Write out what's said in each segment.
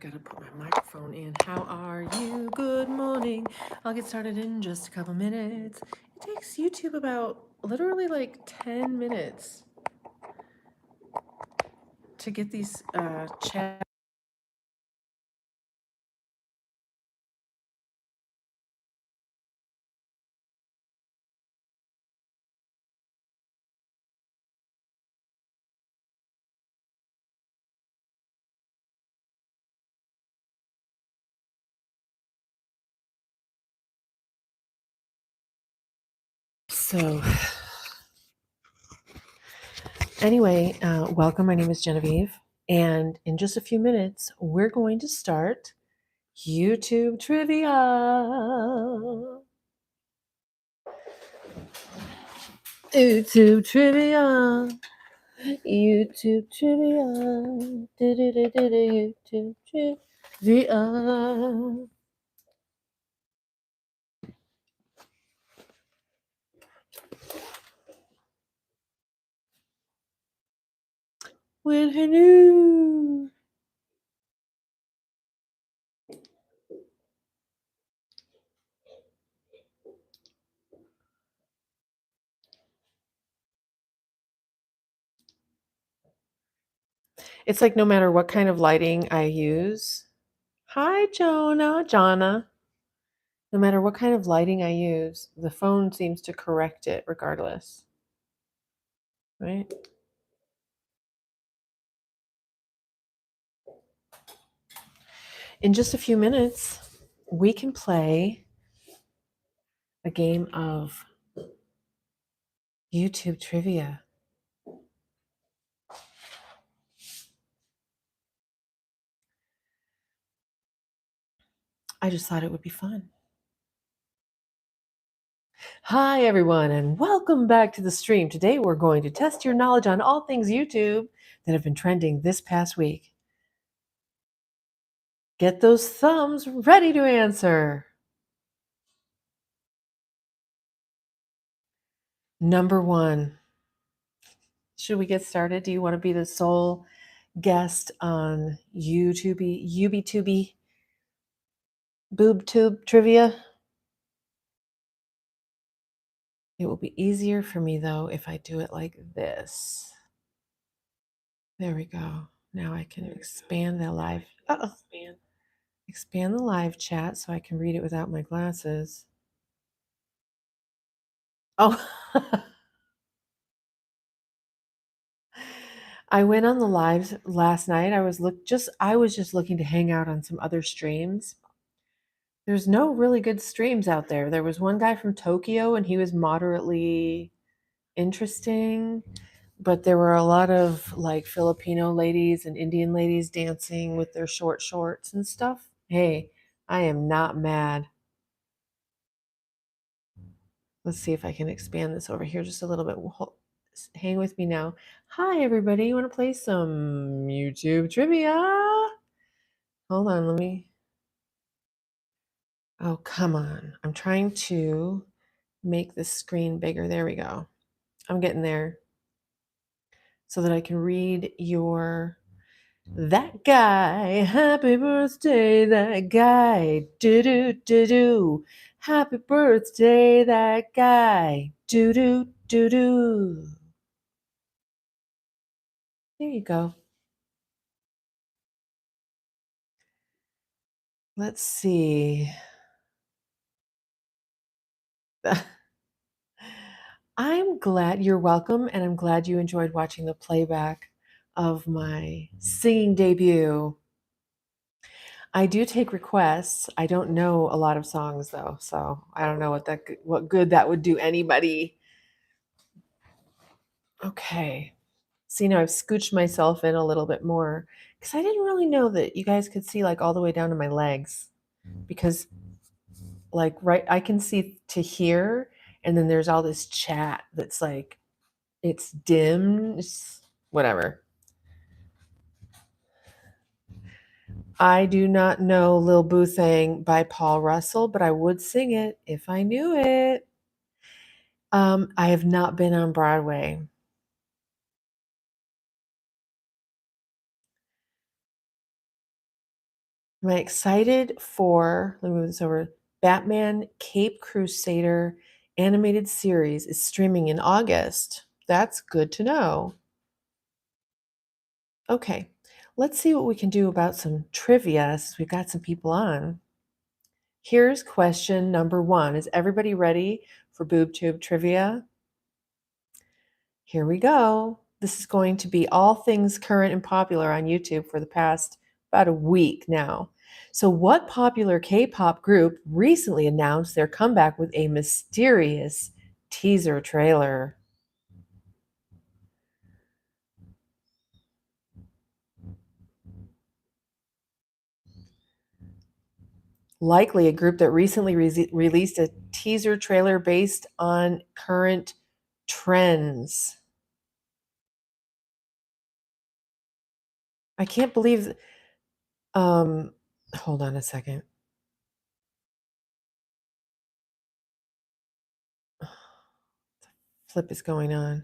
Gotta put my microphone in. How are you? Good morning. I'll get started in just a couple minutes. It takes YouTube about literally like 10 minutes to get these chat. So, anyway, welcome. My name is Jenna-veev. And in just a few minutes, we're going to start YouTube trivia. YouTube trivia. YouTube trivia. YouTube trivia. When I knew. It's like no matter what kind of lighting I use. Hi, Jonna. No matter what kind of lighting I use, the phone seems to correct it regardless. Right? In just a few minutes, we can play a game of YouTube trivia. I just thought it would be fun. Hi, everyone, and welcome back to the stream. Today, we're going to test your knowledge on all things YouTube that have been trending this past week. Get those thumbs ready to answer. Number one. Should we get started? Do you want to be the sole guest on YuTube, BoobTube trivia? It will be easier for me, though, if I do it like this. There we go. Now I can expand the live. Expand the live chat so I can read it without my glasses. Oh, I went on the lives last night. I was just looking to hang out on some other streams. There's no really good streams out there. There was one guy from Tokyo and he was moderately interesting, but there were a lot of like Filipino ladies and Indian ladies dancing with their short shorts and stuff. Hey, I am not mad. Let's see if I can expand this over here just a little bit. Hang with me now. Hi, everybody. You want to play some YouTube trivia? Hold on, let me. Oh, come on. I'm trying to make the screen bigger. There we go. I'm getting there so that I can read your. That guy, happy birthday, that guy, do do do do. Happy birthday, that guy, do do do do. There you go. Let's see. I'm glad you're welcome, and I'm glad you enjoyed watching the playback of my singing debut. I do take requests. I don't know a lot of songs though, so I don't know what good that would do anybody. Okay. See, now I've scooched myself in a little bit more because I didn't really know that you guys could see like all the way down to my legs, because like right I can see to here, and then there's all this chat that's like it's dim, whatever. I do not know Lil Boo Thang by Paul Russell, but I would sing it if I knew it. I have not been on Broadway. Am I excited for, let me move this over, Batman Cape Crusader animated series is streaming in August. That's good to know. Okay, let's see what we can do about some trivia since we've got some people on. Here's question number 1. Is everybody ready for BoobTube trivia? Here we go. This is going to be all things current and popular on YouTube for the past about a week now. So, what popular K pop group recently announced their comeback with a mysterious teaser trailer? Likely a group that recently released a teaser trailer based on current trends. I can't believe, um, hold on a second. Flip is going on.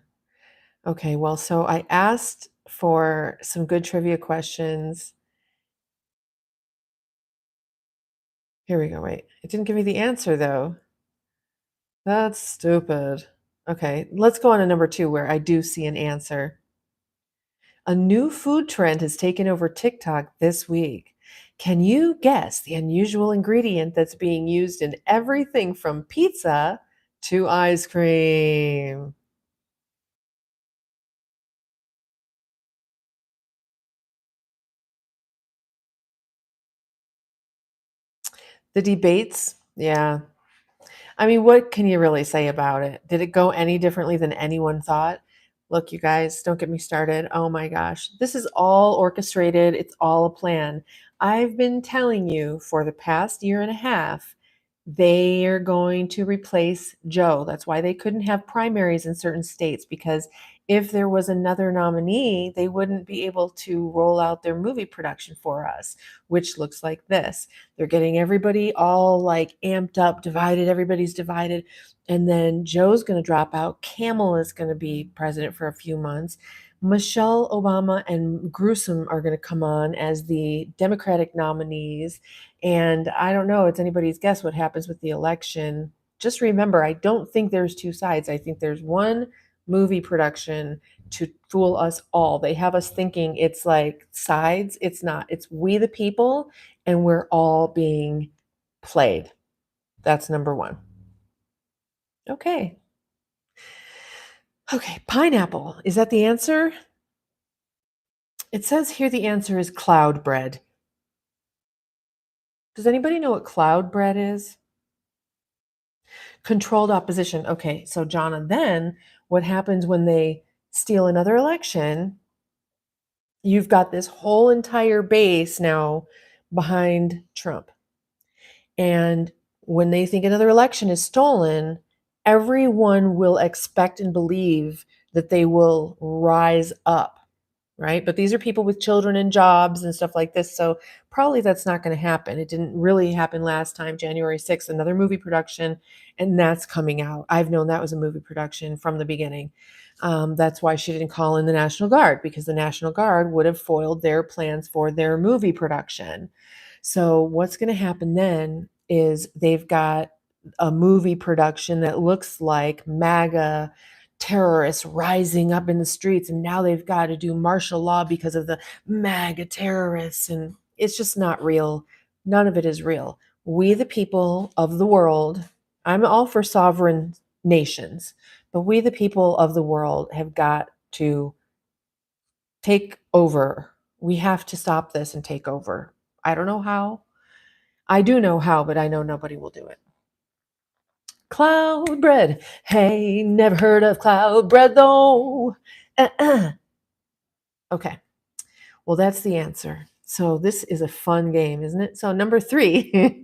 Okay, well, so I asked for some good trivia questions. Here we go. Wait, it didn't give me the answer though. That's stupid. Okay, let's go on to number 2 where I do see an answer. A new food trend has taken over TikTok this week. Can you guess the unusual ingredient that's being used in everything from pizza to ice cream? The debates? Yeah. I mean, what can you really say about it? Did it go any differently than anyone thought? Look, you guys, don't get me started. Oh my gosh. This is all orchestrated. It's all a plan. I've been telling you for the past year and a half, they are going to replace Joe. That's why they couldn't have primaries in certain states, because if there was another nominee, they wouldn't be able to roll out their movie production for us, which looks like this. They're getting everybody all like amped up, divided. Everybody's divided. And then Joe's going to drop out. Camel is going to be president for a few months. Michelle Obama and Gruesome are going to come on as the Democratic nominees. And I don't know, it's anybody's guess what happens with the election. Just remember, I don't think there's two sides. I think there's one movie production to fool us all. They have us thinking it's like sides. It's not. It's we the people, and we're all being played. That's number 1. Okay. Okay, pineapple. Is that the answer? It says here the answer is cloud bread. Does anybody know what cloud bread is? Controlled opposition. Okay, so Jonna, then what happens when they steal another election? You've got this whole entire base now behind Trump. And when they think another election is stolen, everyone will expect and believe that they will rise up, right? But these are people with children and jobs and stuff like this. So probably that's not going to happen. It didn't really happen last time, January 6th, another movie production, and that's coming out. I've known that was a movie production from the beginning. That's why she didn't call in the National Guard, because the National Guard would have foiled their plans for their movie production. So what's going to happen then is they've got a movie production that looks like MAGA terrorists rising up in the streets, and now they've got to do martial law because of the MAGA terrorists, and it's just not real. None of it is real. We the people of the world, I'm all for sovereign nations, but we the people of the world have got to take over. We have to stop this and take over. I don't know how. I do know how, but I know nobody will do it. Cloud bread. Hey, never heard of cloud bread though. Okay. Well, that's the answer. So this is a fun game, isn't it? So number 3,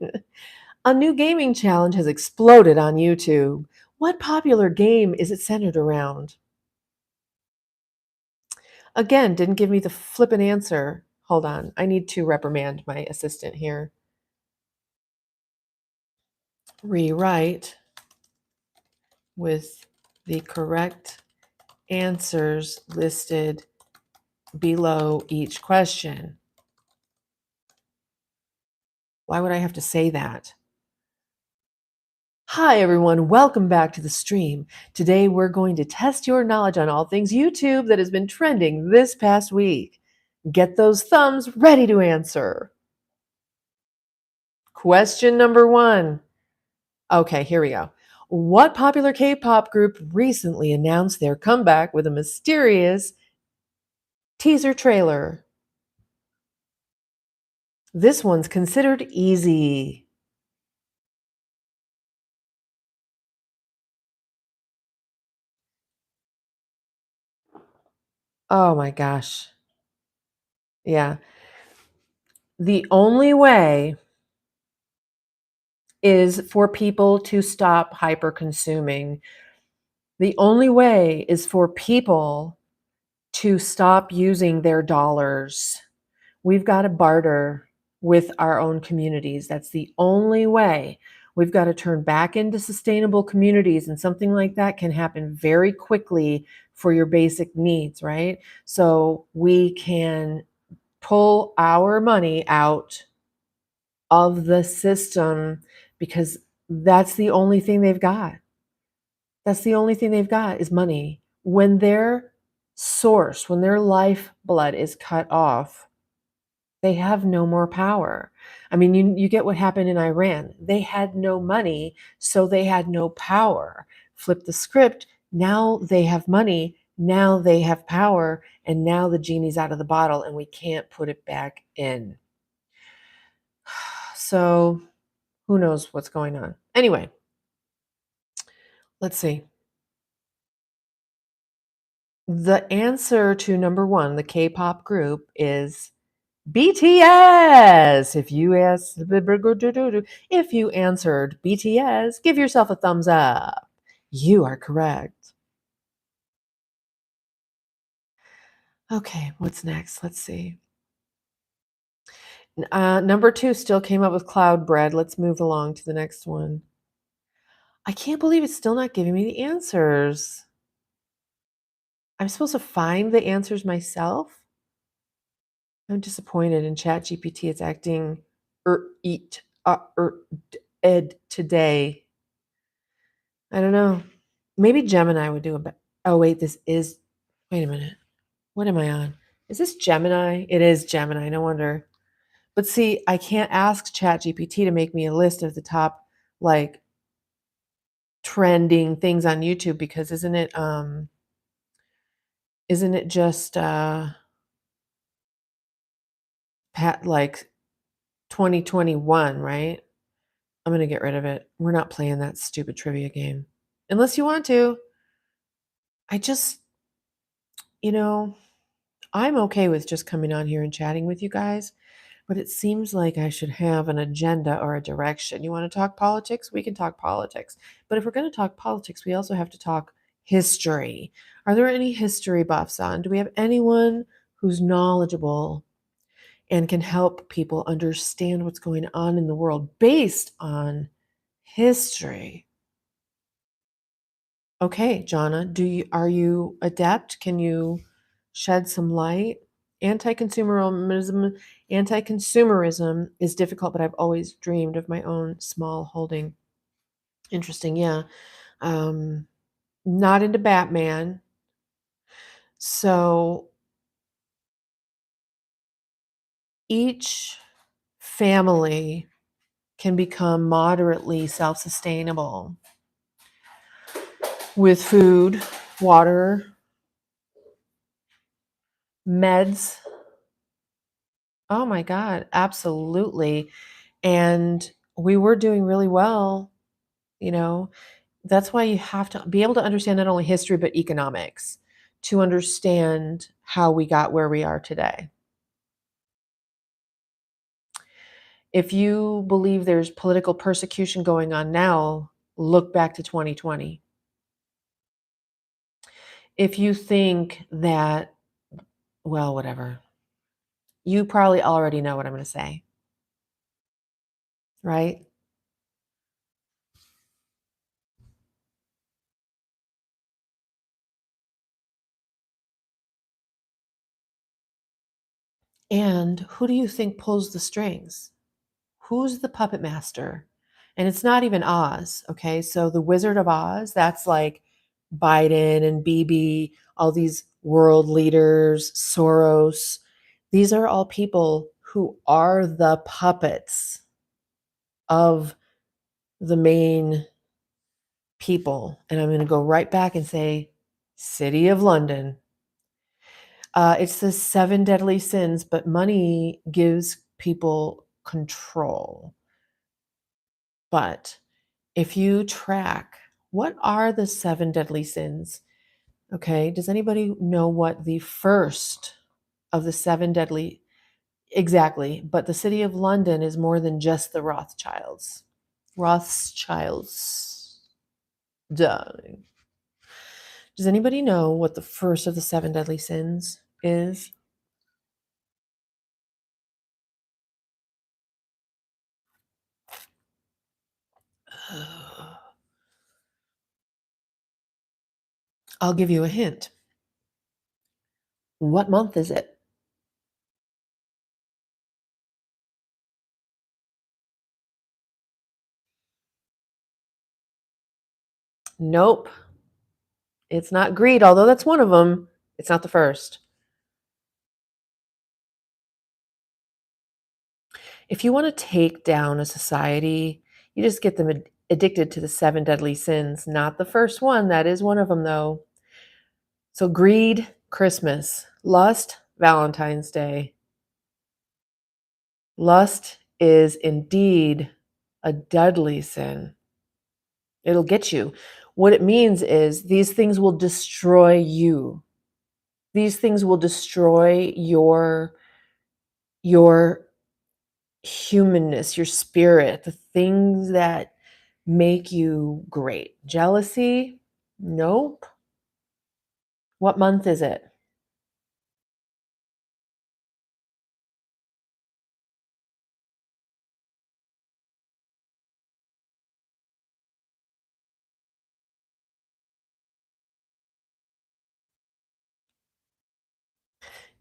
a new gaming challenge has exploded on YouTube. What popular game is it centered around? Again, didn't give me the flippin' answer. Hold on. I need to reprimand my assistant here. Rewrite with the correct answers listed below each question. Why would I have to say that? Hi, everyone. Welcome back to the stream. Today, we're going to test your knowledge on all things YouTube that has been trending this past week. Get those thumbs ready to answer. Question number 1. Okay, here we go. What popular K-pop group recently announced their comeback with a mysterious teaser trailer? This one's considered easy. Oh my gosh. Yeah. The only way is for people to stop hyper consuming. The only way is for people to stop using their dollars. We've got to barter with our own communities. That's the only way. We've got to turn back into sustainable communities, and something like that can happen very quickly for your basic needs, right? So we can pull our money out of the system because that's the only thing they've got. That's the only thing they've got is money. When their source, when their lifeblood is cut off, they have no more power. I mean, you get what happened in Iran. They had no money, so they had no power. Flip the script. Now they have money. Now they have power. And now the genie's out of the bottle and we can't put it back in. So who knows what's going on? Anyway, let's see. The answer to number 1, the K-pop group, is BTS. If you answered BTS, give yourself a thumbs up. You are correct. Okay, what's next? Let's see. Number 2 still came up with cloud bread. Let's move along to the next one. I can't believe it's still not giving me the answers. I'm supposed to find the answers myself? I'm disappointed in ChatGPT. It's acting eat ed today. I don't know. Maybe Gemini would do a better. Oh wait, wait a minute. What am I on? Is this Gemini? It is Gemini. No wonder. But see, I can't ask ChatGPT to make me a list of the top like trending things on YouTube because isn't it just like 2021, right? I'm going to get rid of it. We're not playing that stupid trivia game. Unless you want to. I just, you know, I'm okay with just coming on here and chatting with you guys, but it seems like I should have an agenda or a direction. You want to talk politics? We can talk politics. But if we're going to talk politics, we also have to talk history. Are there any history buffs on? Do we have anyone who's knowledgeable and can help people understand what's going on in the world based on history? Okay, Jonna, are you adept? Can you shed some light? Anti-consumerism, anti-consumerism is difficult, but I've always dreamed of my own small holding. Interesting, yeah. Um, Not into Batman. So each family can become moderately self-sustainable with food, water, meds. Oh my God, absolutely. And we were doing really well, you know. That's why you have to be able to understand not only history, but economics to understand how we got where we are today. If you believe there's political persecution going on now, look back to 2020. If you think that, well, whatever, you probably already know what I'm going to say, right? And who do you think pulls the strings? who's the puppet master? And it's not even Oz, okay? So the Wizard of Oz, that's like Biden and Bibi, all these world leaders, Soros. These are all people who are the puppets of the main people. And I'm going to go right back and say, City of London. It's the 7 deadly sins, but money gives people control. But if you track, what are the 7 deadly sins? Okay, does anybody know what the first of the 7 deadly? Exactly, but the City of London is more than just the Rothschilds. Rothschilds. Darling. Does anybody know what the first of the 7 deadly sins is? I'll give you a hint. What month is it? Nope. It's not greed, although that's one of them. It's not the first. If you want to take down a society, you just get them addicted to the 7 deadly sins. Not the first one. That is one of them, though. So, greed, Christmas. Lust, Valentine's Day. Lust is indeed a deadly sin. It'll get you. What it means is these things will destroy you. These things will destroy your humanness, your spirit, the things that make you great. Jealousy? Nope. What month is it?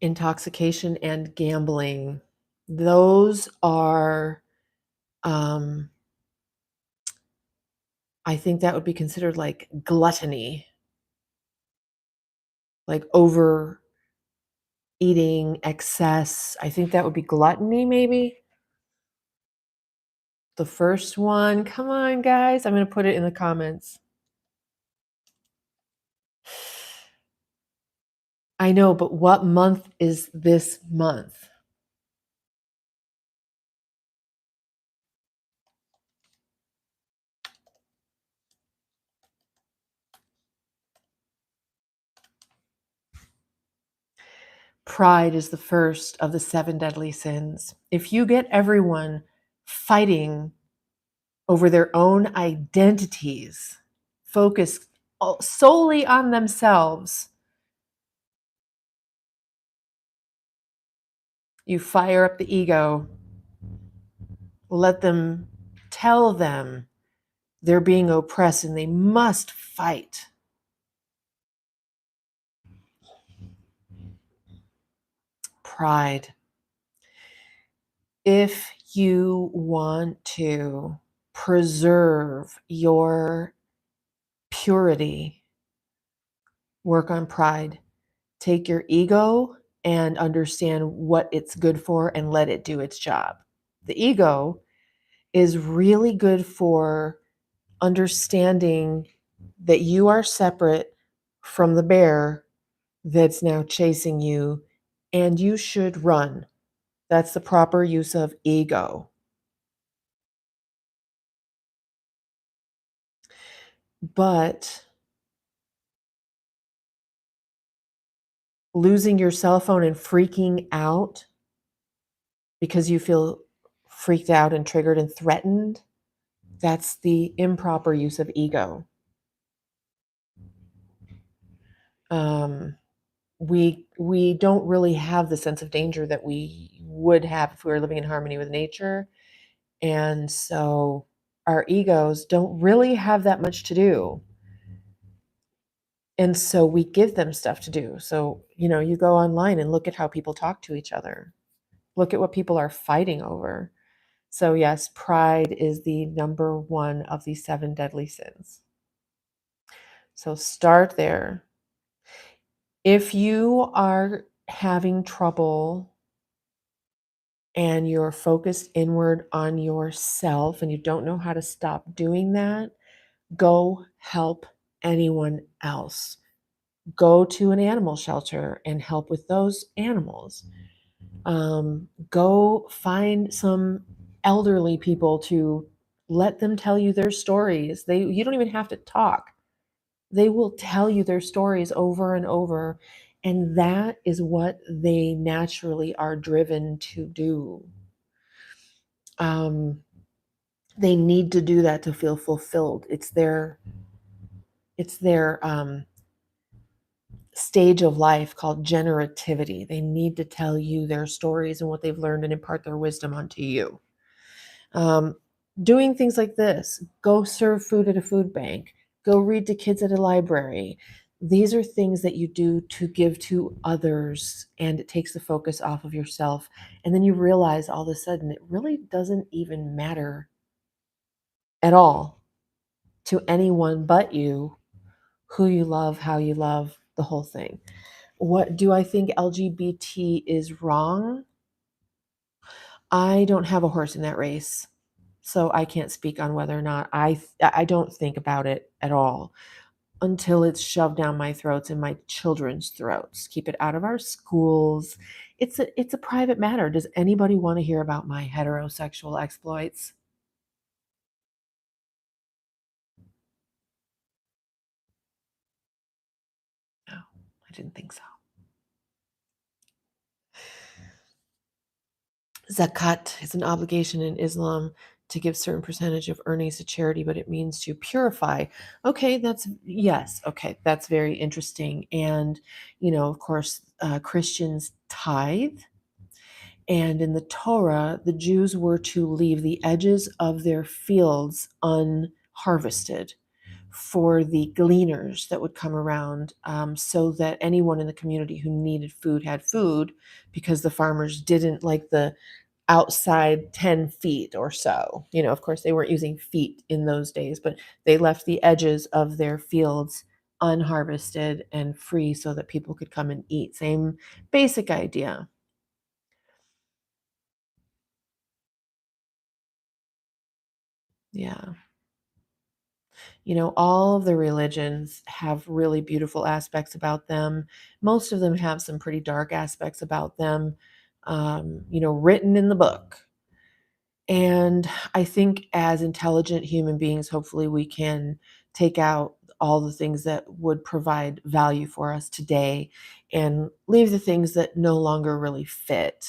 Intoxication and gambling. Those are, I think that would be considered like gluttony, like overeating, excess. I think that would be gluttony, maybe. The first one, come on, guys. I'm going to put it in the comments. I know, but what month is this month? Pride is the first of the 7 deadly sins. If you get everyone fighting over their own identities, focused solely on themselves, you fire up the ego. Let them tell them they're being oppressed and they must fight. Pride. If you want to preserve your purity, work on pride. Take your ego and understand what it's good for and let it do its job. The ego is really good for understanding that you are separate from the bear that's now chasing you and you should run. That's the proper use of ego. But losing your cell phone and freaking out because you feel freaked out and triggered and threatened, that's the improper use of ego. Um, we don't really have the sense of danger that we would have if we were living in harmony with nature. And so our egos don't really have that much to do. And so we give them stuff to do. So, you go online and look at how people talk to each other. Look at what people are fighting over. So, yes, pride is the number one of the 7 deadly sins. So, start there. If you are having trouble and you're focused inward on yourself and you don't know how to stop doing that, go help anyone else. Go to an animal shelter and help with those animals. Go find some elderly people to let them tell you their stories. You don't even have to talk. They will tell you their stories over and over, and that is what they naturally are driven to do. They need to do that to feel fulfilled. It's their stage of life called generativity. They need to tell you their stories and what they've learned and impart their wisdom onto you. Um, Doing things like this, go serve food at a food bank, go read to kids at a library. These are things that you do to give to others, and it takes the focus off of yourself. And then you realize all of a sudden it really doesn't even matter at all to anyone but you who you love, how you love, the whole thing. What do I think LGBT is wrong? I don't have a horse in that race, so I can't speak on whether or not I don't think about it at all until it's shoved down my throats and my children's throats. Keep it out of our schools. It's a private matter. Does anybody want to hear about my heterosexual exploits? No, I didn't think so. Zakat is an obligation in Islam to give certain percentage of earnings to charity, but it means to purify. Okay, yes. Okay, that's very interesting. And of course, Christians tithe. And in the Torah, the Jews were to leave the edges of their fields unharvested for the gleaners that would come around, so that anyone in the community who needed food had food, because the farmers didn't like the outside 10 feet or so. Of course, they weren't using feet in those days, but they left the edges of their fields unharvested and free so that people could come and eat. Same basic idea. Yeah. All of the religions have really beautiful aspects about them. Most of them have some pretty dark aspects about them, written in the book. And I think as intelligent human beings, hopefully we can take out all the things that would provide value for us today and leave the things that no longer really fit.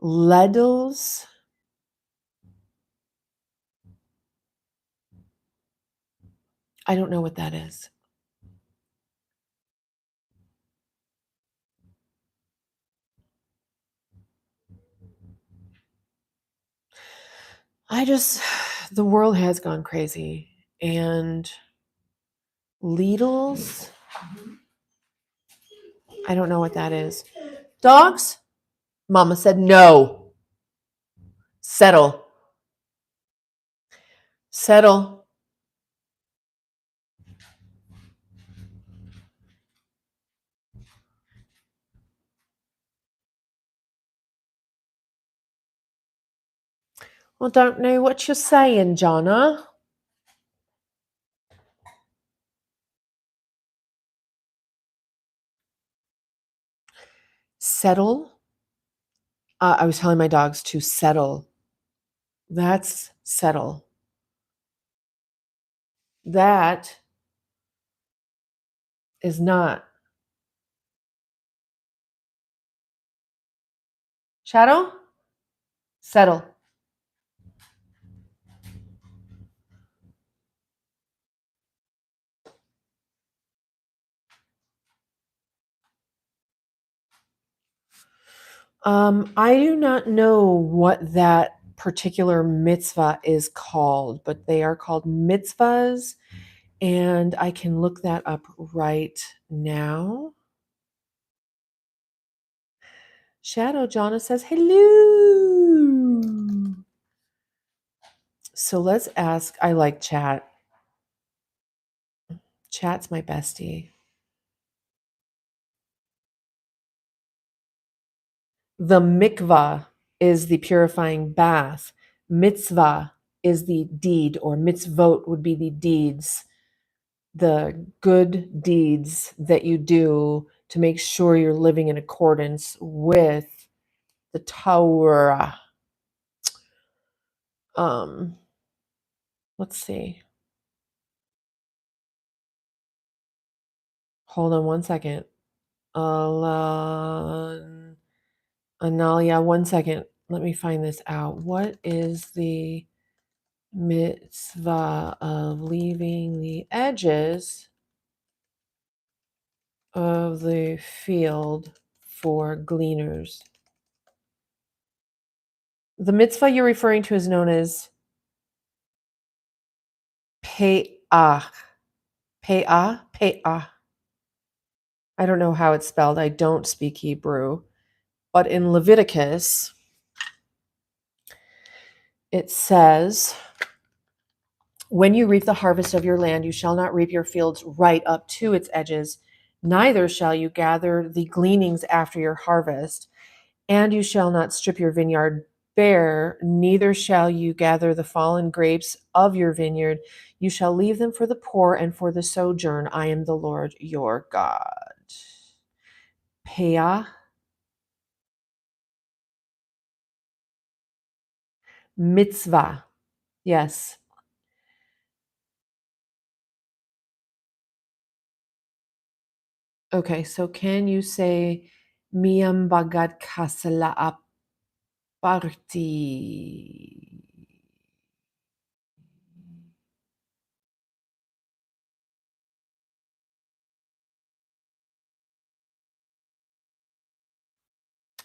Ledels, I don't know what that is. The world has gone crazy. And Lidls, I don't know what that is. Dogs? Mama said no. Settle. Settle. I don't know what you're saying, Jonna. Settle. I was telling my dogs to settle. That's settle. That is not. Shadow? Settle. I do not know what that particular mitzvah is called, but they are called mitzvahs, And I can look that up right now. Shadow Jonna says, hello. So let's ask, I like chat. Chat's my bestie. The mikvah is the purifying bath. Mitzvah is the deed, or mitzvot would be the deeds, the good deeds that you do to make sure you're living in accordance with the Torah. Let's see. Hold on one second. Analia, one second. Let me find this out. What is the mitzvah of leaving the edges of the field for gleaners? The mitzvah you're referring to is known as pe'ah. Pe'ah? Pe'ah. I don't know how it's spelled. I don't speak Hebrew. But in Leviticus, it says, when you reap the harvest of your land, you shall not reap your fields right up to its edges, neither shall you gather the gleanings after your harvest, and you shall not strip your vineyard bare, neither shall you gather the fallen grapes of your vineyard. You shall leave them for the poor and for the sojourn. I am the Lord your God. Peah, mitzvah. Yes. Okay, so can you say Miam Bagad Kasala Aparti?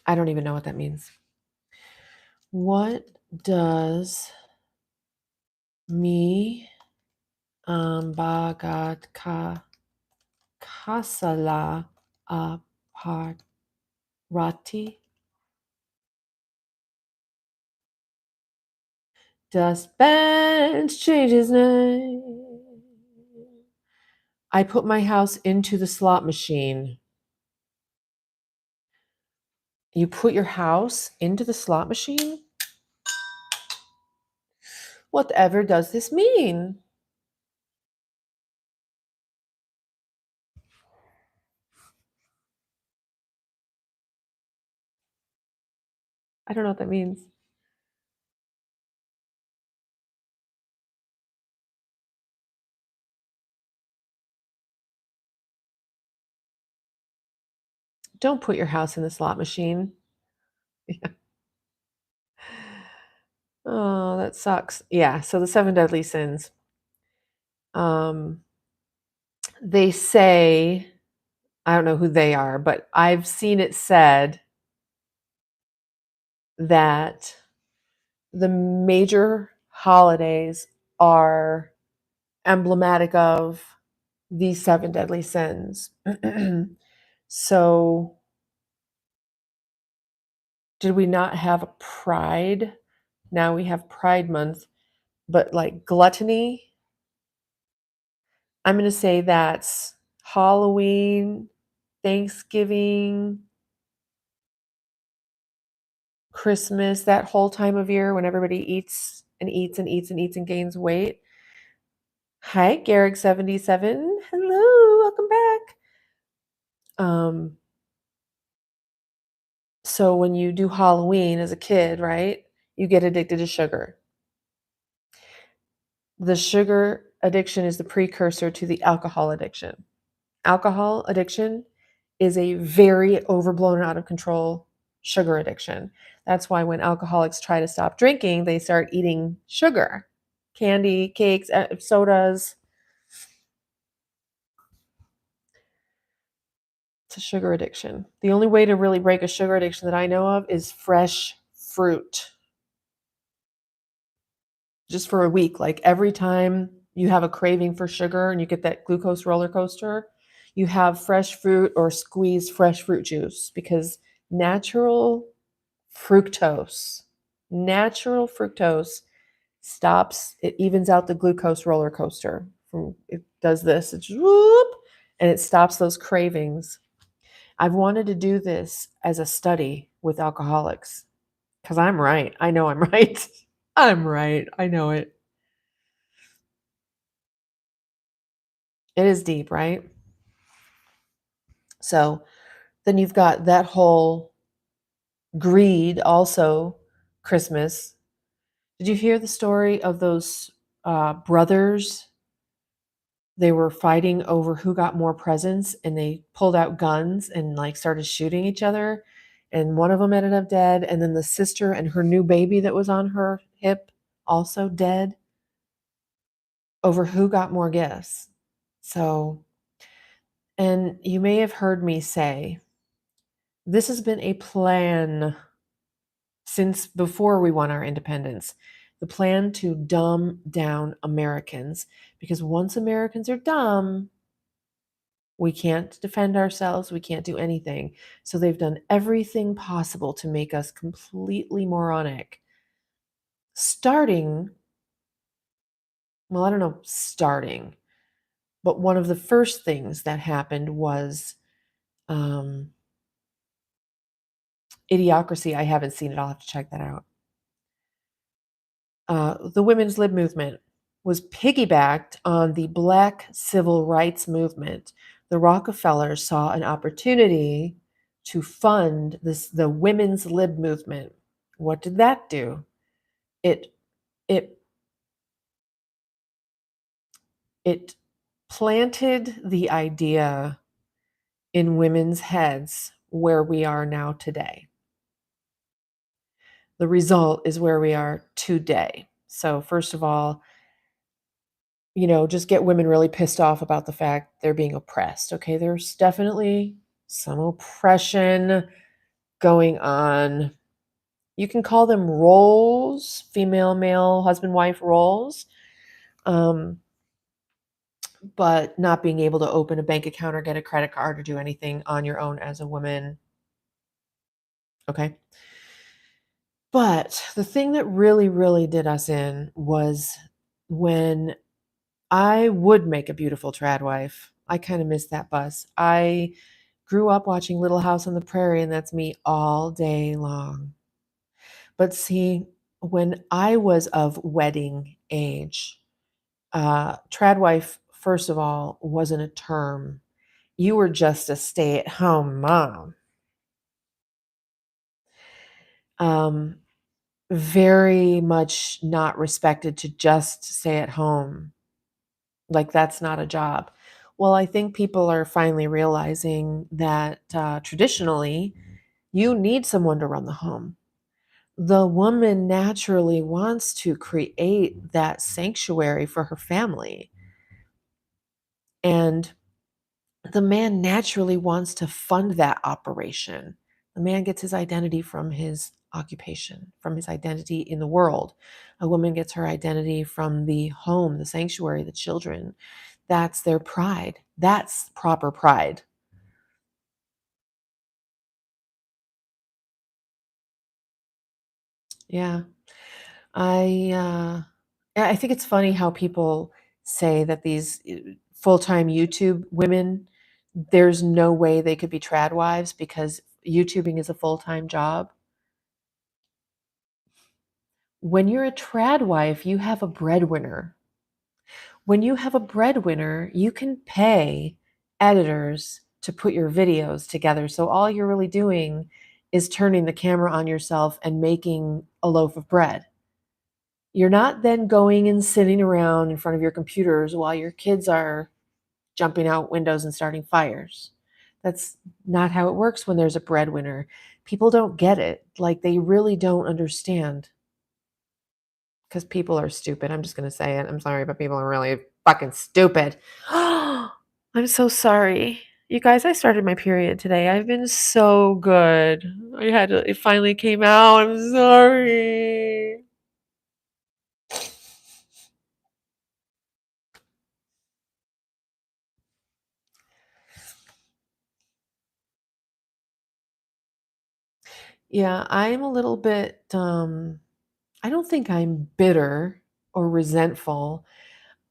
I don't even know what that means. What does mi Bagad Kasala Aparti? Does Bench change his name? I put my house into the slot machine. You put your house into the slot machine? Whatever does this mean? I don't know what that means. Don't put your house in the slot machine. Oh, that sucks. Yeah, so the seven deadly sins. They say, I don't know who they are, but I've seen it said that the major holidays are emblematic of these seven deadly sins. So, did we not have a Pride? Now we have Pride Month, but like gluttony, I'm going to say that's Halloween, Thanksgiving, Christmas, that whole time of year when everybody eats and eats and eats and eats and gains weight. Hi, Garrick77. Hello, welcome back. So when you do Halloween as a kid, right, you get addicted to sugar. The sugar addiction is the precursor to the alcohol addiction. Alcohol addiction is a very overblown, out of control sugar addiction. That's why when alcoholics try to stop drinking, they start eating sugar, candy, cakes, sodas. It's a sugar addiction. The only way to really break a sugar addiction that I know of is fresh fruit. Just for a week, like every time You have a craving for sugar and you get that glucose roller coaster. You have fresh fruit or squeeze fresh fruit juice because natural fructose, natural fructose stops, it evens out the glucose roller coaster. It does this, it's whoop, and it stops those cravings. I've wanted to do this as a study with alcoholics because I'm right. I know I'm right. I'm right. I know it. It is deep, right? So then you've got that whole greed also, Christmas. Did you hear the story of those brothers? They were fighting over who got more presents and they pulled out guns and like started shooting each other. And one of them ended up dead. And then the sister and her new baby that was on her hip also dead over who got more gifts. So, and you may have heard me say, this has been a plan since before we won our independence. The plan to dumb down Americans, because once Americans are dumb, we can't defend ourselves. We can't do anything. So they've done everything possible to make us completely moronic. Starting, well, I don't know, starting, but one of the first things that happened was um, Idiocracy. I haven't seen it. I'll have to check that out. The women's lib movement was piggybacked on the Black civil rights movement. The Rockefellers saw an opportunity to fund the women's lib movement. What did that do? It it it planted the idea in women's heads where we are now today. The result is where we are today. So first of all, just get women really pissed off about the fact they're being oppressed. Okay, there's definitely some oppression going on. You can call them roles, female, male, husband, wife roles, um, but not being able to open a bank account or get a credit card or do anything on your own as a woman. Okay. But the thing that really, really did us in was when I would make a beautiful trad wife. I kind of miss that bus. I grew up watching Little House on the Prairie, and that's me all day long. But see, when I was of wedding age, trad wife, first of all, wasn't a term. You were just a stay at home mom. Um, Very much not respected to just stay at home. Like, that's not a job. Well, I think people are finally realizing that traditionally, you need someone to run the home. The woman naturally wants to create that sanctuary for her family. And the man naturally wants to fund that operation. The man gets his identity from his occupation, from his identity in the world. A woman gets her identity from the home, the sanctuary, the children. That's their pride. That's proper pride. Yeah. I think it's funny how people say that these full-time YouTube women, there's no way they could be trad wives because YouTubing is a full-time job. When you're a trad wife, you have a breadwinner. When you have a breadwinner, you can pay editors to put your videos together. So all you're really doing is turning the camera on yourself and making a loaf of bread. You're not then going and sitting around in front of your computers while your kids are jumping out windows and starting fires. That's not how it works when there's a breadwinner. People don't get it. Like, they really don't understand because people are stupid. I'm just going to say it. I'm sorry, but people are really fucking stupid. I'm so sorry. You guys, I started my period today. I've been so good. It finally came out. I'm sorry. Yeah, I'm a little bit, I don't think I'm bitter or resentful.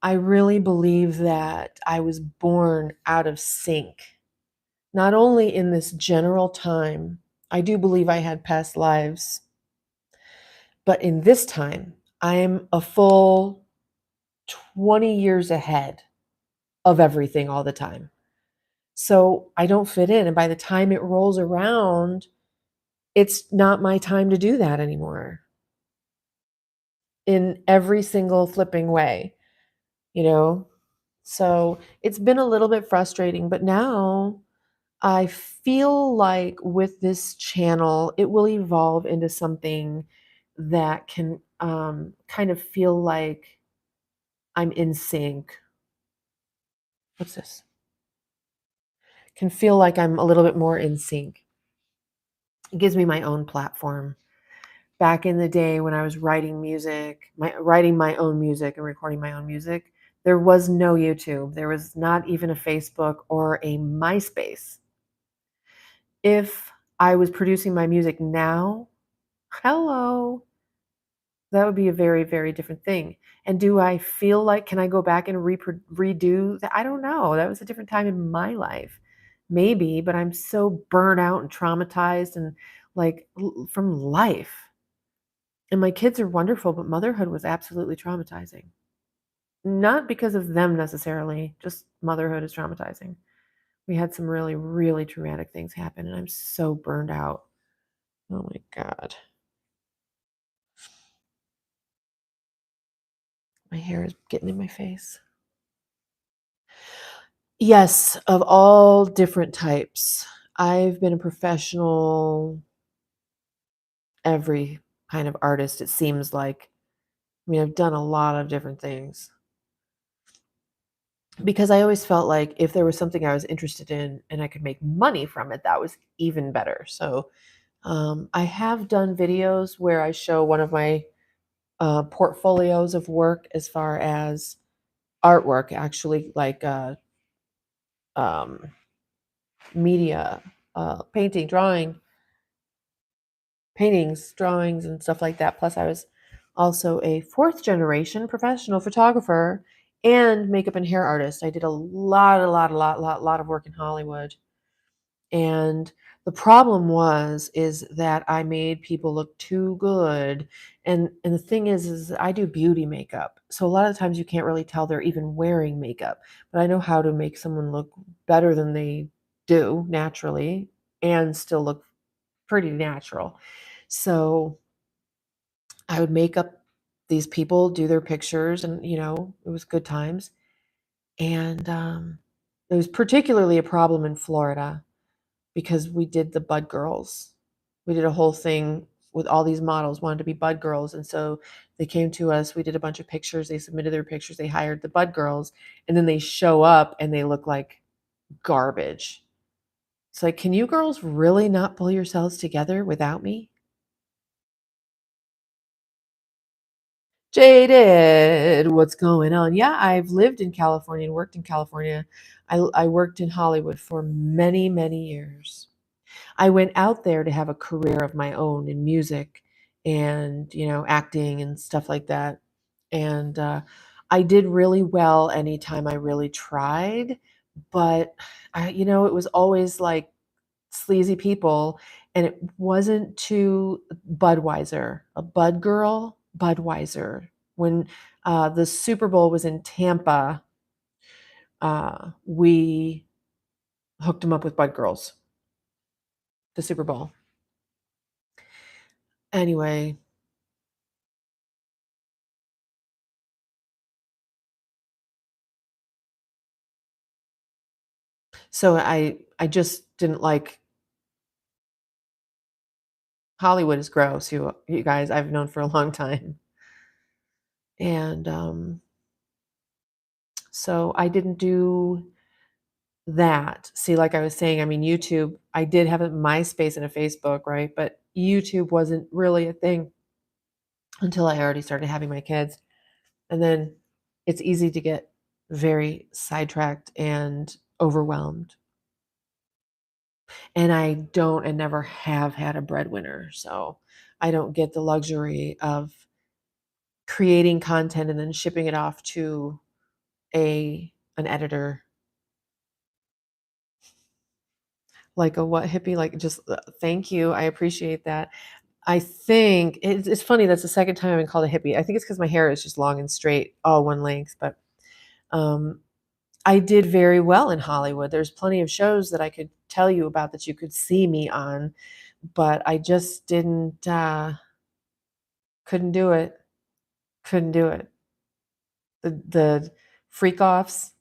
I really believe that I was born out of sync, not only in this general time. I do believe I had past lives, but in this time, I'm a full 20 years ahead of everything all the time. So I don't fit in. And by the time it rolls around, it's not my time to do that anymore in every single flipping way, you know? So it's been a little bit frustrating, but now I feel like with this channel, it will evolve into something that can kind of feel like I'm in sync. What's this? Can feel like I'm a little bit more in sync. It gives me my own platform. Back in the day when I was writing music, writing my own music and recording my own music, there was no YouTube. There was not even a Facebook or a MySpace. If I was producing my music now, hello, that would be a very, very different thing. And do I feel like, can I go back and redo that? I don't know. That was a different time in my life. Maybe, but I'm so burnt out and traumatized and like from life. And my kids are wonderful, but motherhood was absolutely traumatizing. Not because of them necessarily, just motherhood is traumatizing. We had some really, really traumatic things happen, and I'm so burned out. Oh my God. My hair is getting in my face. Yes, of all different types. I've been a professional, every kind of artist, it seems like. I mean, I've done a lot of different things because I always felt like if there was something I was interested in and I could make money from it, that was even better. So I have done videos where I show one of my portfolios of work as far as artwork, actually, like um, media, painting, drawing, paintings, drawings, and stuff like that. Plus, I was also a fourth generation professional photographer and makeup and hair artist. I did a lot of work in Hollywood. And the problem is that I made people look too good. And the thing is I do beauty makeup. So a lot of times you can't really tell they're even wearing makeup. But I know how to make someone look better than they do naturally and still look pretty natural. So I would make up these people, do their pictures, and it was good times. And it was particularly a problem in Florida because we did the Bud Girls. We did a whole thing with all these models wanted to be Bud Girls, and so they came to us. We did a bunch of pictures. They submitted their pictures. They hired the Bud Girls, and then they show up and they look like garbage. It's like, can you girls really not pull yourselves together without me? Jaded, what's going on? Yeah, I've lived in California and worked in California. I worked in Hollywood for many, many years. I went out there to have a career of my own in music and, acting and stuff like that. And I did really well anytime I really tried, but it was always like sleazy people, and it wasn't to Budweiser, a Bud girl, Budweiser. When the Super Bowl was in Tampa, we hooked them up with Bud girls, the Super Bowl. Anyway, so I just didn't like Hollywood is gross, you guys I've known for a long time. And so I didn't do that. See, like I was saying, I mean, YouTube, I did have a MySpace and a Facebook, right? But YouTube wasn't really a thing until I already started having my kids. And then it's easy to get very sidetracked and overwhelmed. And I don't and never have had a breadwinner. So I don't get the luxury of creating content and then shipping it off to an editor, like a what hippie, like just thank you. I appreciate that. I think it's funny. That's the second time I've been called a hippie. I think it's because my hair is just long and straight, all one length. But um, I did very well in Hollywood. There's plenty of shows that I could tell you about that you could see me on, but I just didn't, couldn't do it. Couldn't do it. The freak offs.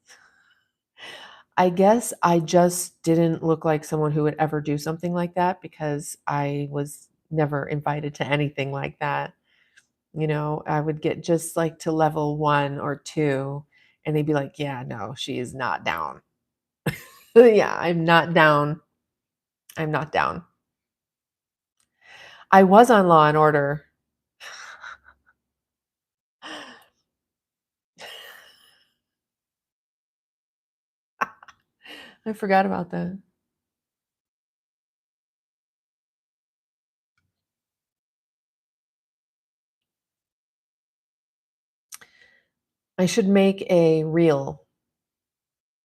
I guess I just didn't look like someone who would ever do something like that because I was never invited to anything like that. I would get just like to level 1 or 2 and they'd be like, "Yeah, no, she is not down." Yeah, I'm not down. I'm not down. I was on Law& and Order. I forgot about that. I should make a reel,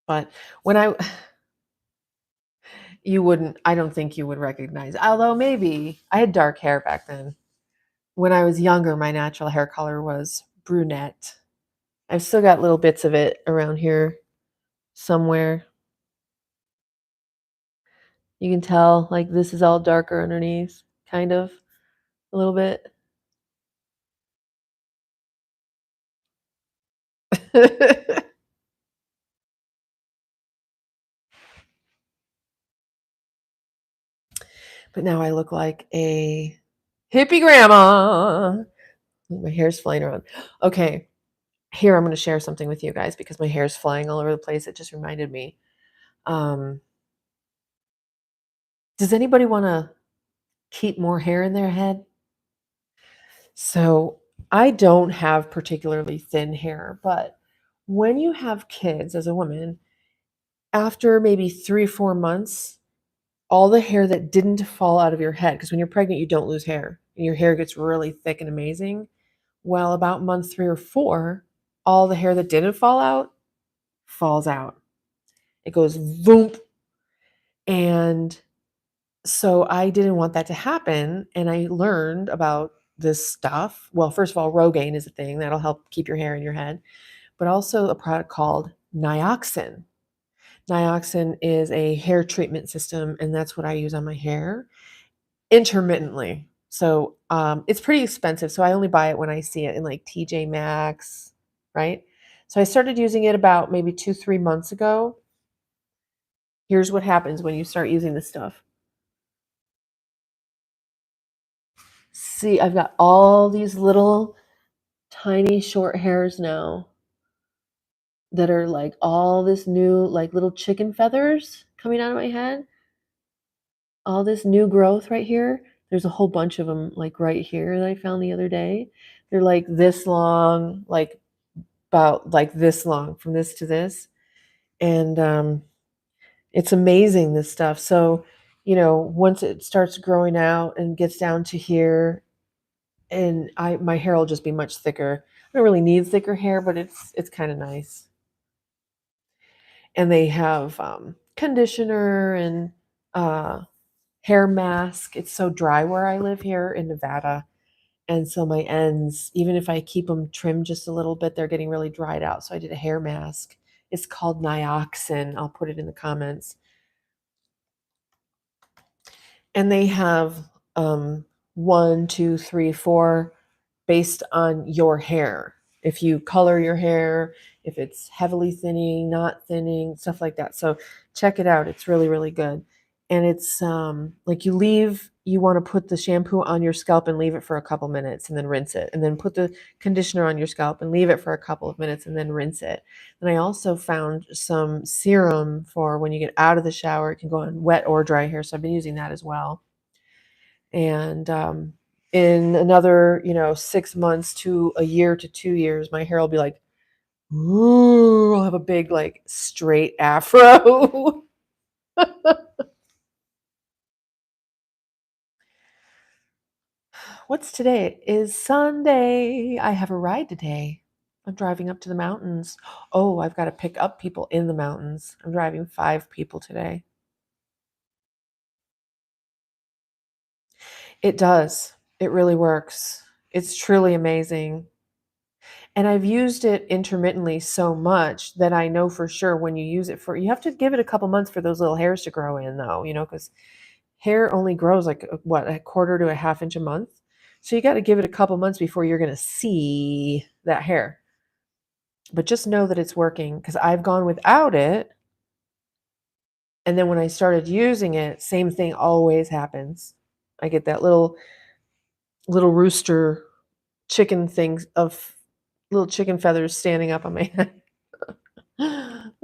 but when I you wouldn't I don't think you would recognize. Although maybe I had dark hair back then. When I was younger, my natural hair color was brunette. I've still got little bits of it around here somewhere. You can tell, like, this is all darker underneath, kind of, a little bit. But now I look like a hippie grandma. My hair's flying around. Okay, here I'm going to share something with you guys because my hair's flying all over the place. It just reminded me. Um, does anybody want to keep more hair in their head? So I don't have particularly thin hair, but when you have kids as a woman, after maybe 3 or 4 months, all the hair that didn't fall out of your head, because when you're pregnant, you don't lose hair, and your hair gets really thick and amazing. Well, about month 3 or 4, all the hair that didn't fall out falls out. It goes voomp. And so I didn't want that to happen. And I learned about this stuff. Well, first of all, Rogaine is a thing that'll help keep your hair in your head, but also a product called NiGHTiNGaLe. NiGHTiNGaLe is a hair treatment system, and that's what I use on my hair intermittently. So it's pretty expensive. So I only buy it when I see it in like TJ Maxx, right? So I started using it about maybe 2, 3 months ago. Here's what happens when you start using this stuff. See, I've got all these little tiny short hairs now that are like all this new, like little chicken feathers coming out of my head. All this new growth right here. There's a whole bunch of them like right here that I found the other day. They're like this long, like about like this long from this to this. And it's amazing, this stuff. So, once it starts growing out and gets down to here, and my hair will just be much thicker. I don't really need thicker hair, but it's kind of nice. And they have conditioner and hair mask. It's so dry where I live here in Nevada. And so my ends, even if I keep them trimmed just a little bit, they're getting really dried out. So I did a hair mask. It's called NiGHTiNGaLe. I'll put it in the comments. And they have 1, 2, 3, 4 based on your hair. If you color your hair, if it's heavily thinning, not thinning, stuff like that. So check it out. It's really, really good. And it's like you want to put the shampoo on your scalp and leave it for a couple minutes and then rinse it. And then put the conditioner on your scalp and leave it for a couple of minutes and then rinse it. And I also found some serum for when you get out of the shower. It can go on wet or dry hair. So I've been using that as well. And in another 6 months to a year to 2 years, my hair will be like, ooh, I'll have a big like straight afro. What's today? It is Sunday. I have a ride today. I'm driving up to the mountains. Oh, I've got to pick up people in the mountains. I'm driving 5 people today. It does. It really works. It's truly amazing. And I've used it intermittently so much that I know for sure when you use it you have to give it a couple months for those little hairs to grow in, though, because hair only grows like what, a quarter to a half inch a month. So you got to give it a couple months before you're going to see that hair. But just know that it's working, because I've gone without it. And then when I started using it, same thing always happens. I get that little rooster chicken thing of little chicken feathers standing up on my head.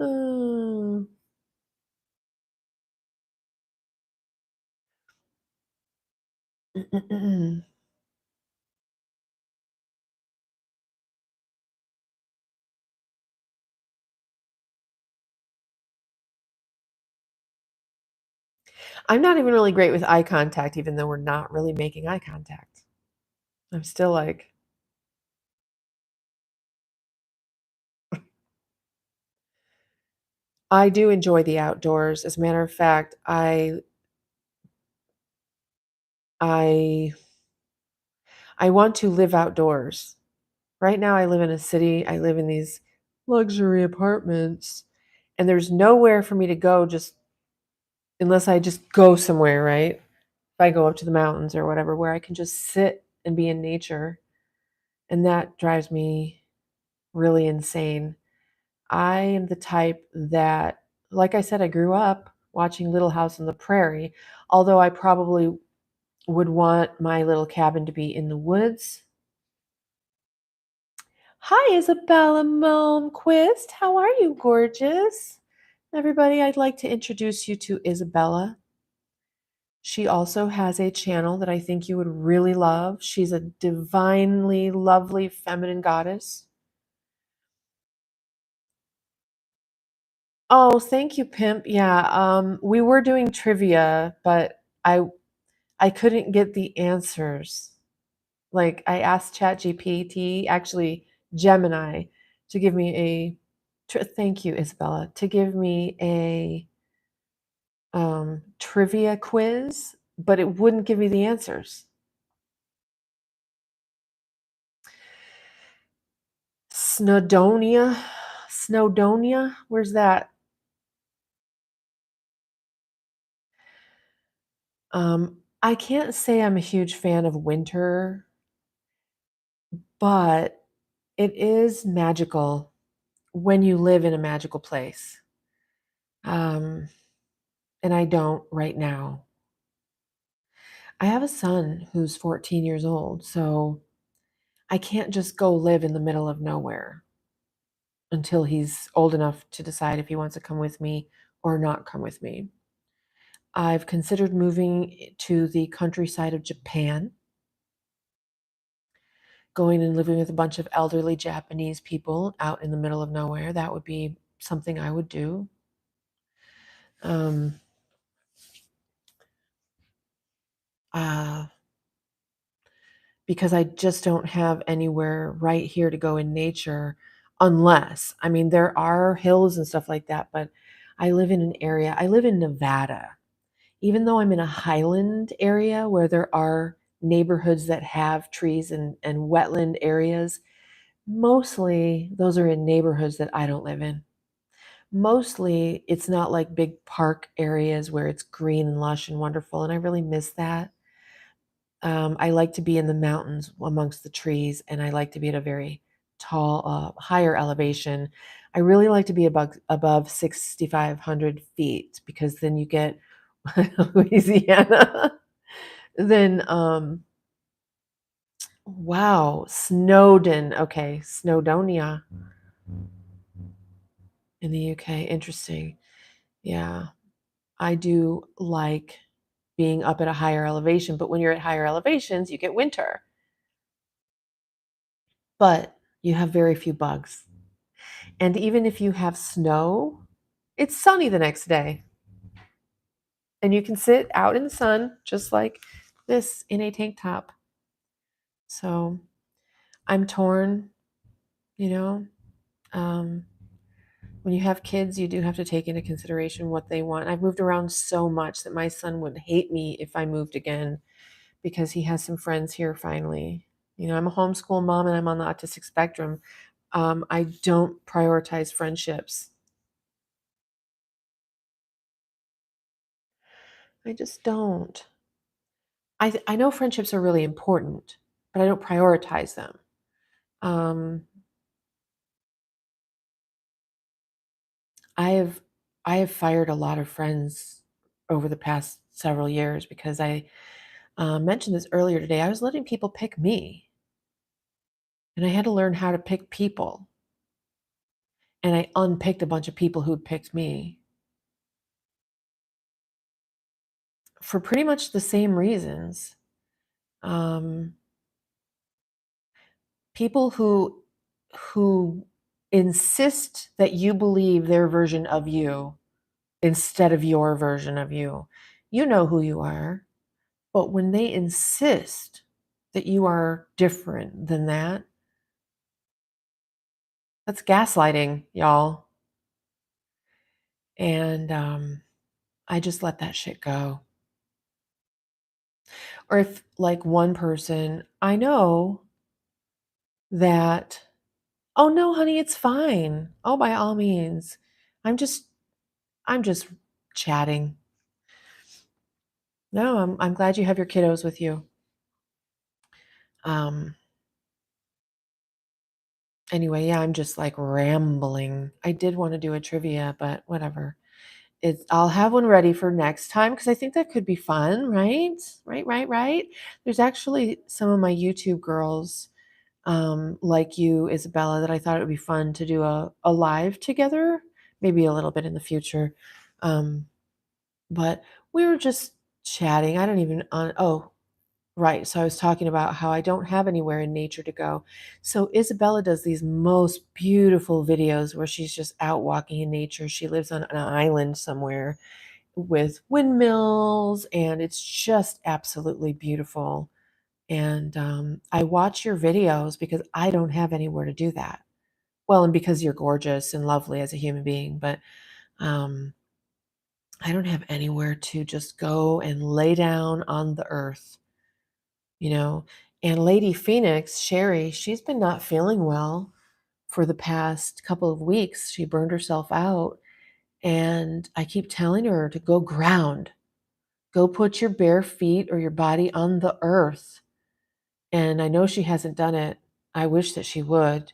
Mm. I'm not even really great with eye contact, even though we're not really making eye contact. I'm still like, I do enjoy the outdoors. As a matter of fact, I I want to live outdoors. Right now I live in a city. I live in these luxury apartments, and there's nowhere for me to go, just unless I just go somewhere, right? If I go up to the mountains or whatever, where I can just sit and be in nature. And that drives me really insane. I am the type that, like I said, I grew up watching Little House on the Prairie, although I probably would want my little cabin to be in the woods. Hi, Isabella Malmquist. How are you, gorgeous? Everybody, I'd like to introduce you to Isabella. She also has a channel that I think you would really love. She's a divinely lovely feminine goddess. Oh, thank you, pimp. Yeah, we were doing trivia, but I couldn't get the answers. Like, I asked ChatGPT, actually Gemini, to give me thank you, Isabella, to give me a trivia quiz, but it wouldn't give me the answers. Snowdonia, where's that? I can't say I'm a huge fan of winter, but it is magical when you live in a magical place. Um, and I don't right now. I have a son who's 14 years old, so I can't just go live in the middle of nowhere until he's old enough to decide if he wants to come with me or not come with me. I've considered moving to the countryside of Japan, going and living with a bunch of elderly Japanese people out in the middle of nowhere. That would be something I would do. Um, uh, because I just don't have anywhere right here to go in nature, unless, I mean, there are hills and stuff like that, but I live in an area, I live in Nevada. Even though I'm in a highland area where there are neighborhoods that have trees and wetland areas, mostly those are in neighborhoods that I don't live in. Mostly it's not like big park areas where it's green and lush and wonderful, and I really miss that. I like to be in the mountains amongst the trees, and I like to be at a very tall, higher elevation. I really like to be above 6,500 feet, because then you get Louisiana. Then, wow, Snowdon. Okay, Snowdonia in the UK. Interesting. Yeah, I do like being up at a higher elevation, but when you're at higher elevations, you get winter, but you have very few bugs. And even if you have snow, it's sunny the next day. And you can sit out in the sun just like this in a tank top. So I'm torn, you know. Um, when you have kids, you do have to take into consideration what they want. I've moved around so much that my son would hate me if I moved again because he has some friends here finally. I'm a homeschool mom and I'm on the autistic spectrum. I don't prioritize friendships. I just don't. I know friendships are really important, but I don't prioritize them. Um, I have I have fired a lot of friends over the past several years because I mentioned this earlier today. I was letting people pick me, and I had to learn how to pick people. And I unpicked a bunch of people who'd picked me for pretty much the same reasons. Um, People who insist that you believe their version of you instead of your version of you. You know who you are, but when they insist that you are different than that, that's gaslighting, y'all. And I just let that shit go. Or if, like, one person, I know that, oh no, honey, it's fine. Oh, by all means. I'm just I'm just chatting. No, I'm glad you have your kiddos with you. Um anyway, yeah, I'm just like rambling. I did want to do a trivia, but whatever. I'll have one ready for next time because I think that could be fun, right? Right. There's actually some of my YouTube girls, like you, Isabella, that I thought it would be fun to do a live together, maybe a little bit in the future. Um, but we were just chatting. I don't even on oh, right. So I was talking about how I don't have anywhere in nature to go. So Isabella does these most beautiful videos where she's just out walking in nature. She lives on an island somewhere with windmills, and it's just absolutely beautiful. And I watch your videos because I don't have anywhere to do that. Well, and because you're gorgeous and lovely as a human being, but um, I don't have anywhere to just go and lay down on the earth, you know. And Lady Phoenix, Sherry, she's been not feeling well for the past couple of weeks. She burned herself out. And I keep telling her to go ground, go put your bare feet or your body on the earth. And I know she hasn't done it. I wish that she would.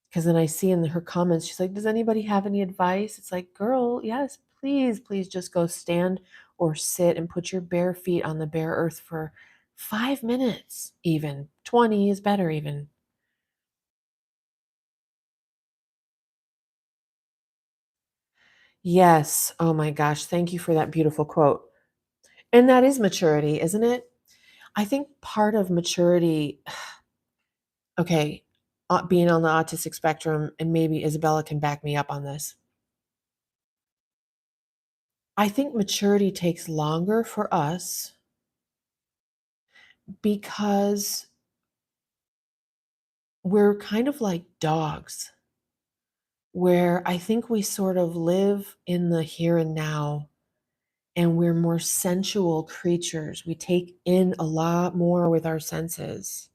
Because then I see in her comments, she's like, does anybody have any advice? It's like, girl, yes, please, please just go stand or sit and put your bare feet on the bare earth for 5 minutes, even 20 is better, even. Yes. Oh my gosh. Thank you for that beautiful quote. And that is maturity, isn't it? I think part of maturity, okay, being on the autistic spectrum, and maybe Isabella can back me up on this. I think maturity takes longer for us because we're kind of like dogs, where I think we sort of live in the here and now, and we're more sensual creatures. We take in a lot more with our senses.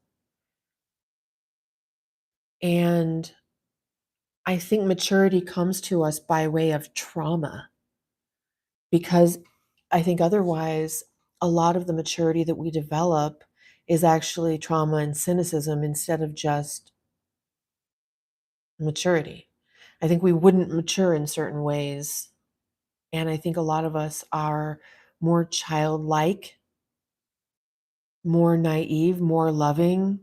And I think maturity comes to us by way of trauma because I think otherwise, a lot of the maturity that we develop is actually trauma and cynicism instead of just maturity. I think we wouldn't mature in certain ways. And I think a lot of us are more childlike, more naive, more loving.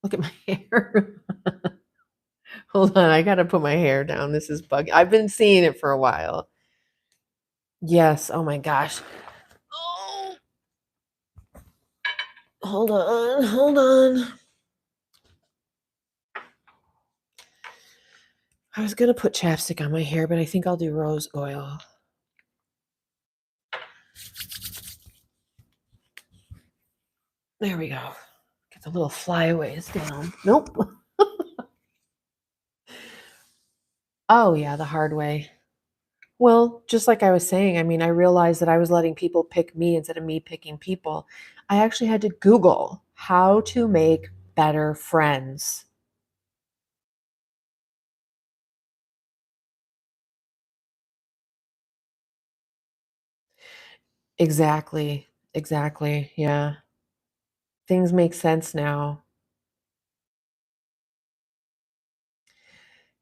Look at my hair. Hold on, I got to put my hair down. This is bug. I've been seeing it for a while. Yes. Oh my gosh. Oh, hold on. Hold on. I was going to put chapstick on my hair, but I think I'll do rose oil. There we go. The little flyaways down. Nope. Oh, yeah, the hard way. Well, just like I was saying, I mean, I realized that I was letting people pick me instead of me picking people. I actually had to Google how to make better friends. Exactly. Exactly. Yeah. Things make sense now.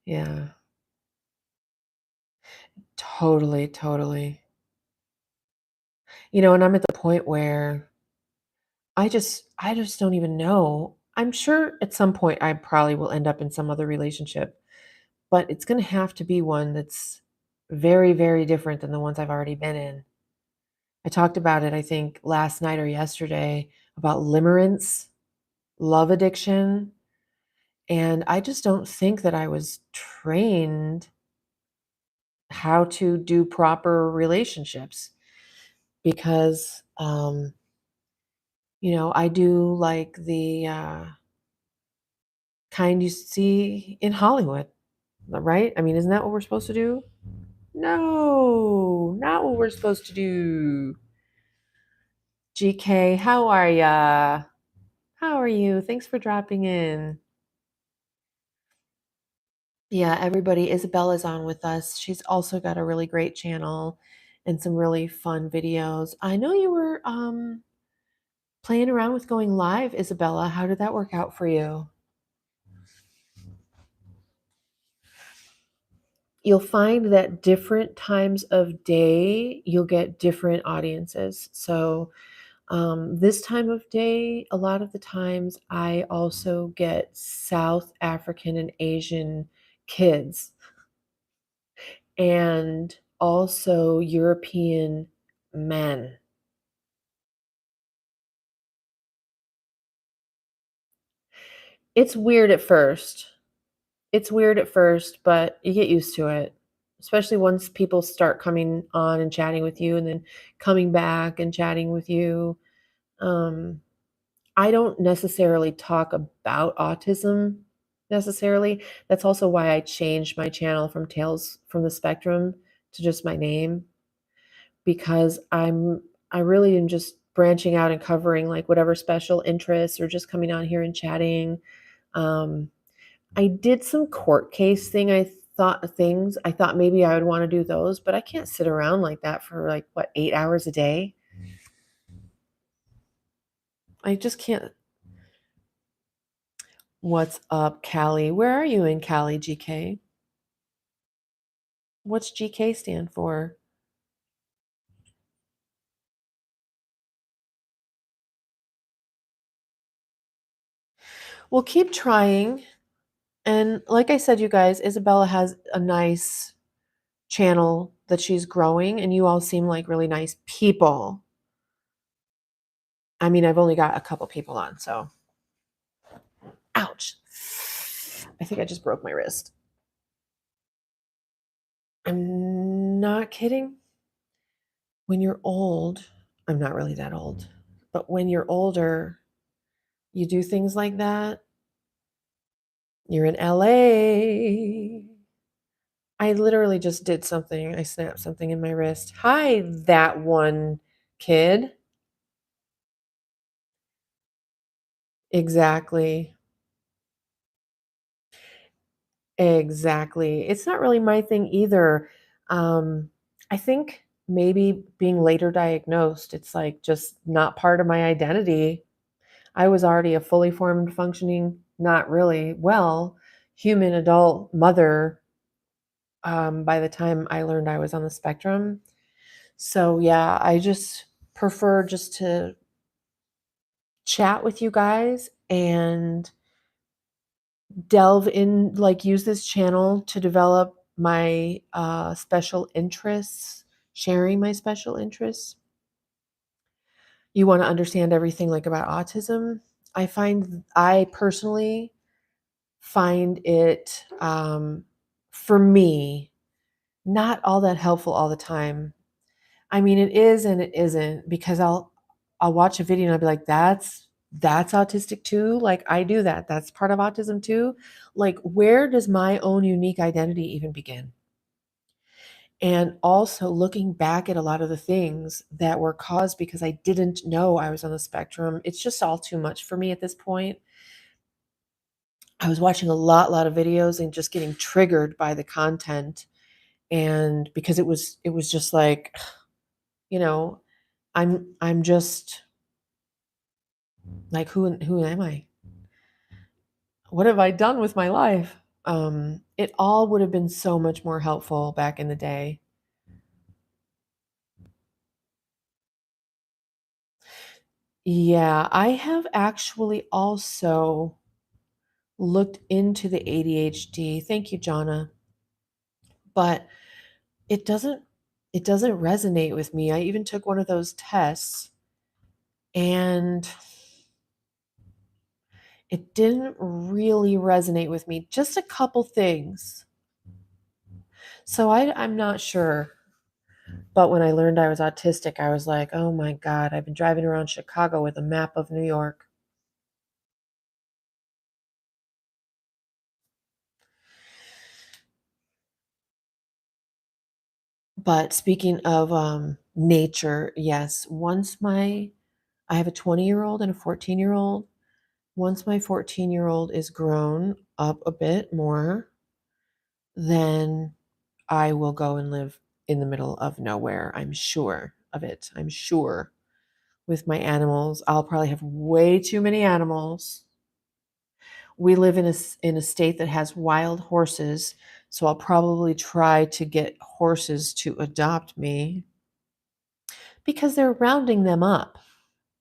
Yeah. Totally, totally. And I'm at the point where I just don't even know. I'm sure at some point I probably will end up in some other relationship, but it's going to have to be one that's very, very different than the ones I've already been in. I talked about it, I think, last night or yesterday about limerence, love addiction, and I just don't think that I was trained how to do proper relationships because I do like the kind you see in Hollywood, right? I mean, isn't that what we're supposed to do? No, not what we're supposed to do. GK, how are ya? How are you? Thanks for dropping in. Yeah, everybody, Isabella's on with us. She's also got a really great channel and some really fun videos. I know you were playing around with going live, Isabella. How did that work out for you? You'll find that different times of day, you'll get different audiences. So, this time of day, a lot of the times, I also get South African and Asian kids and also European men. It's weird at first. It's weird at first, but you get used to it, especially once people start coming on and chatting with you and then coming back and chatting with you. Um, I don't necessarily talk about autism necessarily. That's also why I changed my channel from Tales from the Spectrum to just my name because I really am just branching out and covering like whatever special interests or just coming on here and chatting. Um, I did some court case things. I thought maybe I would wanna do those, but I can't sit around like that for, like, what, 8 hours a day? I just can't. What's up, Cali? Where are you in Cali, GK? What's GK stand for? Well, keep trying, and like I said, you guys, Isabella has a nice channel that she's growing, and you all seem like really nice people. I mean, I've only got a couple people on, so ouch. I think I just broke my wrist. I'm not kidding. When you're old, I'm not really that old, but when you're older, you do things like that. You're in LA. I literally just did something. I snapped something in my wrist. Hi, that one kid. Exactly. Exactly. It's not really my thing either. I think maybe being later diagnosed, it's like just not part of my identity. I was already a fully formed, functioning, not really well, human adult mother by the time I learned I was on the spectrum. So, yeah, I just prefer just to chat with you guys and delve in, like, use this channel to develop my special interests, sharing my special interests. You want to understand everything like about autism. I personally find it, for me, not all that helpful all the time. I mean, it is and it isn't because I'll watch a video and I'll be like, that's autistic too. Like I do that. That's part of autism too. Like where does my own unique identity even begin? And also looking back at a lot of the things that were caused because I didn't know I was on the spectrum. It's just all too much for me at this point. I was watching a lot of videos and just getting triggered by the content. And because it was just like, you know, I'm just like, who am I? What have I done with my life? It all would have been so much more helpful back in the day. Yeah, I have actually also looked into the ADHD. Thank you, Jonna. But it doesn't it doesn't resonate with me. I even took one of those tests and it didn't really resonate with me. Just a couple things. So I'm not sure. But when I learned I was autistic, I was like, oh my God, I've been driving around Chicago with a map of New York. But speaking of nature, yes, I have a 20-year-old and a 14-year-old. Once my 14-year-old is grown up a bit more, then I will go and live in the middle of nowhere. I'm sure of it. I'm sure with my animals. I'll probably have way too many animals. We live in a state that has wild horses, so I'll probably try to get horses to adopt me because they're rounding them up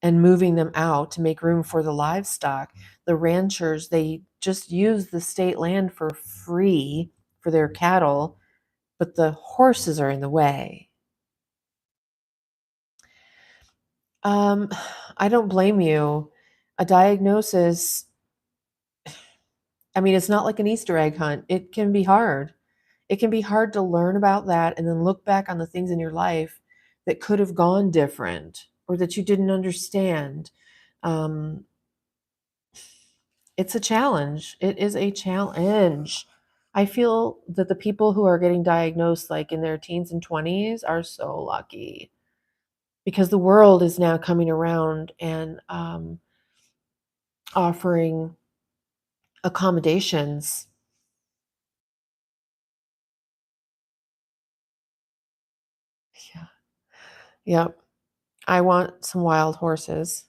and moving them out to make room for the livestock. The ranchers, they just use the state land for free for their cattle, but the horses are in the way. Um, I don't blame you. A diagnosis, I mean, it's not like an Easter egg hunt. It can be hard. It can be hard to learn about that and then look back on the things in your life that could have gone different or that you didn't understand. Um, it's a challenge. It is a challenge. I feel that the people who are getting diagnosed like in their teens and 20s are so lucky because the world is now coming around and offering accommodations. Yeah. Yep. I want some wild horses.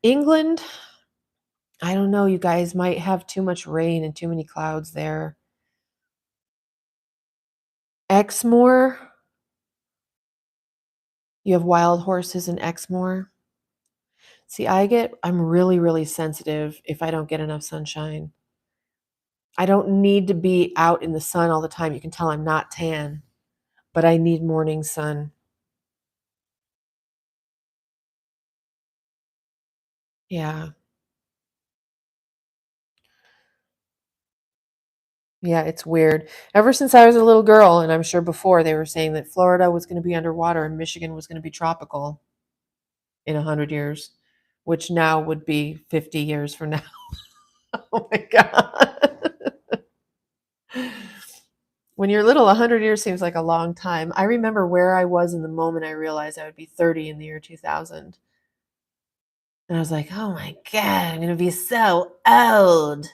England, I don't know, you guys might have too much rain and too many clouds there. Exmoor, you have wild horses in Exmoor. See, I'm really sensitive if I don't get enough sunshine. I don't need to be out in the sun all the time. You can tell I'm not tan, but I need morning sun. Yeah. Yeah, it's weird. Ever since I was a little girl, and I'm sure before they were saying that Florida was going to be underwater and Michigan was going to be tropical in 100 years, which now would be 50 years from now. Oh my God. When you're little, 100 years seems like a long time. I remember where I was in the moment I realized I would be 30 in the year 2000. And I was like, oh my God, I'm going to be so old.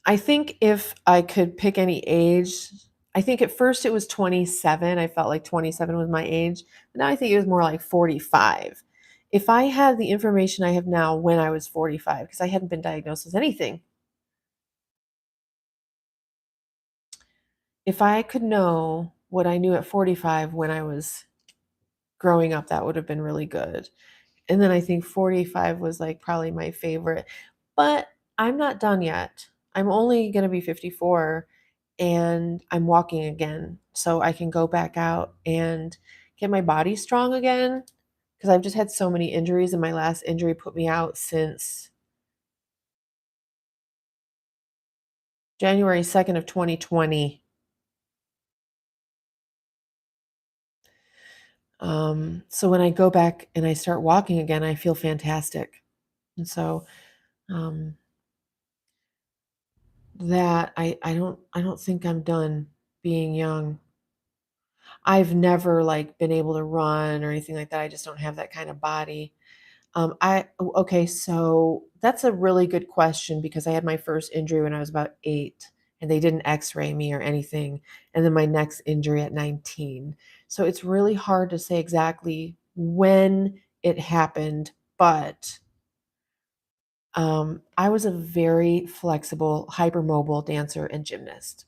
I think if I could pick any age, I think at first it was 27. I felt like 27 was my age. But now I think it was more like 45. If I had the information I have now when I was 45, because I hadn't been diagnosed with anything, if I could know what I knew at 45 when I was growing up, that would have been really good. And then I think 45 was like probably my favorite. But I'm not done yet. I'm only going to be 54 and I'm walking again. So I can go back out and get my body strong again because I've just had so many injuries and my last injury put me out since January 2nd of 2020. So when I go back and I start walking again, I feel fantastic. And so um, that I don't think I'm done being young. I've never like been able to run or anything like that. I just don't have that kind of body. Okay, so that's a really good question because I had my first injury when I was about 8 and they didn't x-ray me or anything, and then my next injury at 19. So it's really hard to say exactly when it happened, but I was a very flexible, hypermobile dancer and gymnast.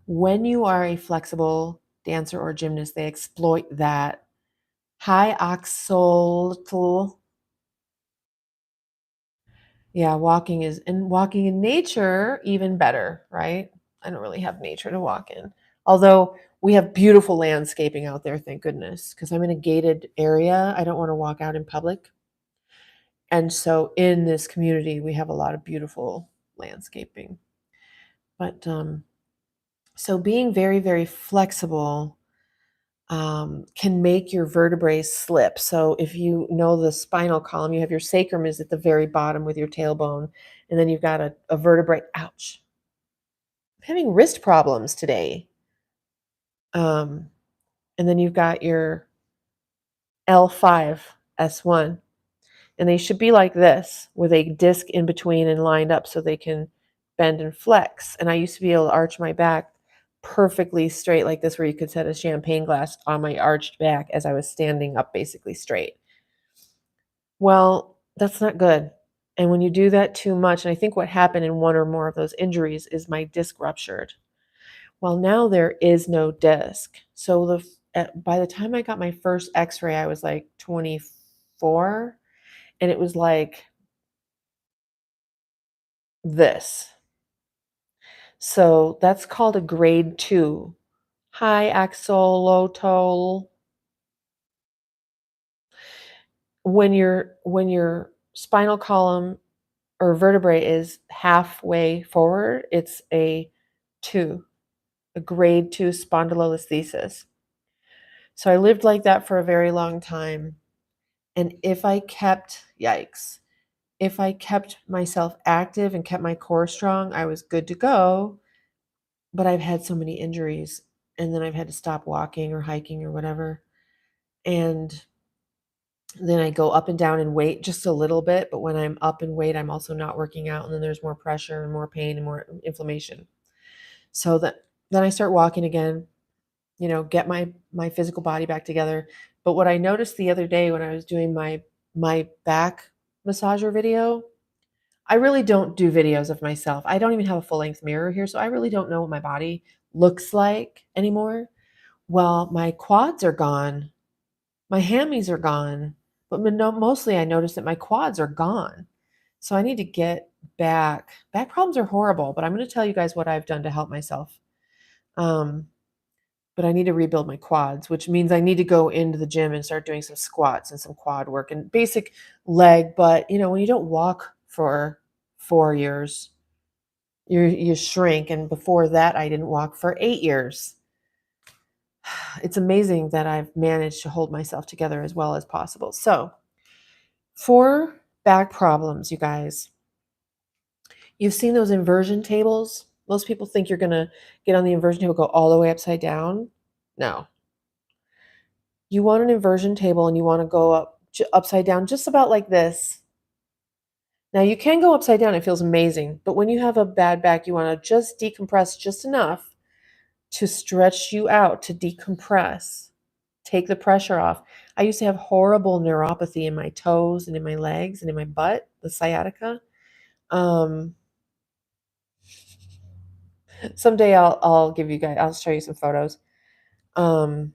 When you are a flexible dancer or gymnast, they exploit that high oxytocin. Yeah, walking in nature even better, right? I don't really have nature to walk in. Although we have beautiful landscaping out there, thank goodness, because I'm in a gated area. I don't want to walk out in public. And so in this community, we have a lot of beautiful landscaping. But so being very, very flexible can make your vertebrae slip. So if you know the spinal column, you have your sacrum is at the very bottom with your tailbone, and then you've got a vertebrae. Ouch! I'm having wrist problems today. Um, and then you've got your L5, S1, and they should be like this with a disc in between and lined up so they can bend and flex. And I used to be able to arch my back perfectly straight like this, where you could set a champagne glass on my arched back as I was standing up basically straight. Well, that's not good. And when you do that too much, and I think what happened in one or more of those injuries is my disc ruptured. Well, now there is no disc. So by the time I got my first x-ray, I was like 24, and it was like this. So that's called a grade 2. High axolotl. When your spinal column or vertebrae is halfway forward, it's a 2, a grade 2 spondylolisthesis. So I lived like that for a very long time. And yikes, if I kept myself active and kept my core strong, I was good to go. But I've had so many injuries, and then I've had to stop walking or hiking or whatever. And then I go up and down in weight just a little bit. But when I'm up in weight, I'm also not working out. And then there's more pressure and more pain and more inflammation. So then I start walking again, get my physical body back together. But what I noticed the other day when I was doing my back massager video, I really don't do videos of myself. I don't even have a full-length mirror here, so I really don't know what my body looks like anymore. Well, my quads are gone. My hammies are gone. But no, mostly I noticed that my quads are gone. So I need to get back. Back problems are horrible, but I'm going to tell you guys what I've done to help myself. Um, but I need to rebuild my quads, which means I need to go into the gym and start doing some squats and some quad work and basic leg. But when you don't walk for 4 years, you shrink. And before that, I didn't walk for 8 years. It's amazing that I've managed to hold myself together as well as possible. So for back problems, you guys, you've seen those inversion tables. Most people think you're going to get on the inversion table, go all the way upside down. No, you want an inversion table and you want to go upside down just about like this. Now you can go upside down, it feels amazing, but when you have a bad back, you want to just decompress just enough to stretch you out, to decompress, take the pressure off. I used to have horrible neuropathy in my toes and in my legs and in my butt, the sciatica. Um, Someday I'll show you some photos. Um,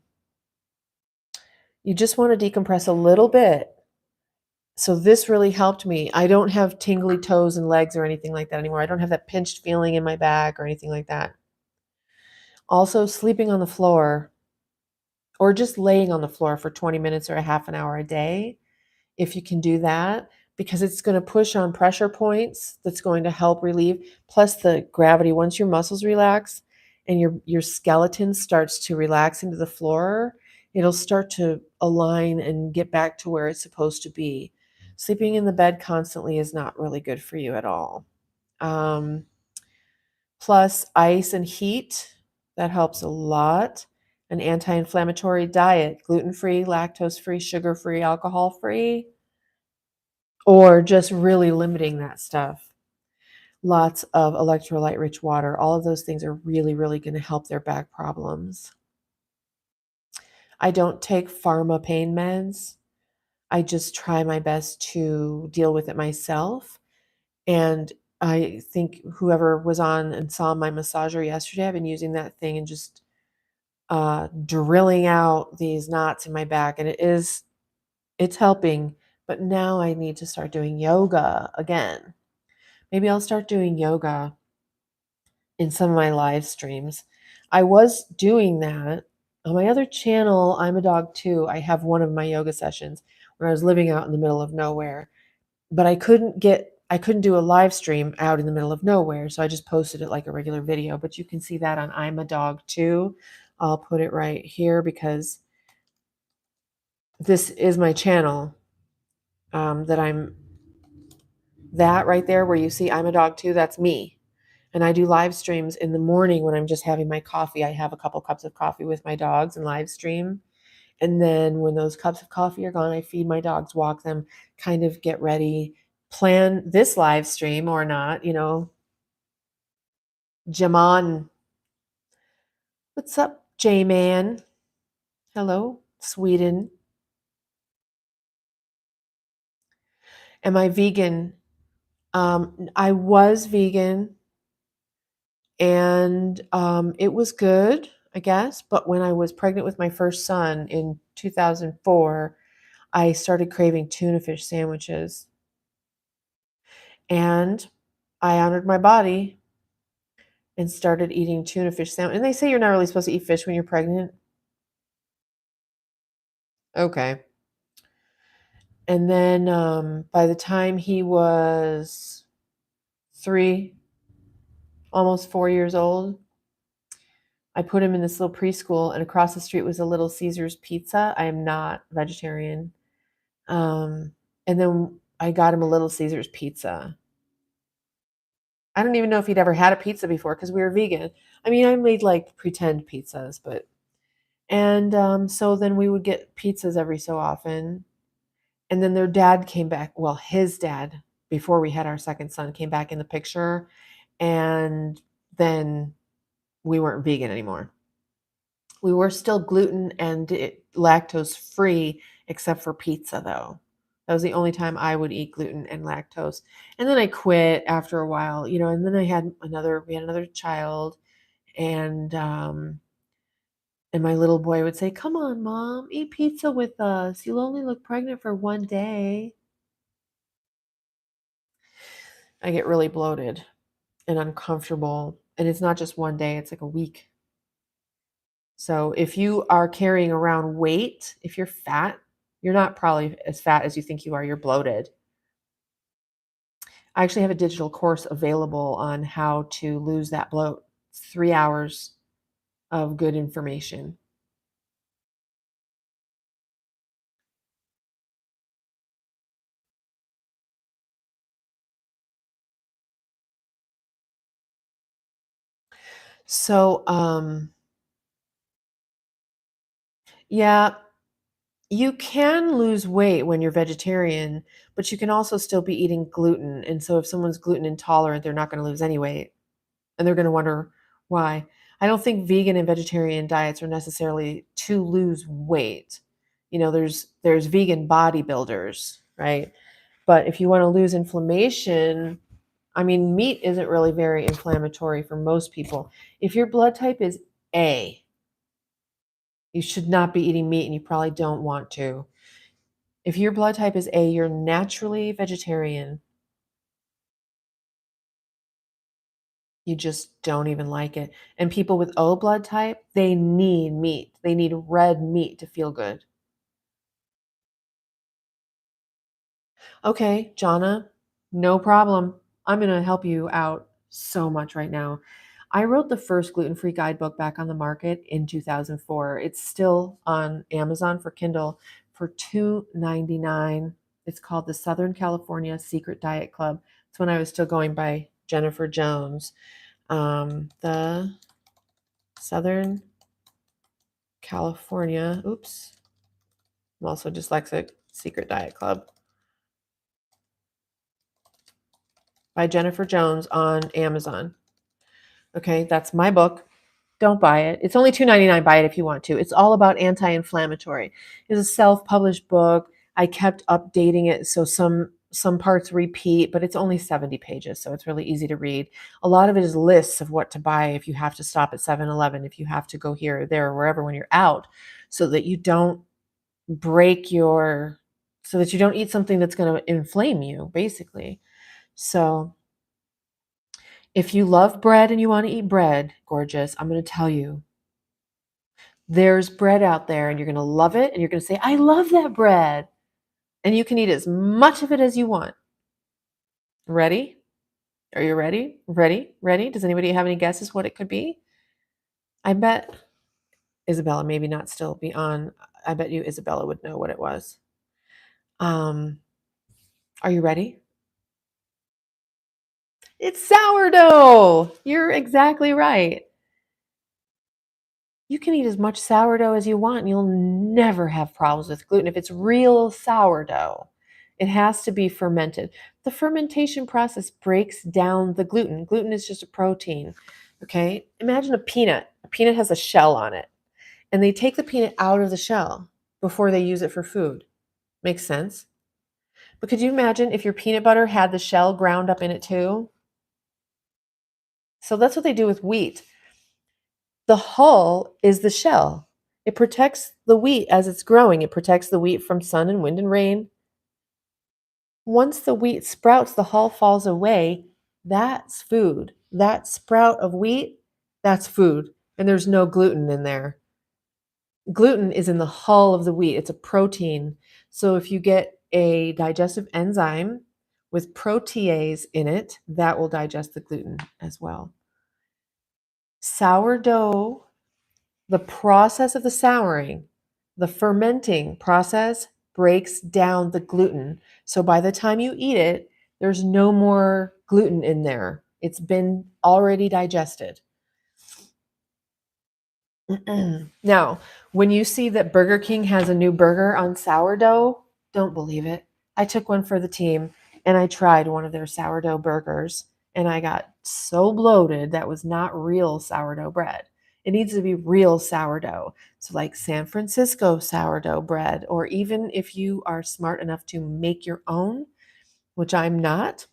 you just want to decompress a little bit. So this really helped me. I don't have tingly toes and legs or anything like that anymore. I don't have that pinched feeling in my back or anything like that. Also, sleeping on the floor or just laying on the floor for 20 minutes or a half an hour a day, if you can do that. because it's going to push on pressure points that's going to help relieve, plus the gravity. Once your muscles relax and your skeleton starts to relax into the floor, it'll start to align and get back to where it's supposed to be. Sleeping in the bed constantly is not really good for you at all. Um, Plus ice and heat, that helps a lot. An anti-inflammatory diet, gluten-free, lactose-free, sugar-free, alcohol-free, or just really limiting that stuff. Lots of electrolyte rich water. All of those things are really, really going to help their back problems. I don't take pharma pain meds. I just try my best to deal with it myself. And I think whoever was on and saw my massager yesterday, I've been using that thing and just drilling out these knots in my back. And it's helping. But now I need to start doing yoga again. Maybe I'll start doing yoga in some of my live streams. I was doing that on my other channel, I'm a Dog Too. I have one of my yoga sessions when I was living out in the middle of nowhere, but I couldn't do a live stream out in the middle of nowhere, so I just posted it like a regular video. But you can see that on I'm a Dog Too. I'll put it right here because this is my channel. That right there where you see I'm a Dog Too, that's me. And I do live streams in the morning when I'm just having my coffee. I have a couple cups of coffee with my dogs and live stream. And then when those cups of coffee are gone, I feed my dogs, walk them, kind of get ready, plan this live stream or not, Jaman. What's up, J-Man? Hello, Sweden. Am I vegan? I was vegan and it was good, I guess. But when I was pregnant with my first son in 2004, I started craving tuna fish sandwiches. And I honored my body and started eating tuna fish sandwich. And they say you're not really supposed to eat fish when you're pregnant. Okay. And then by the time he was 3, almost 4 years old, I put him in this little preschool, and across the street was a Little Caesars Pizza. I am not vegetarian. And then I got him a Little Caesars Pizza. I don't even know if he'd ever had a pizza before because we were vegan. I mean, I made like pretend pizzas, but and so then we would get pizzas every so often. And then their dad came back. Well, his dad, before we had our second son, came back in the picture. And then we weren't vegan anymore. We were still gluten and lactose free, except for pizza, though. That was the only time I would eat gluten and lactose. And then I quit after a while, and then we had another child. And my little boy would say, "Come on, Mom, eat pizza with us. You'll only look pregnant for one day." I get really bloated and uncomfortable. And it's not just one day, it's like a week. So if you are carrying around weight, if you're fat, you're not probably as fat as you think you are. You're bloated. I actually have a digital course available on how to lose that bloat. It's 3 hours of good information. So, yeah, you can lose weight when you're vegetarian, but you can also still be eating gluten. And so if someone's gluten intolerant, they're not going to lose any weight. And they're going to wonder why. I don't think vegan and vegetarian diets are necessarily to lose weight. There's vegan bodybuilders, right? But if you want to lose inflammation, I mean, meat isn't really very inflammatory for most people. If your blood type is A, you should not be eating meat and you probably don't want to. If your blood type is A, you're naturally vegetarian. You just don't even like it. And people with O blood type, they need meat. They need red meat to feel good. Okay, Jonna, no problem. I'm going to help you out so much right now. I wrote the first gluten-free guidebook back on the market in 2004. It's still on Amazon for Kindle for $2.99. It's called the Southern California Secret Diet Club. It's when I was still going by Jennifer Jones. The Southern California, oops, I'm also dyslexic, Secret Diet Club by Jennifer Jones on Amazon. Okay, that's my book. Don't buy it. It's only $2.99. Buy it if you want to. It's all about anti-inflammatory. It's a self-published book. I kept updating it so some parts repeat, but it's only 70 pages, so it's really easy to read. A lot of it is lists of what to buy if you have to stop at 7-Eleven, if you have to go here or there or wherever when you're out, so that you don't break your so that you don't eat something that's going to inflame you, basically. So if you love bread and you want to eat bread, gorgeous, I'm going to tell you, there's bread out there and you're going to love it and you're going to say, I love that bread. And you can eat as much of it as you want. Ready? Are you ready? Ready? Ready? Does anybody have any guesses what it could be? I bet Isabella maybe not still be on. I bet you Isabella would know what it was. Are you ready? It's sourdough. You're exactly right. You can eat as much sourdough as you want and you'll never have problems with gluten. If it's real sourdough, it has to be fermented. The fermentation process breaks down the gluten. Gluten is just a protein. Okay? Imagine a peanut. A peanut has a shell on it, and they take the peanut out of the shell before they use it for food. Makes sense? But could you imagine if your peanut butter had the shell ground up in it too? So that's what they do with wheat. The hull is the shell. It protects the wheat as it's growing. It protects the wheat from sun and wind and rain. Once the wheat sprouts, the hull falls away. That's food. That sprout of wheat, that's food. And there's no gluten in there. Gluten is in the hull of the wheat. It's a protein. So if you get a digestive enzyme with protease in it, that will digest the gluten as well. Sourdough, the process of the souring, the fermenting process breaks down the gluten. So by the time you eat it, there's no more gluten in there. It's been already digested. Now, when you see that Burger King has a new burger on sourdough, don't believe it. I took one for the team and I tried one of their sourdough burgers and I got so bloated that was not real sourdough bread. It needs to be real sourdough. So, like San Francisco sourdough bread, or even if you are smart enough to make your own, which I'm not,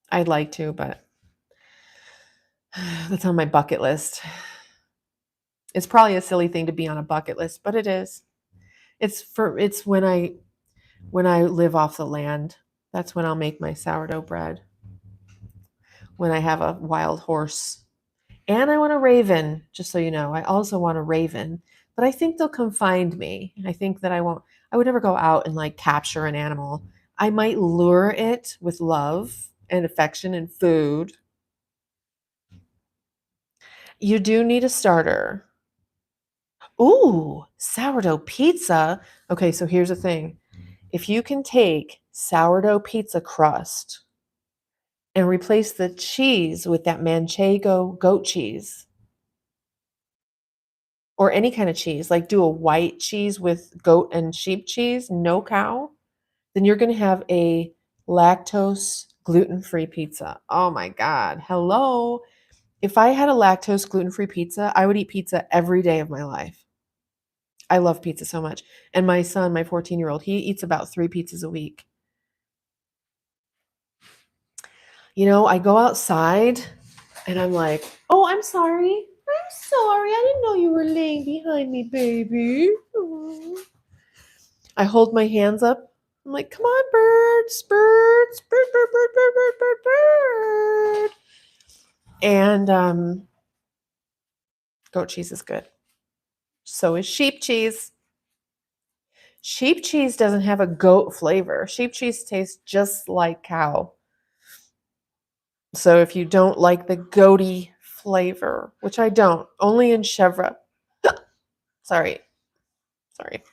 I'd like to, but that's on my bucket list. It's probably a silly thing to be on a bucket list, but it is. It's when I live off the land. That's when I'll make my sourdough bread. When I have a wild horse. And I want a raven, just so you know. I also want a raven, but I think they'll come find me. I think that I would never go out and like capture an animal. I might lure it with love and affection and food. You do need a starter. Ooh, sourdough pizza. Okay, so here's the thing. If you can take sourdough pizza crust and replace the cheese with that manchego goat cheese or any kind of cheese, like do a white cheese with goat and sheep cheese, no cow, then you're going to have a lactose gluten-free pizza. Oh my God. Hello. If I had a lactose gluten-free pizza, I would eat pizza every day of my life. I love pizza so much. And my son, my 14-year-old, he eats about 3 pizzas a week. You know, I go outside and I'm like, oh, I'm sorry. I'm sorry. I didn't know you were laying behind me, baby. I hold my hands up. I'm like, come on, birds, birds, bird, bird, bird, bird, bird, bird, bird. And goat cheese is good. So is sheep cheese. Sheep cheese doesn't have a goat flavor. Sheep cheese tastes just like cow. So if you don't like the goaty flavor, which I don't, only in chèvre. Sorry. Sorry.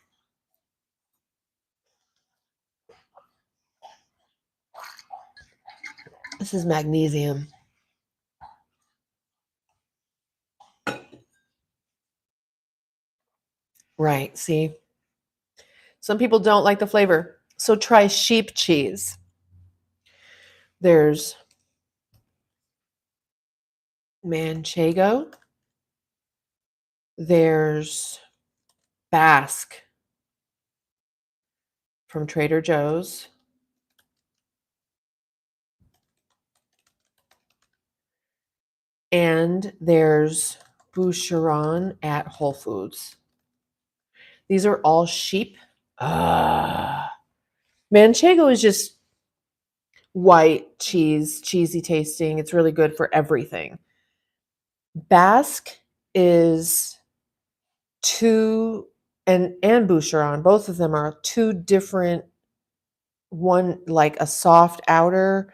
This is magnesium. Right. See, some people don't like the flavor. So try sheep cheese. There's Manchego. There's Basque from Trader Joe's. And there's Boucheron at Whole Foods. These are all sheep. Manchego is just white cheese, cheesy tasting. It's really good for everything. Basque is two, and Boucheron, both of them are two different, one like a soft outer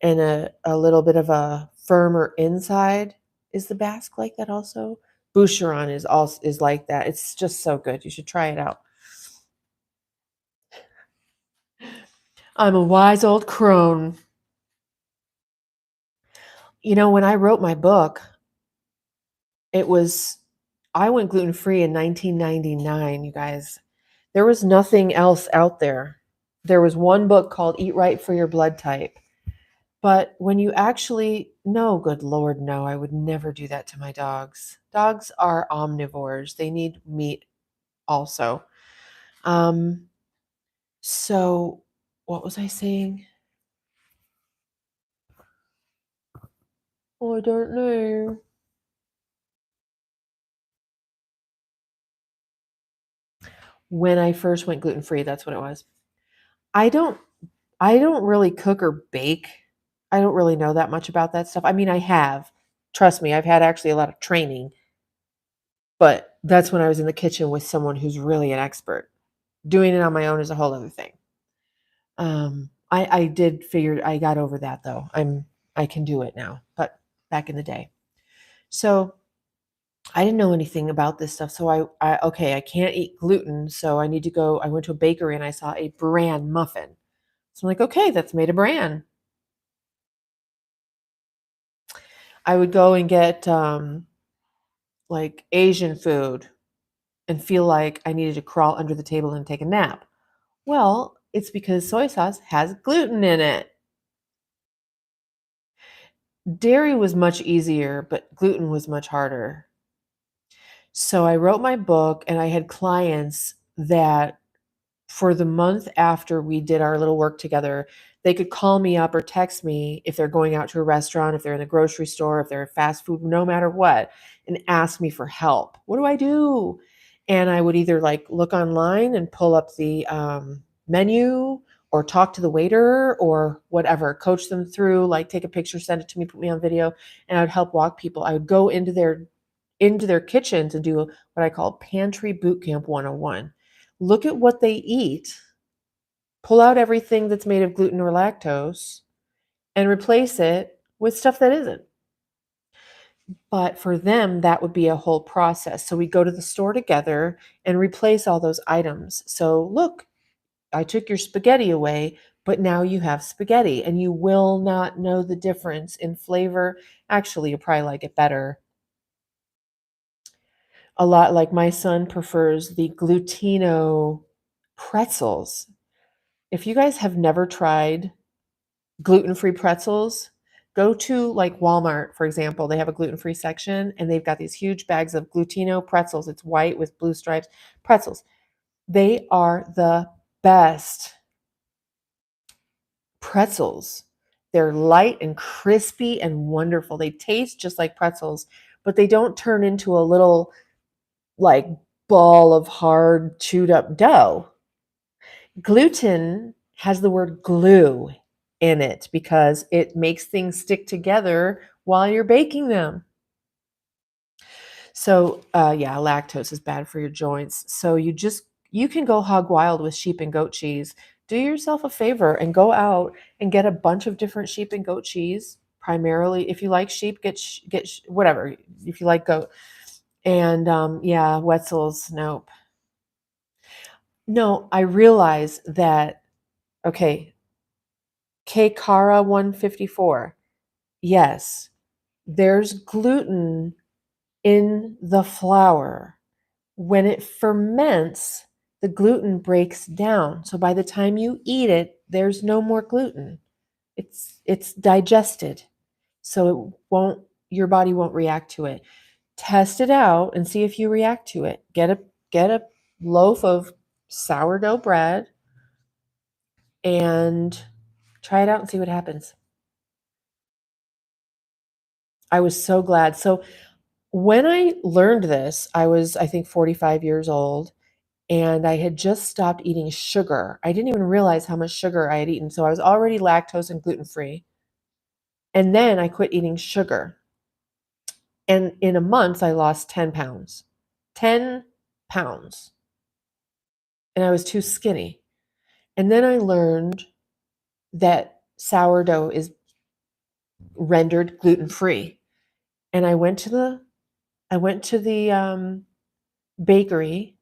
and a little bit of a firmer inside. Is the Basque like that also? Boucheron is like that. It's just so good. You should try it out. I'm a wise old crone. You know, when I wrote my book, I went gluten free in 1999, you guys. There was nothing else out there. There was one book called Eat Right for Your Blood Type. But when you actually, no, good Lord, no, I would never do that to my dogs. Dogs are omnivores. They need meat also. Um, so what was I saying? Oh, I don't know. When I first went gluten free, that's what it was. I don't I don't really cook or bake. I don't really know that much about that stuff. I mean, I have. Trust me, I've had actually a lot of training, but that's when I was in the kitchen with someone who's really an expert. Doing it on my own is a whole other thing. I did figure I got over that though. I can do it now, but back in the day. So I didn't know anything about this stuff. So I can't eat gluten. So I need to go. I went to a bakery and I saw a bran muffin. So I'm like, okay, that's made of bran. I would go and get like Asian food and feel like I needed to crawl under the table and take a nap. Well, it's because soy sauce has gluten in it. Dairy was much easier, but gluten was much harder. So I wrote my book and I had clients that for the month after we did our little work together, they could call me up or text me if they're going out to a restaurant, if they're in the grocery store, if they're at fast food, no matter what, and ask me for help. What do I do? And I would either like look online and pull up the menu or talk to the waiter or whatever, coach them through, like take a picture, send it to me, put me on video, and I would help walk people. I would go into their kitchens and do what I call pantry boot camp 101. Look at what they eat, pull out everything that's made of gluten or lactose, and replace it with stuff that isn't. But for them, that would be a whole process. So we go to the store together and replace all those items. So look, I took your spaghetti away, but now you have spaghetti and you will not know the difference in flavor. Actually, you'll probably like it better. A lot like my son prefers the glutino pretzels. If you guys have never tried gluten-free pretzels, go to like Walmart, for example. They have a gluten-free section and they've got these huge bags of glutino pretzels. It's white with blue stripes pretzels. They are the best pretzels. They're light and crispy and wonderful. They taste just like pretzels, but they don't turn into a little like ball of hard chewed up dough. Gluten has the word glue in it because it makes things stick together while you're baking them. So, yeah, lactose is bad for your joints. So you just You can go hog wild with sheep and goat cheese. Do yourself a favor and go out and get a bunch of different sheep and goat cheese. Primarily, if you like sheep, whatever. If you like goat, and yeah, Wetzel's, nope. No, I realize that. Okay, Kcara 154. Yes, there's gluten in the flour. When it ferments, the gluten breaks down. So by the time you eat it, there's no more gluten. It's digested. So it won't your body won't react to it. Test it out and see if you react to it. Get a loaf of sourdough bread and try it out and see what happens. I was so glad. So when I learned this, I was, I think, 45 years old, and I had just stopped eating sugar. I didn't even realize how much sugar I had eaten. So I was already lactose and gluten free. And then I quit eating sugar. And in a month, I lost 10 pounds. 10 pounds. And I was too skinny. And then I learned that sourdough is rendered gluten free. And I went to the bakery,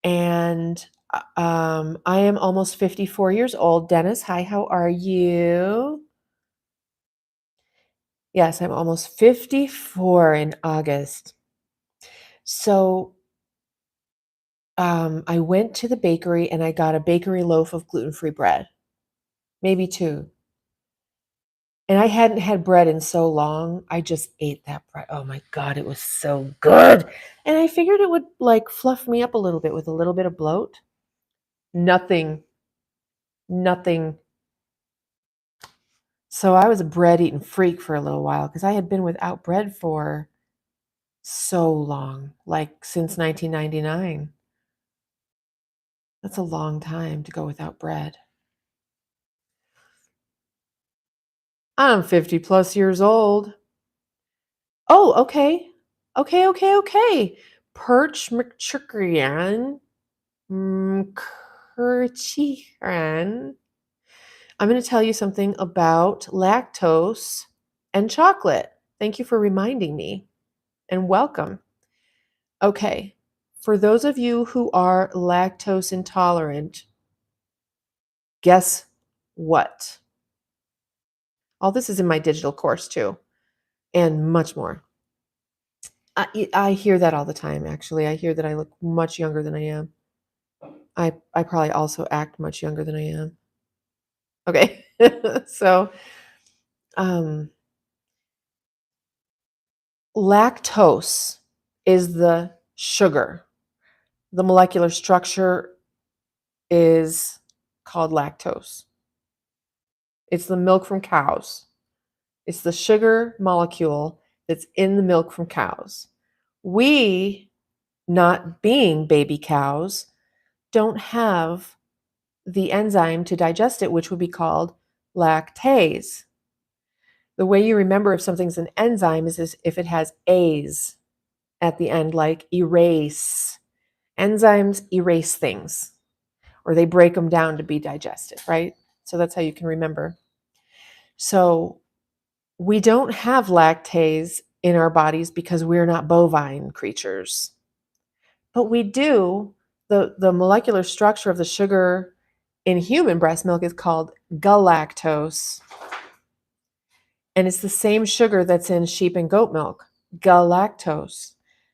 and I am almost 54 years old. Dennis, hi, how are you? Yes, I'm almost 54 in August. So I went to the bakery and I got a bakery loaf of gluten-free bread, maybe two. And I hadn't had bread in so long. I just ate that bread. Oh my God, it was so good. And I figured it would like fluff me up a little bit with a little bit of bloat. Nothing, nothing. So I was a bread eating freak for a little while because I had been without bread for so long, like since 1999. That's a long time to go without bread. I'm 50 plus years old. Oh, okay. Okay. Perch McChickrian. McCurchiran. I'm going to tell you something about lactose and chocolate. Thank you for reminding me, and welcome. Okay. For those of you who are lactose intolerant, guess what? All this is in my digital course too, and much more. I hear that all the time, actually. I hear that I look much younger than I am. I probably also act much younger than I am. Okay. So, um, lactose is the sugar. The molecular structure is called lactose. It's the milk from cows. It's the sugar molecule that's in the milk from cows. We, not being baby cows, don't have the enzyme to digest it, which would be called lactase. The way you remember if something's an enzyme is if it has A's at the end, like erase. Enzymes erase things, or they break them down to be digested, right? So that's how you can remember. So we don't have lactase in our bodies because we're not bovine creatures. But we do, the molecular structure of the sugar in human breast milk is called galactose. And it's the same sugar that's in sheep and goat milk, galactose.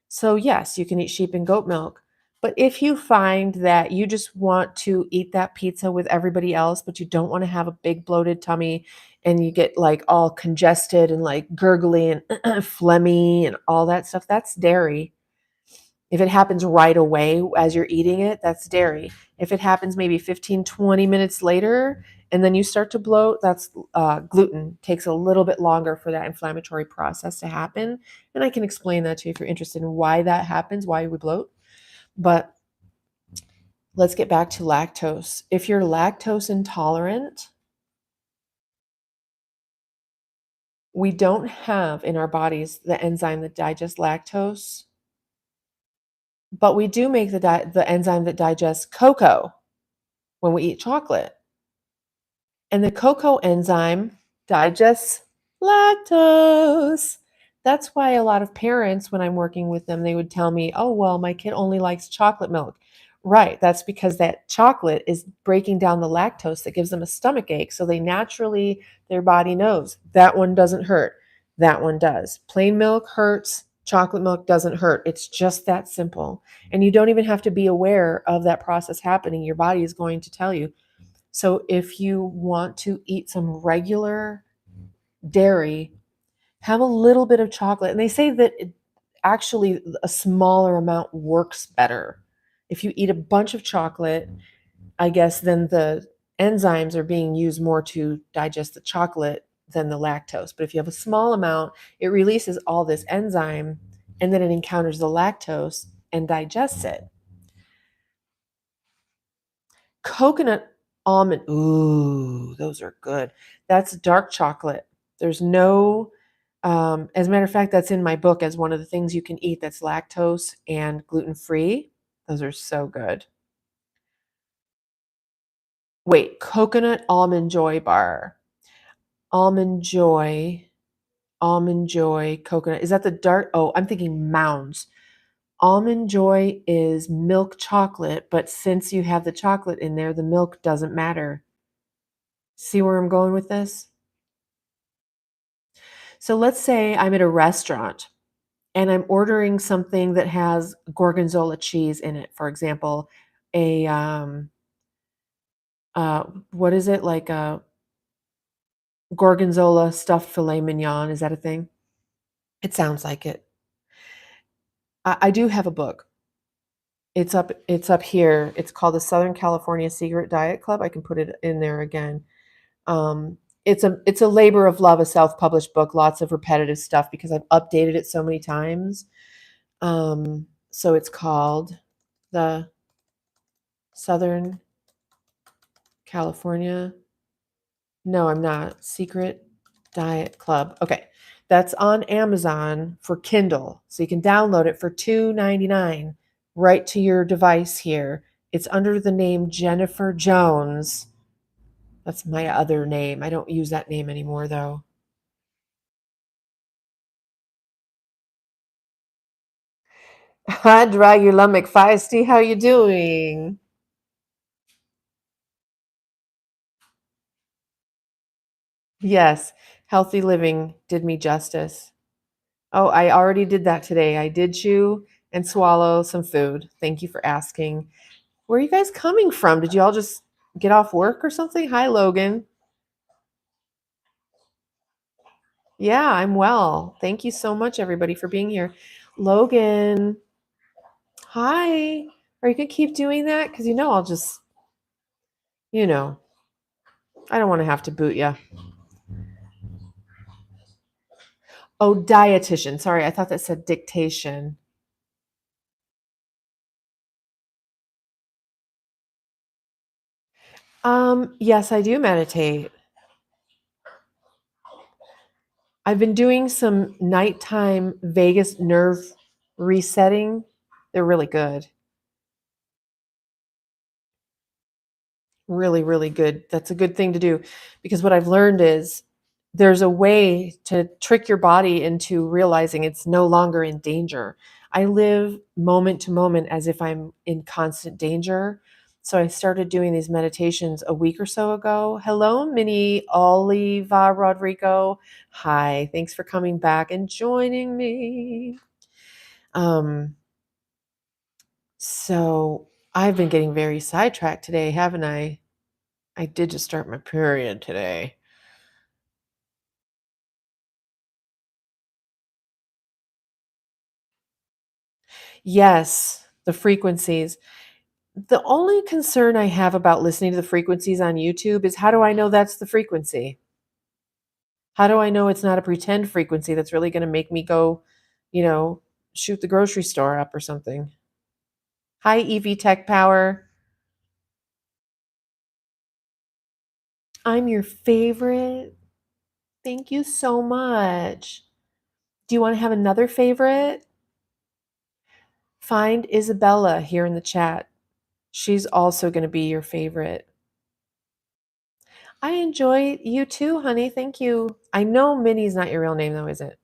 So, yes, you can eat sheep and goat milk. But if you find that you just want to eat that pizza with everybody else, but you don't want to have a big bloated tummy and you get like all congested and like gurgly and phlegmy and all that stuff, that's dairy. If it happens right away as you're eating it, that's dairy. If it happens maybe 15, 20 minutes later, and then you start to bloat, that's gluten. Takes a little bit longer for that inflammatory process to happen. And I can explain that to you if you're interested in why that happens, why we bloat. But let's get back to lactose. If you're lactose intolerant, we don't have in our bodies the enzyme that digests lactose. But we do make the enzyme that digests cocoa when we eat chocolate. And the cocoa enzyme digests lactose. That's why a lot of parents, when I'm working with them, they would tell me, oh, well, my kid only likes chocolate milk. Right. That's because that chocolate is breaking down the lactose that gives them a stomach ache. So they naturally, their body knows that one doesn't hurt. That one does. Plain milk hurts. Chocolate milk doesn't hurt. It's just that simple. And you don't even have to be aware of that process happening. Your body is going to tell you. So if you want to eat some regular dairy, have a little bit of chocolate. And they say that actually a smaller amount works better. If you eat a bunch of chocolate, I guess then the enzymes are being used more to digest the chocolate than the lactose. But if you have a small amount, it releases all this enzyme and then it encounters the lactose and digests it. Coconut almond, ooh, those are good. That's dark chocolate. There's no, as a matter of fact, that's in my book as one of the things you can eat that's lactose and gluten free. Those are so good. Wait, coconut almond joy bar. Almond joy, almond joy, coconut. Is that the dark? Oh, I'm thinking Mounds. Almond joy is milk chocolate, but since you have the chocolate in there, the milk doesn't matter. See where I'm going with this? So let's say I'm at a restaurant and I'm ordering something that has gorgonzola cheese in it. For example, a what is it, like a gorgonzola stuffed filet mignon? Is that a thing? It sounds like it. I do have a book. It's up here. It's called the Southern California Secret Diet Club. I can put it in there again. It's a labor of love, a self-published book, lots of repetitive stuff because I've updated it so many times. So it's called the Southern California. No, I'm not. Secret Diet Club. Okay. That's on Amazon for Kindle. So you can download it for $2.99 right to your device here. It's under the name Jennifer Jones. That's my other name. I don't use that name anymore though. Hi, Dragula McFeisty. How you doing? Yes, healthy living did me justice. Oh, I already did that today. I did chew and swallow some food. Thank you for asking. Where are you guys coming from? Did you all just get off work or something? Hi, Logan. Yeah, I'm well. Thank you so much, everybody, for being here. Logan, hi. Are you going to keep doing that? Because I'll just, you know, I don't want to have to boot you. Oh, dietitian. Sorry, I thought that said dictation. Yes, I do meditate. I've been doing some nighttime vagus nerve resetting. They're really good. Really, really good. That's a good thing to do because what I've learned is there's a way to trick your body into realizing it's no longer in danger. I live moment to moment as if I'm in constant danger. So I started doing these meditations a week or so ago. Hello, Mini Oliva Rodrigo. Hi, thanks for coming back and joining me. Um, so I've been getting very sidetracked today, haven't I? I did just start my period today. Yes, the frequencies. The only concern I have about listening to the frequencies on YouTube is how do I know that's the frequency? How do I know it's not a pretend frequency that's really going to make me go, you know, shoot the grocery store up or something? Hi, EV Tech Power. I'm your favorite. Thank you so much. Do you want to have another favorite? Find Isabella here in the chat. She's also going to be your favorite. I enjoy you too, honey. Thank you. I know Minnie's not your real name, though, is it?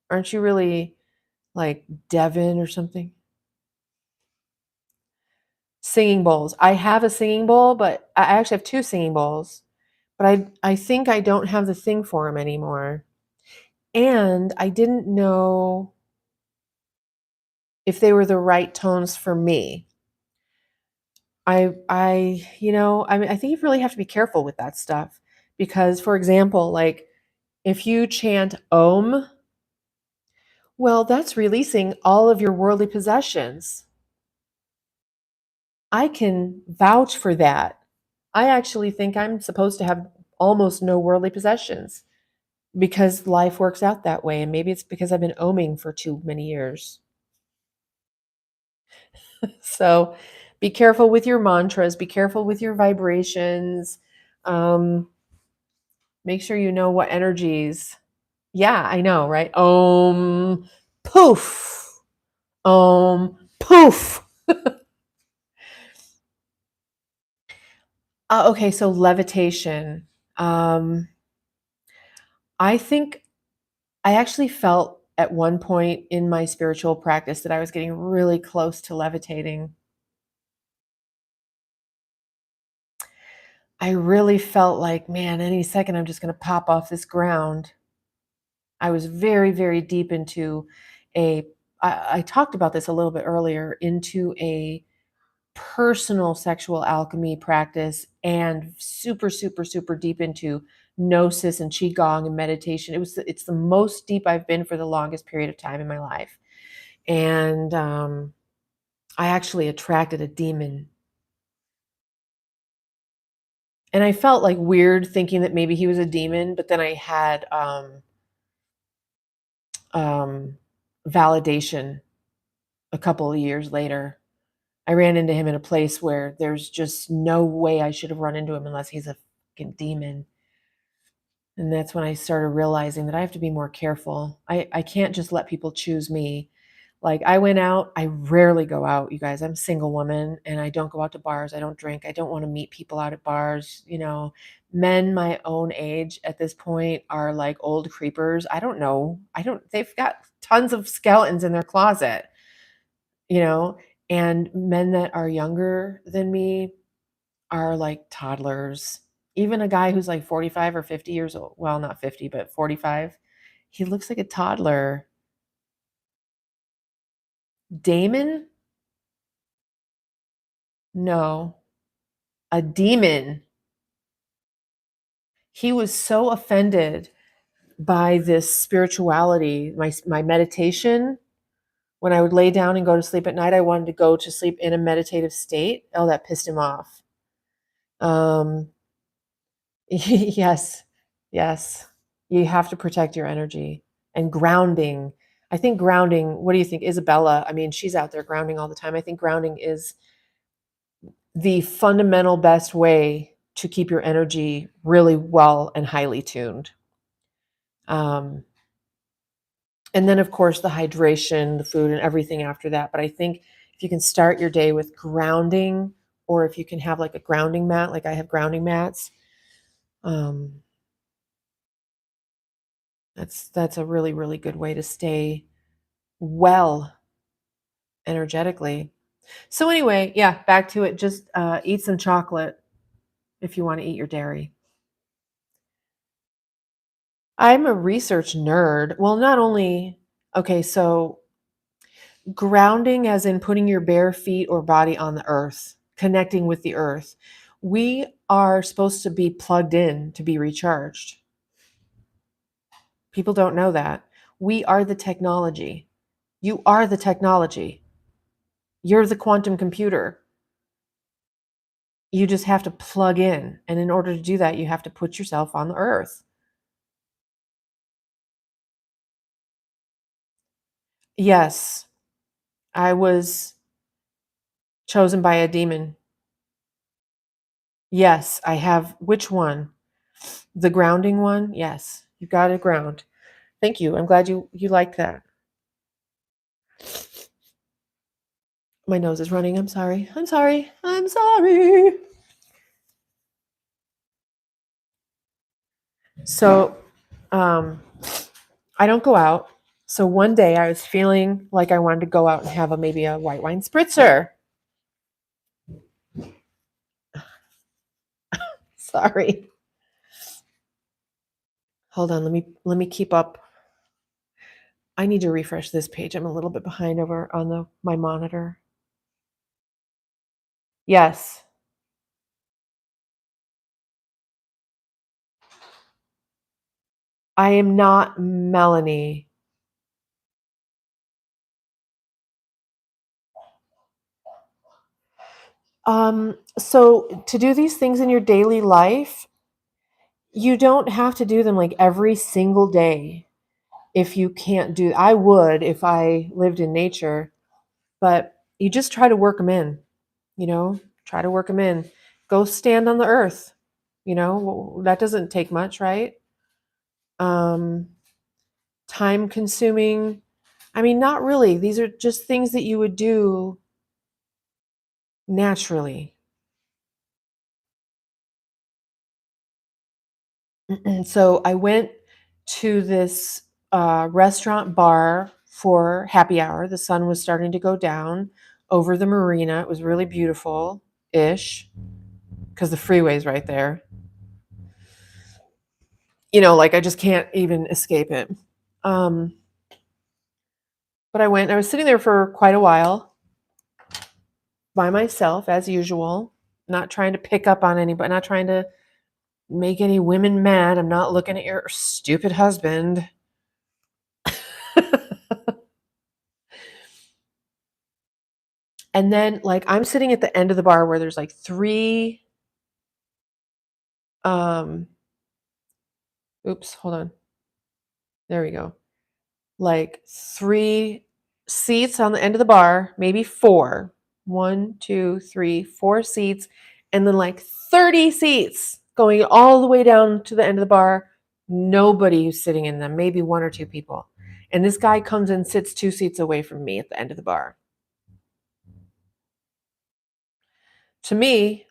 Aren't you really like Devin or something? Singing bowls. I have a singing bowl, but I actually have two singing bowls. But I think I don't have the thing for them anymore. And I didn't know if they were the right tones for me. I mean, I think you really have to be careful with that stuff because, for example, like if you chant Om, well, that's releasing all of your worldly possessions. I can vouch for that. I actually think I'm supposed to have almost no worldly possessions because life works out that way. And maybe it's because I've been oming for too many years. So be careful with your mantras, be careful with your vibrations. Um, Make sure you know what energies. Yeah, I know, right? Poof. Poof. Okay, so levitation. Um, I think I actually felt at one point in my spiritual practice that I was getting really close to levitating. I really felt like, man, any second I'm just going to pop off this ground. I was very, very deep into I talked about this a little bit earlier, into a personal sexual alchemy practice and super, super, super deep into gnosis and qigong and meditation. It's the most deep I've been for the longest period of time in my life. And I actually attracted a demon. And I felt like weird thinking that maybe he was a demon, but then I had um, validation a couple of years later. I ran into him in a place where there's just no way I should have run into him unless he's a fucking demon. And that's when I started realizing that I have to be more careful. I can't just let people choose me. Like I went out, I rarely go out, you guys. I'm a single woman and I don't go out to bars. I don't drink. I don't want to meet people out at bars. You know, men my own age at this point are like old creepers. I don't know. They've got tons of skeletons in their closet, you know, and men that are younger than me are like toddlers. Even a guy who's like 45 or 50 years old, well, not 50, but 45, he looks like a toddler. Damon? No, a demon. He was so offended by this spirituality, my meditation. When I would lay down and go to sleep at night, I wanted to go to sleep in a meditative state. Oh, that pissed him off. Um, yes, yes. You have to protect your energy and grounding. I think grounding, what do you think? Isabella, I mean, she's out there grounding all the time. I think grounding is the fundamental best way to keep your energy really well and highly tuned. Um, and then, of course, the hydration, the food, and everything after that. But I think if you can start your day with grounding, or if you can have like a grounding mat, like I have grounding mats, um, that's a really, really good way to stay well energetically. So anyway, yeah, back to it. Just eat some chocolate if you want to eat your dairy. I'm a research nerd. Well, not only, okay, so grounding as in putting your bare feet or body on the earth, connecting with the earth. We are supposed to be plugged in to be recharged. People don't know that. We are the technology. You are the technology. You're the quantum computer. You just have to plug in. And in order to do that, you have to put yourself on the earth. Yes, I was chosen by a demon. Yes, I have. Which one? The grounding one? Yes, you got to ground. Thank you. I'm glad you liked that. My nose is running. I'm sorry. I'm sorry. I'm sorry. So, um, I don't go out. So one day I was feeling like I wanted to go out and have maybe a white wine spritzer. Sorry. Hold on. Let me keep up. I need to refresh this page. I'm a little bit behind over on my monitor. Yes. I am not Melanie. So to do these things in your daily life, you don't have to do them like every single day. If you can't do, I would if I lived in nature, but you just try to work them in, try to work them in. Go stand on the earth, that doesn't take much, right? Um, Time consuming. I mean, not really. These are just things that you would do naturally. So I went to this restaurant bar for happy hour. The sun was starting to go down over the marina. It was really beautiful ish because the freeway's right there. Like I just can't even escape it. Um, but I went, I was sitting there for quite a while by myself, as usual, not trying to pick up on anybody, not trying to make any women mad. I'm not looking at your stupid husband. And then like I'm sitting at the end of the bar where there's like three um oops, hold on. There we go. Like three seats on the end of the bar, maybe four. 1, 2, 3, 4 seats, and then like 30 seats going all the way down to the end of the bar. Nobody who's sitting in them, maybe one or two people. And this guy comes and sits 2 seats away from me at the end of the bar. To me,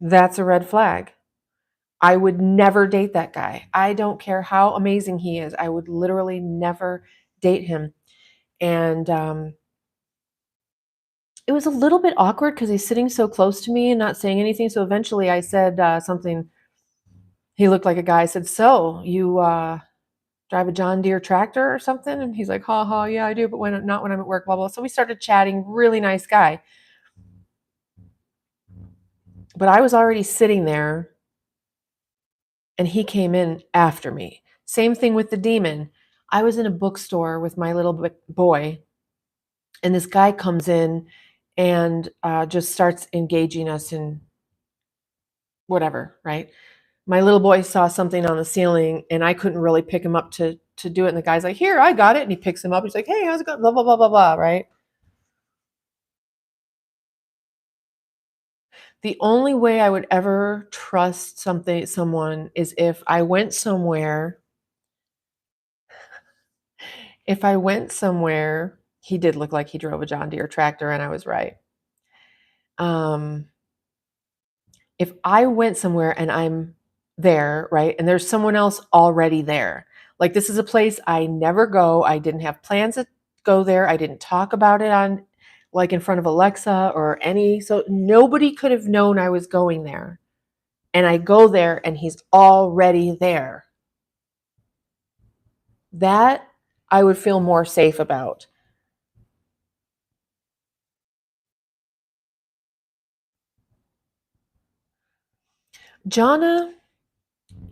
that's a red flag. I would never date that guy. I don't care how amazing he is. I would literally never date him. And it was a little bit awkward because he's sitting so close to me and not saying anything. So eventually I said something. He looked like a guy. I said, "So you drive a John Deere tractor or something?" And he's like, "Ha ha, yeah, I do, but not when I'm at work, blah, blah." So we started chatting. Really nice guy. But I was already sitting there and he came in after me. Same thing with the demon. I was in a bookstore with my little boy, and this guy comes in and just starts engaging us in whatever, right? My little boy saw something on the ceiling and I couldn't really pick him up to do it. And the guy's like, "Here, I got it." And he picks him up. He's like, "Hey, how's it going?" Blah, blah, blah, blah, blah, right? The only way I would ever trust someone is if I went somewhere, he did look like he drove a John Deere tractor, and I was right. Um, if I went somewhere and I'm there, right, and there's someone else already there, like this is a place I never go. I didn't have plans to go there. I didn't talk about it on like in front of Alexa or any, so nobody could have known I was going there. And I go there and he's already there. That I would feel more safe about. Jonna,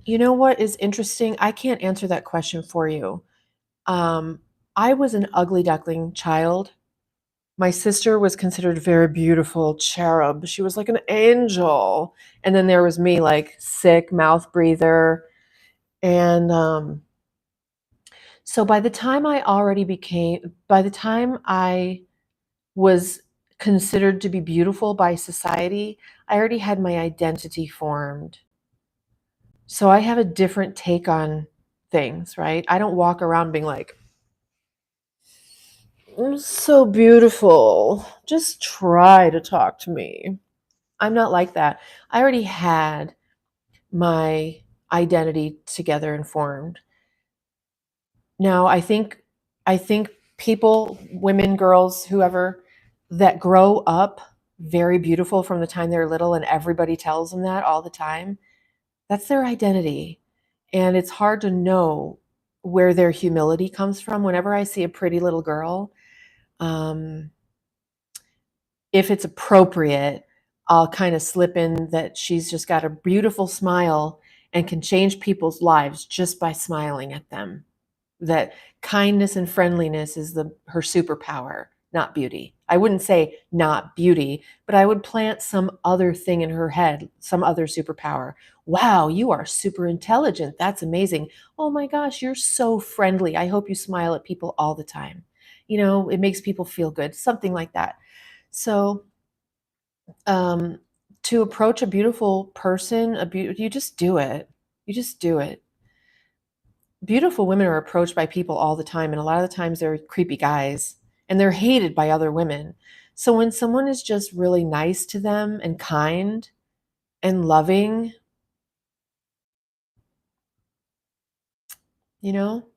you know what is interesting? I can't answer that question for you. Um, I was an ugly duckling child. My sister was considered a very beautiful cherub. She was like an angel. And then there was me, like sick mouth breather. And so by the time I was considered to be beautiful by society, I already had my identity formed. So I have a different take on things, right? I don't walk around being like, So beautiful. Just try to talk to me. I'm not like that. I already had my identity together and formed. Now, I think people, women, girls, whoever that grow up very beautiful from the time they're little and everybody tells them that all the time, that's their identity. And it's hard to know where their humility comes from. Whenever I see a pretty little girl, um, if it's appropriate, I'll kind of slip in that she's just got a beautiful smile and can change people's lives just by smiling at them. That kindness and friendliness is her superpower, not beauty. I wouldn't say not beauty, but I would plant some other thing in her head, some other superpower. Wow, you are super intelligent. That's amazing. Oh my gosh, you're so friendly. I hope you smile at people all the time. It makes people feel good, something like that. So, um, to approach a beautiful person, you just do it. You just do it. Beautiful women are approached by people all the time, and a lot of the times they're creepy guys, and they're hated by other women. So when someone is just really nice to them and kind and loving, you know,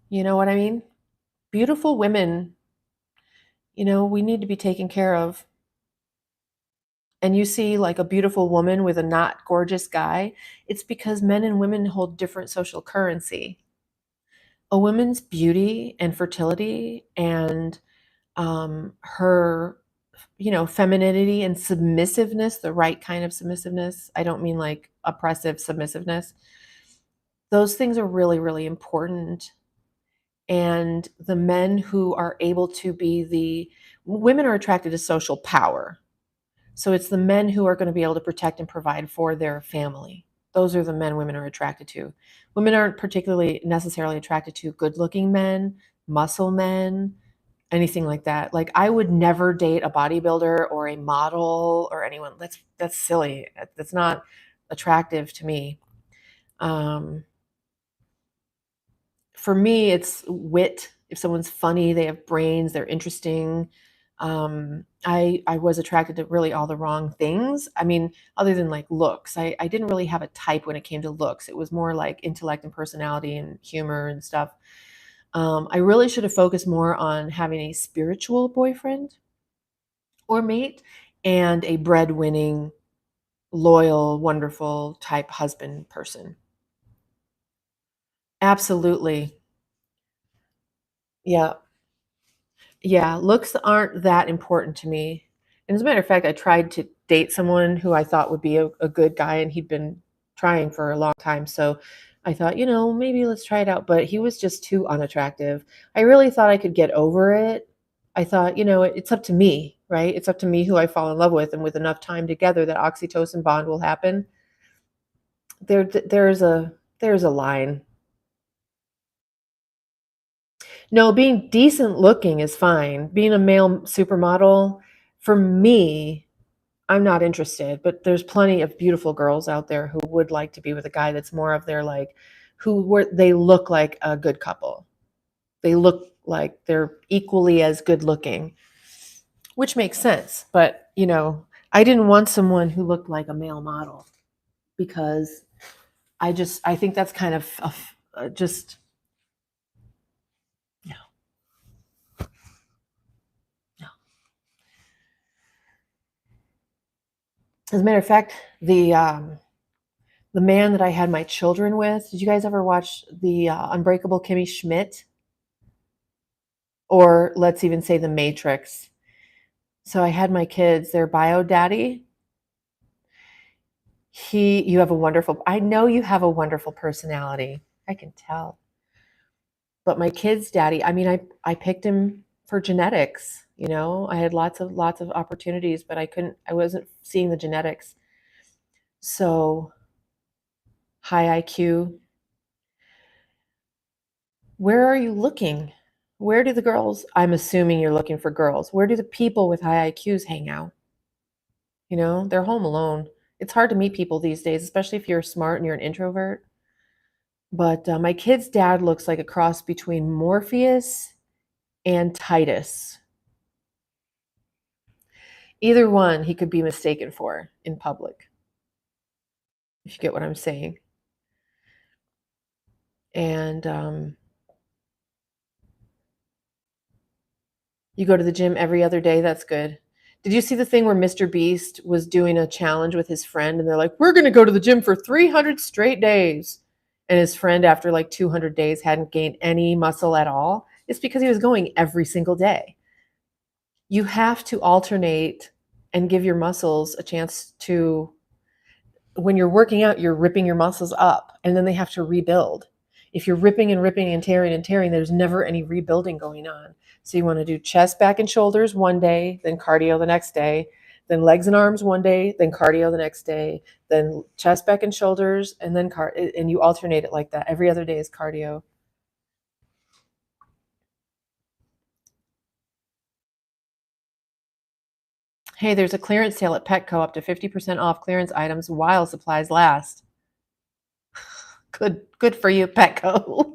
you know what I mean? Beautiful women, we need to be taken care of. And you see like a beautiful woman with a not gorgeous guy, it's because men and women hold different social currency. A woman's beauty and fertility and her femininity and submissiveness, the right kind of submissiveness. I don't mean like oppressive submissiveness. Those things are really, really important. And the men who are able to be women are attracted to social power. So it's the men who are going to be able to protect and provide for their family. Those are the men women are attracted to. Women aren't particularly necessarily attracted to good looking men, muscle men, anything like that. Like I would never date a bodybuilder or a model or anyone. That's silly. That's not attractive to me. Um, for me, it's wit. If someone's funny, they have brains, they're interesting. I was attracted to really all the wrong things. I mean, other than like looks, I didn't really have a type when it came to looks. It was more like intellect and personality and humor and stuff. I really should have focused more on having a spiritual boyfriend or mate and a breadwinning, loyal, wonderful type husband person. Absolutely. Yeah. Yeah. Looks aren't that important to me. And as a matter of fact, I tried to date someone who I thought would be a good guy, and he'd been trying for a long time. So I thought, maybe let's try it out. But he was just too unattractive. I really thought I could get over it. I thought, it's up to me, right? It's up to me who I fall in love with. And with enough time together, that oxytocin bond will happen. There's a line. No, being decent looking is fine. Being a male supermodel, for me, I'm not interested, but there's plenty of beautiful girls out there who would like to be with a guy that's more of their like they look like a good couple. They look like they're equally as good looking, which makes sense. But, I didn't want someone who looked like a male model because I think that's kind of just no, no. As a matter of fact, the man that I had my children with. Did you guys ever watch the Unbreakable Kimmy Schmidt? Or let's even say The Matrix. So I had my kids, their bio daddy. You have a wonderful, I know you have a wonderful personality. I can tell. But my kids' daddy, I mean, I picked him for genetics. I had lots of opportunities, but I wasn't seeing the genetics. So high IQ. Where are you looking? Where do the girls, I'm assuming you're looking for girls. Where do the people with high IQs hang out? They're home alone. It's hard to meet people these days, especially if you're smart and you're an introvert. But my kid's dad looks like a cross between Morpheus and Titus. Either one he could be mistaken for in public, if you get what I'm saying. And you go to the gym every other day. That's good. Did you see the thing where Mr. Beast was doing a challenge with his friend and they're like, we're going to go to the gym for 300 straight days. And his friend, after like 200 days, hadn't gained any muscle at all? It's because he was going every single day. You have to alternate and give your muscles a chance to, when you're working out, you're ripping your muscles up and then they have to rebuild. If you're ripping and tearing, there's never any rebuilding going on. So you want to do chest, back, and shoulders one day, then cardio the next day, then legs and arms one day, then cardio the next day, then chest, back, and shoulders, and then and you alternate it like that. Every other day is cardio. Hey, there's a clearance sale at Petco, up to 50% off clearance items while supplies last. Good for you, Petco.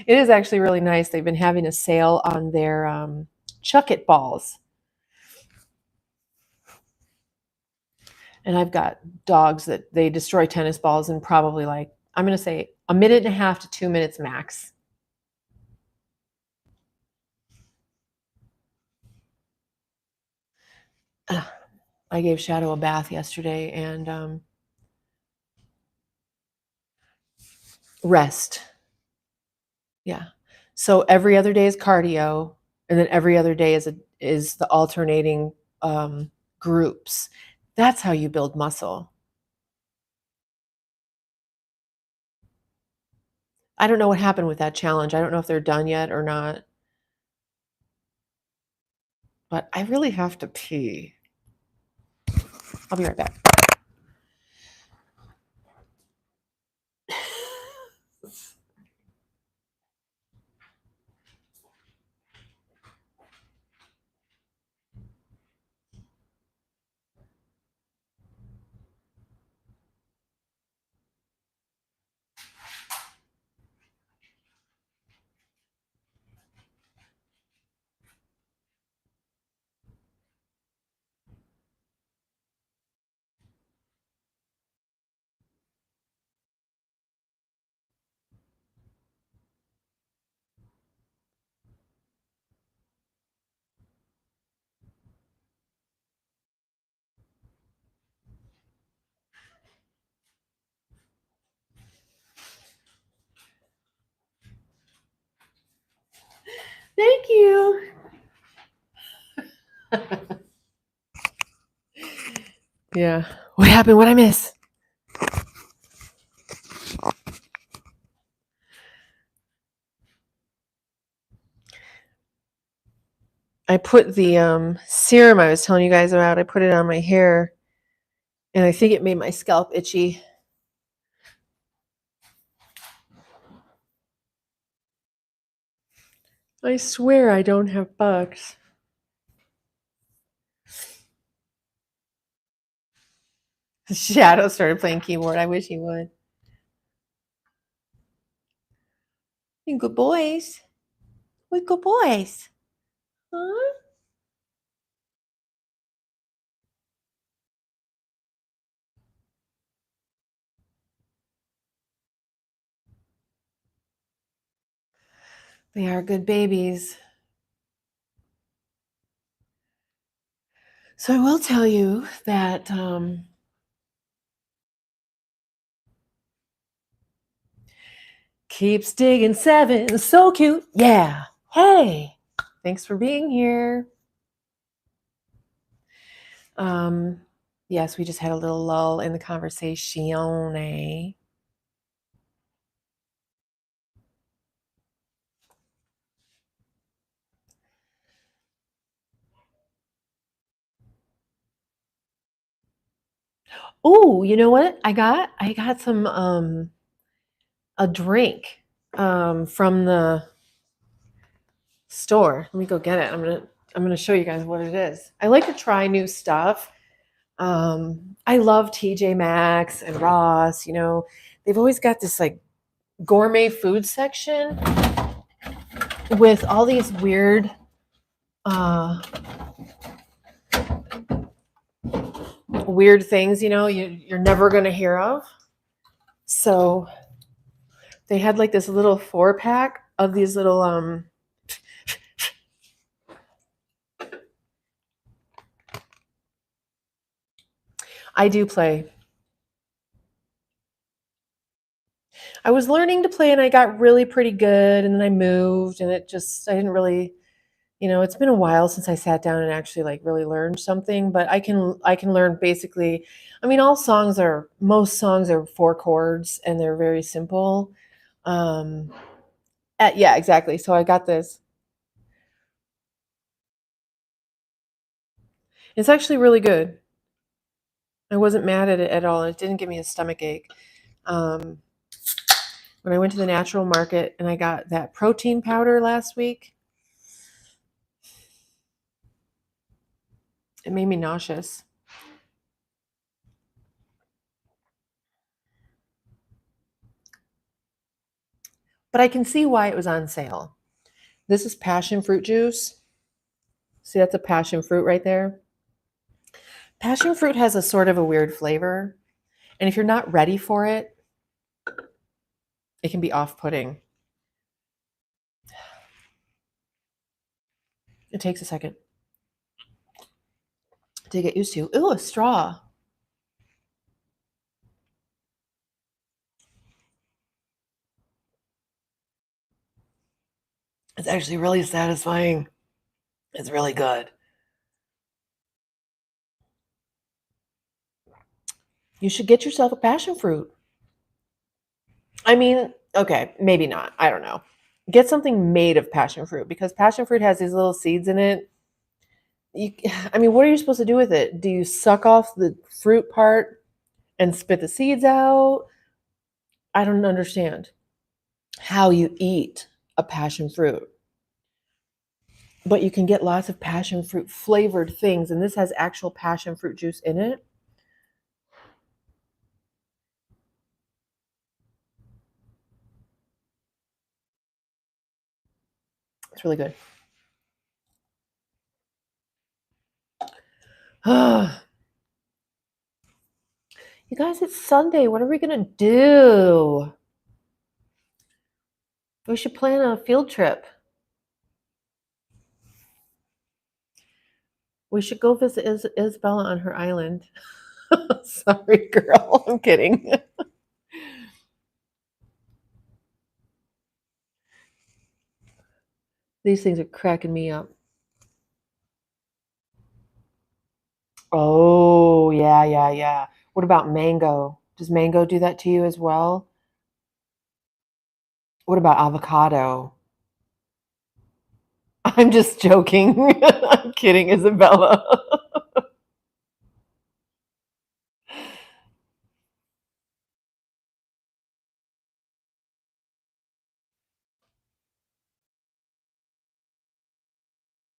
It is actually really nice. They've been having a sale on their Chuck It balls. And I've got dogs that they destroy tennis balls in probably, like, I'm going to say, a minute and a half to 2 minutes max. I gave Shadow a bath yesterday and rest. Yeah. So every other day is cardio, and then every other day is the alternating groups. That's how you build muscle. I don't know what happened with that challenge. I don't know if they're done yet or not. But I really have to pee. I'll be right back. Thank you. Yeah. What happened? What'd I miss? I put the serum I was telling you guys about, I put it on my hair, and I think it made my scalp itchy. I swear I don't have bugs. Shadow started playing keyboard. I wish he would. You good boys. We good boys. Huh? They are good babies. So I will tell you that keeps digging 7. So cute. Yeah. Hey. Thanks for being here. Yes, we just had a little lull in the conversation. Eh? Oh, you know what? I got some a drink from the store. Let me go get it. I'm gonna show you guys what it is. I like to try new stuff. I love TJ Maxx and Ross. You know, they've always got this like gourmet food section with all these weird weird things, you're never going to hear of. So they had like this little 4-pack of these little I do play. I was learning to play and I got really pretty good, and then I moved and I didn't really, it's been a while since I sat down and actually like really learned something, but I can learn basically. I mean, most songs are 4 chords and they're very simple. Um yeah, exactly. So I got this. It's actually really good. I wasn't mad at it at all. It didn't give me a stomach ache. Um, when I went to the natural market and I got that protein powder last week, it made me nauseous. But I can see why it was on sale. This is passion fruit juice. See, that's a passion fruit right there. Passion fruit has a sort of a weird flavor. And if you're not ready for it, it can be off-putting. It takes a second to get used to. Ooh, a straw. It's actually really satisfying. It's really good. You should get yourself a passion fruit. I mean, okay, maybe not. I don't know. Get something made of passion fruit because passion fruit has these little seeds in it. I mean, what are you supposed to do with it? Do you suck off the fruit part and spit the seeds out? I don't understand how you eat a passion fruit. But you can get lots of passion fruit flavored things, and this has actual passion fruit juice in it. It's really good. You guys, it's Sunday. What are we going to do? We should plan a field trip. We should go visit Isabella on her island. Sorry, girl. I'm kidding. These things are cracking me up. Oh, yeah, yeah, yeah. What about mango? Does mango do that to you as well? What about avocado? I'm just joking. I'm kidding, Isabella.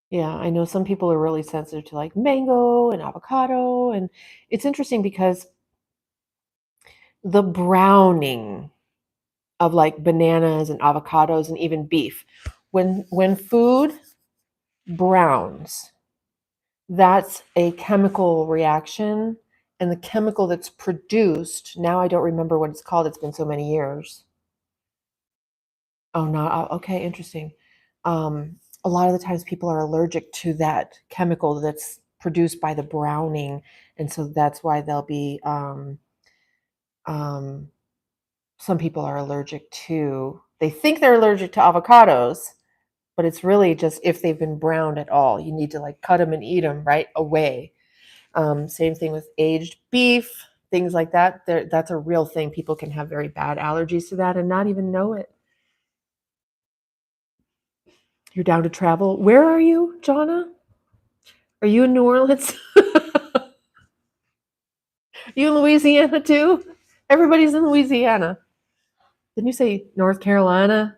Yeah, I know some people are really sensitive to like mango and avocado. And it's interesting because the browning of like bananas and avocados and even beef, when food browns, that's a chemical reaction. And the chemical that's produced, now I don't remember what it's called. It's been so many years. Oh, not okay, interesting. A lot of the times people are allergic to that chemical that's produced by the browning, and so that's why they'll be um, some people are allergic to. They think they're allergic to avocados, but it's really just if they've been browned at all. You need to like cut them and eat them right away. Same thing with aged beef, things like that. That's a real thing. People can have very bad allergies to that and not even know it. You're down to travel. Where are you, Jonna? Are you in New Orleans? You in Louisiana too? Everybody's in Louisiana. Didn't you say North Carolina?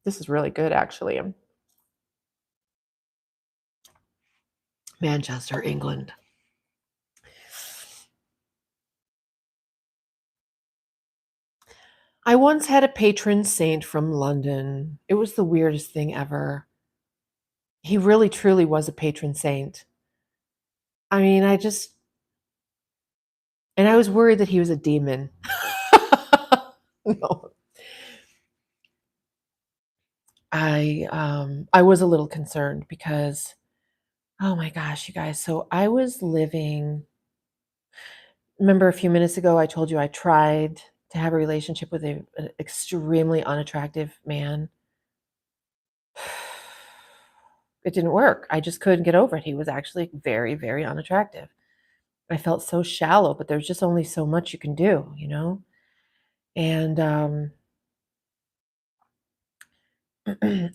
This is really good, actually. Manchester, England. I once had a patron saint from London. It was the weirdest thing ever. He really truly was a patron saint. I mean, and I was worried that he was a demon. No. I was a little concerned because, oh my gosh, you guys. So I was living, remember a few minutes ago I told you I tried to have a relationship with an extremely unattractive man. It didn't work. I just couldn't get over it. He was actually very, very unattractive. I felt so shallow, but there's just only so much you can do, you know? And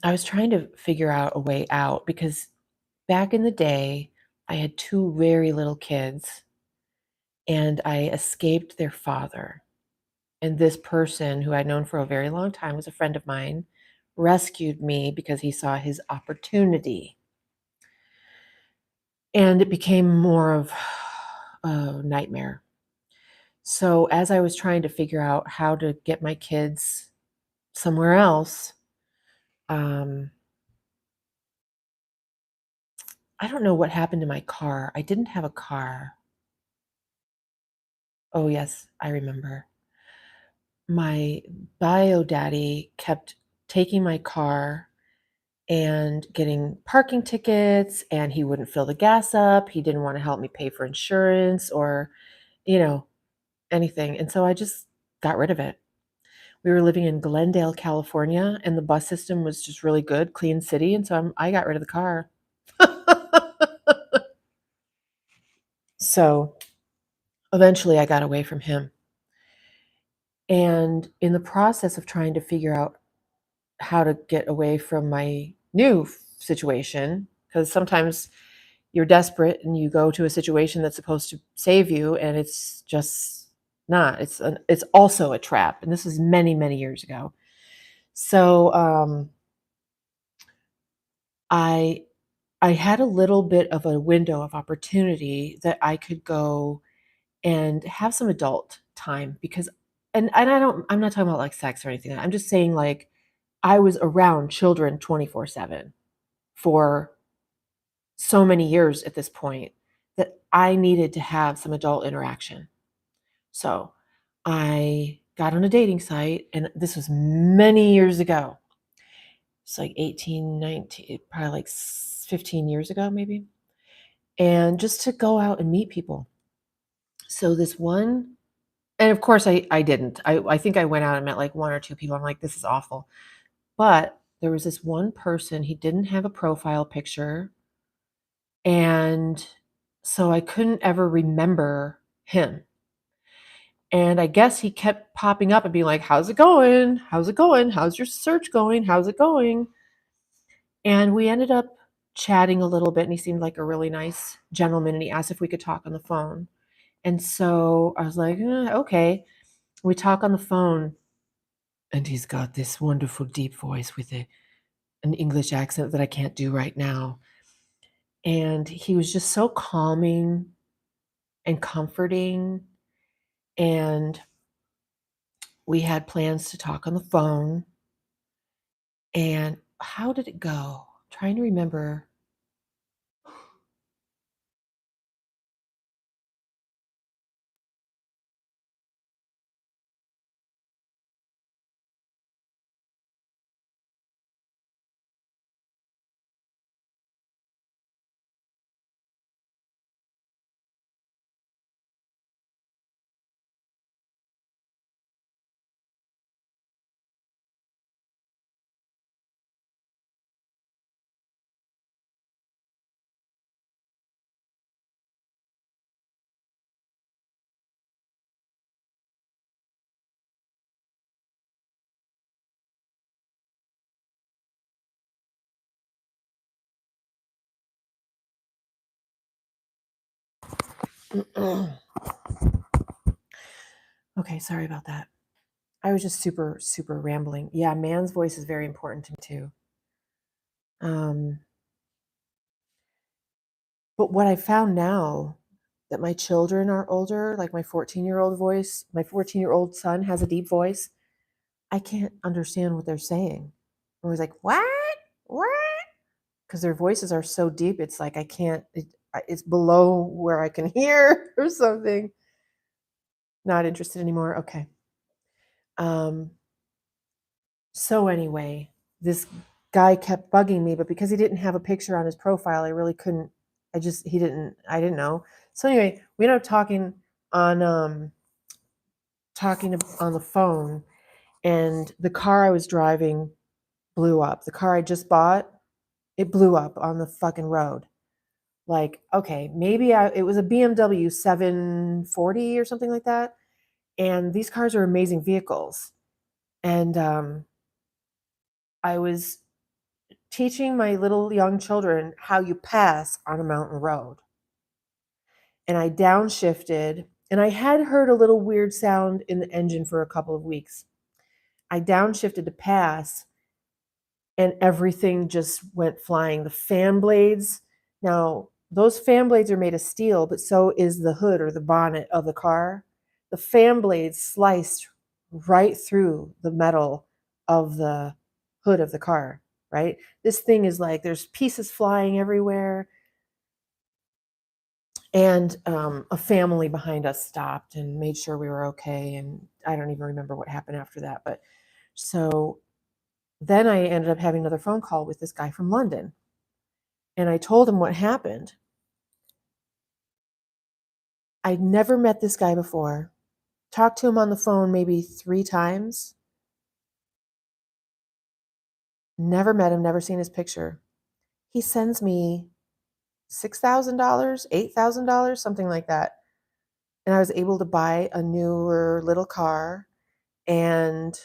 I was trying to figure out a way out because back in the day, I had two very little kids and I escaped their father. And this person who I'd known for a very long time was a friend of mine, rescued me because he saw his opportunity. And it became more of a nightmare. So as I was trying to figure out how to get my kids somewhere else, um, I don't know what happened to my car. I didn't have a car. Oh, yes, I remember. My bio daddy kept taking my car and getting parking tickets, and he wouldn't fill the gas up. He didn't want to help me pay for insurance or, you know, anything. And so I just got rid of it. We were living in Glendale, California, and the bus system was just really good, clean city. And so I got rid of the car. So eventually I got away from him. And in the process of trying to figure out how to get away from my new situation, because sometimes you're desperate and you go to a situation that's supposed to save you and it's just not. It's also a trap. And this was many, many years ago. So I I had a little bit of a window of opportunity that I could go and have some adult time because I'm not talking about like sex or anything. I'm just saying like I was around children 24/7 for so many years at this point that I needed to have some adult interaction. So, I got on a dating site and this was many years ago. It's like 18, 19, probably like 15 years ago maybe. And just to go out and meet people. So this one, and of course I didn't. I think I went out and met like one or two people. I'm like, this is awful. But there was this one person, he didn't have a profile picture. And so I couldn't ever remember him. And I guess he kept popping up and being like, how's it going? How's it going? How's your search going? How's it going? And we ended up chatting a little bit, and he seemed like a really nice gentleman. And he asked if we could talk on the phone. And so I was like, okay. We talk on the phone, and he's got this wonderful deep voice with an English accent that I can't do right now. And he was just so calming and comforting. And we had plans to talk on the phone. And how did it go? I'm trying to remember. Okay, sorry about that. I was just super, super rambling. Yeah, man's voice is very important to me too. Um, but what I found now that my children are older, like my 14-year-old son has a deep voice. I can't understand what they're saying. I was like, what? What? Because their voices are so deep. It's like I can't. It's below where I can hear or something. Not interested anymore. Okay. Um. So anyway, this guy kept bugging me, but because he didn't have a picture on his profile, I really couldn't. I didn't know. So anyway, we ended up talking on the phone, and the car I was driving blew up. The car I just bought, it blew up on the fucking road. Like, okay, it was a BMW 740 or something like that. And these cars are amazing vehicles. And I was teaching my little young children how you pass on a mountain road. And I downshifted, and I had heard a little weird sound in the engine for a couple of weeks. I downshifted to pass, and everything just went flying. The fan blades, now those fan blades are made of steel, but so is the hood or the bonnet of the car. The fan blades sliced right through the metal of the hood of the car, right? This thing is like there's pieces flying everywhere. And a family behind us stopped and made sure we were okay. And I don't even remember what happened after that. But so then I ended up having another phone call with this guy from London. And I told him what happened. I'd never met this guy before. Talked to him on the phone maybe 3 times. Never met him, never seen his picture. He sends me $6,000, $8,000, something like that. And I was able to buy a newer little car and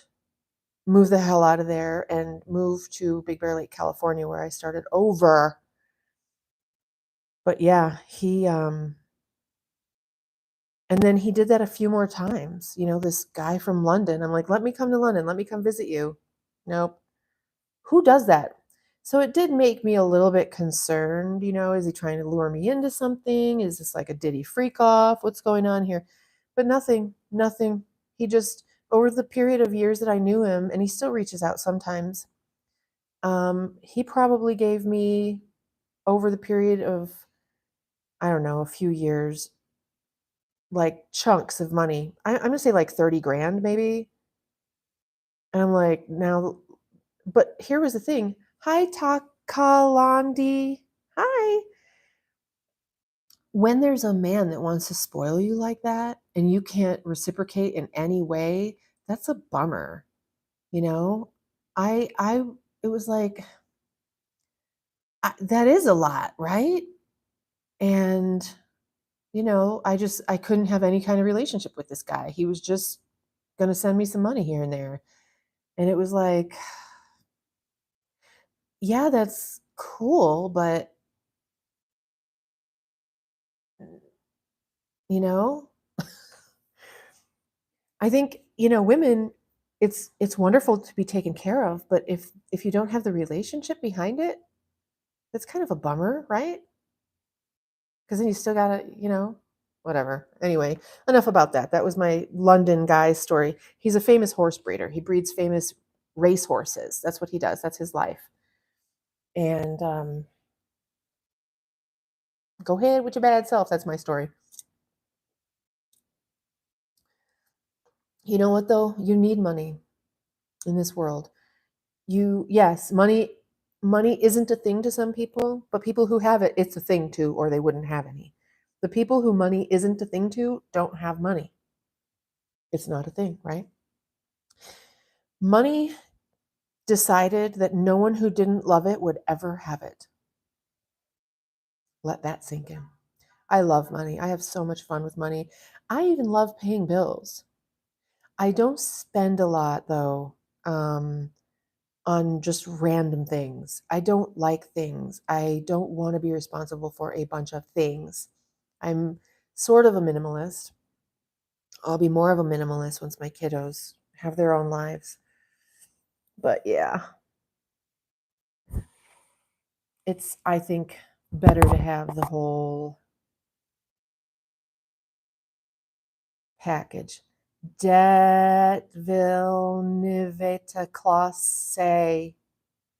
move the hell out of there and move to Big Bear Lake, California, where I started over. But yeah, and then he did that a few more times. This guy from London. I'm like, let me come to London. Let me come visit you. Nope. Who does that? So it did make me a little bit concerned. Is he trying to lure me into something? Is this like a Diddy freak off? What's going on here? But nothing, nothing. He just, over the period of years that I knew him, and he still reaches out sometimes, he probably gave me, over the period of, I don't know, a few years, like chunks of money. I'm going to say like 30 grand maybe. And I'm like, now, but here was the thing. Hi, Takalandi. Hi. When there's a man that wants to spoil you like that and you can't reciprocate in any way, that's a bummer. You know, I, it was like, that is a lot, right? And, I couldn't have any kind of relationship with this guy. He was just going to send me some money here and there. And it was like, yeah, that's cool, but you know, I think, women, it's wonderful to be taken care of, but if you don't have the relationship behind it, that's kind of a bummer, right? Because then you still gotta, whatever. Anyway, enough about that. That was my London guy story. He's a famous horse breeder. He breeds famous race horses. That's what he does. That's his life. And go ahead with your bad self. That's my story. You know what though? You need money in this world. Yes, money isn't a thing to some people, but people who have it, it's a thing to, or they wouldn't have any. The people who money isn't a thing to don't have money. It's not a thing, right? Money decided that no one who didn't love it would ever have it. Let that sink in. I love money. I have so much fun with money. I even love paying bills. I don't spend a lot though, on just random things. I don't like things. I don't want to be responsible for a bunch of things. I'm sort of a minimalist. I'll be more of a minimalist once my kiddos have their own lives. But yeah, it's, I think, better to have the whole package. Detville Niveta Classe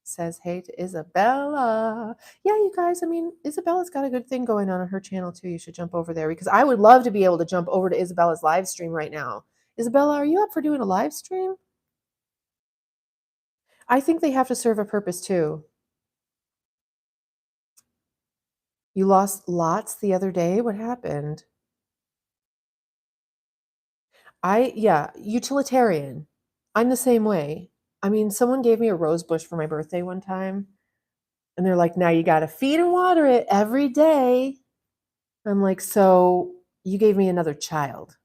says hey to Isabella. Yeah, you guys, I mean, Isabella's got a good thing going on her channel too. You should jump over there because I would love to be able to jump over to Isabella's live stream right now. Isabella, are you up for doing a live stream? I think they have to serve a purpose too. You lost lots the other day. What happened? Yeah, utilitarian. I'm the same way. I mean, someone gave me a rose bush for my birthday one time, and they're like, now you got to feed and water it every day. I'm like, so you gave me another child.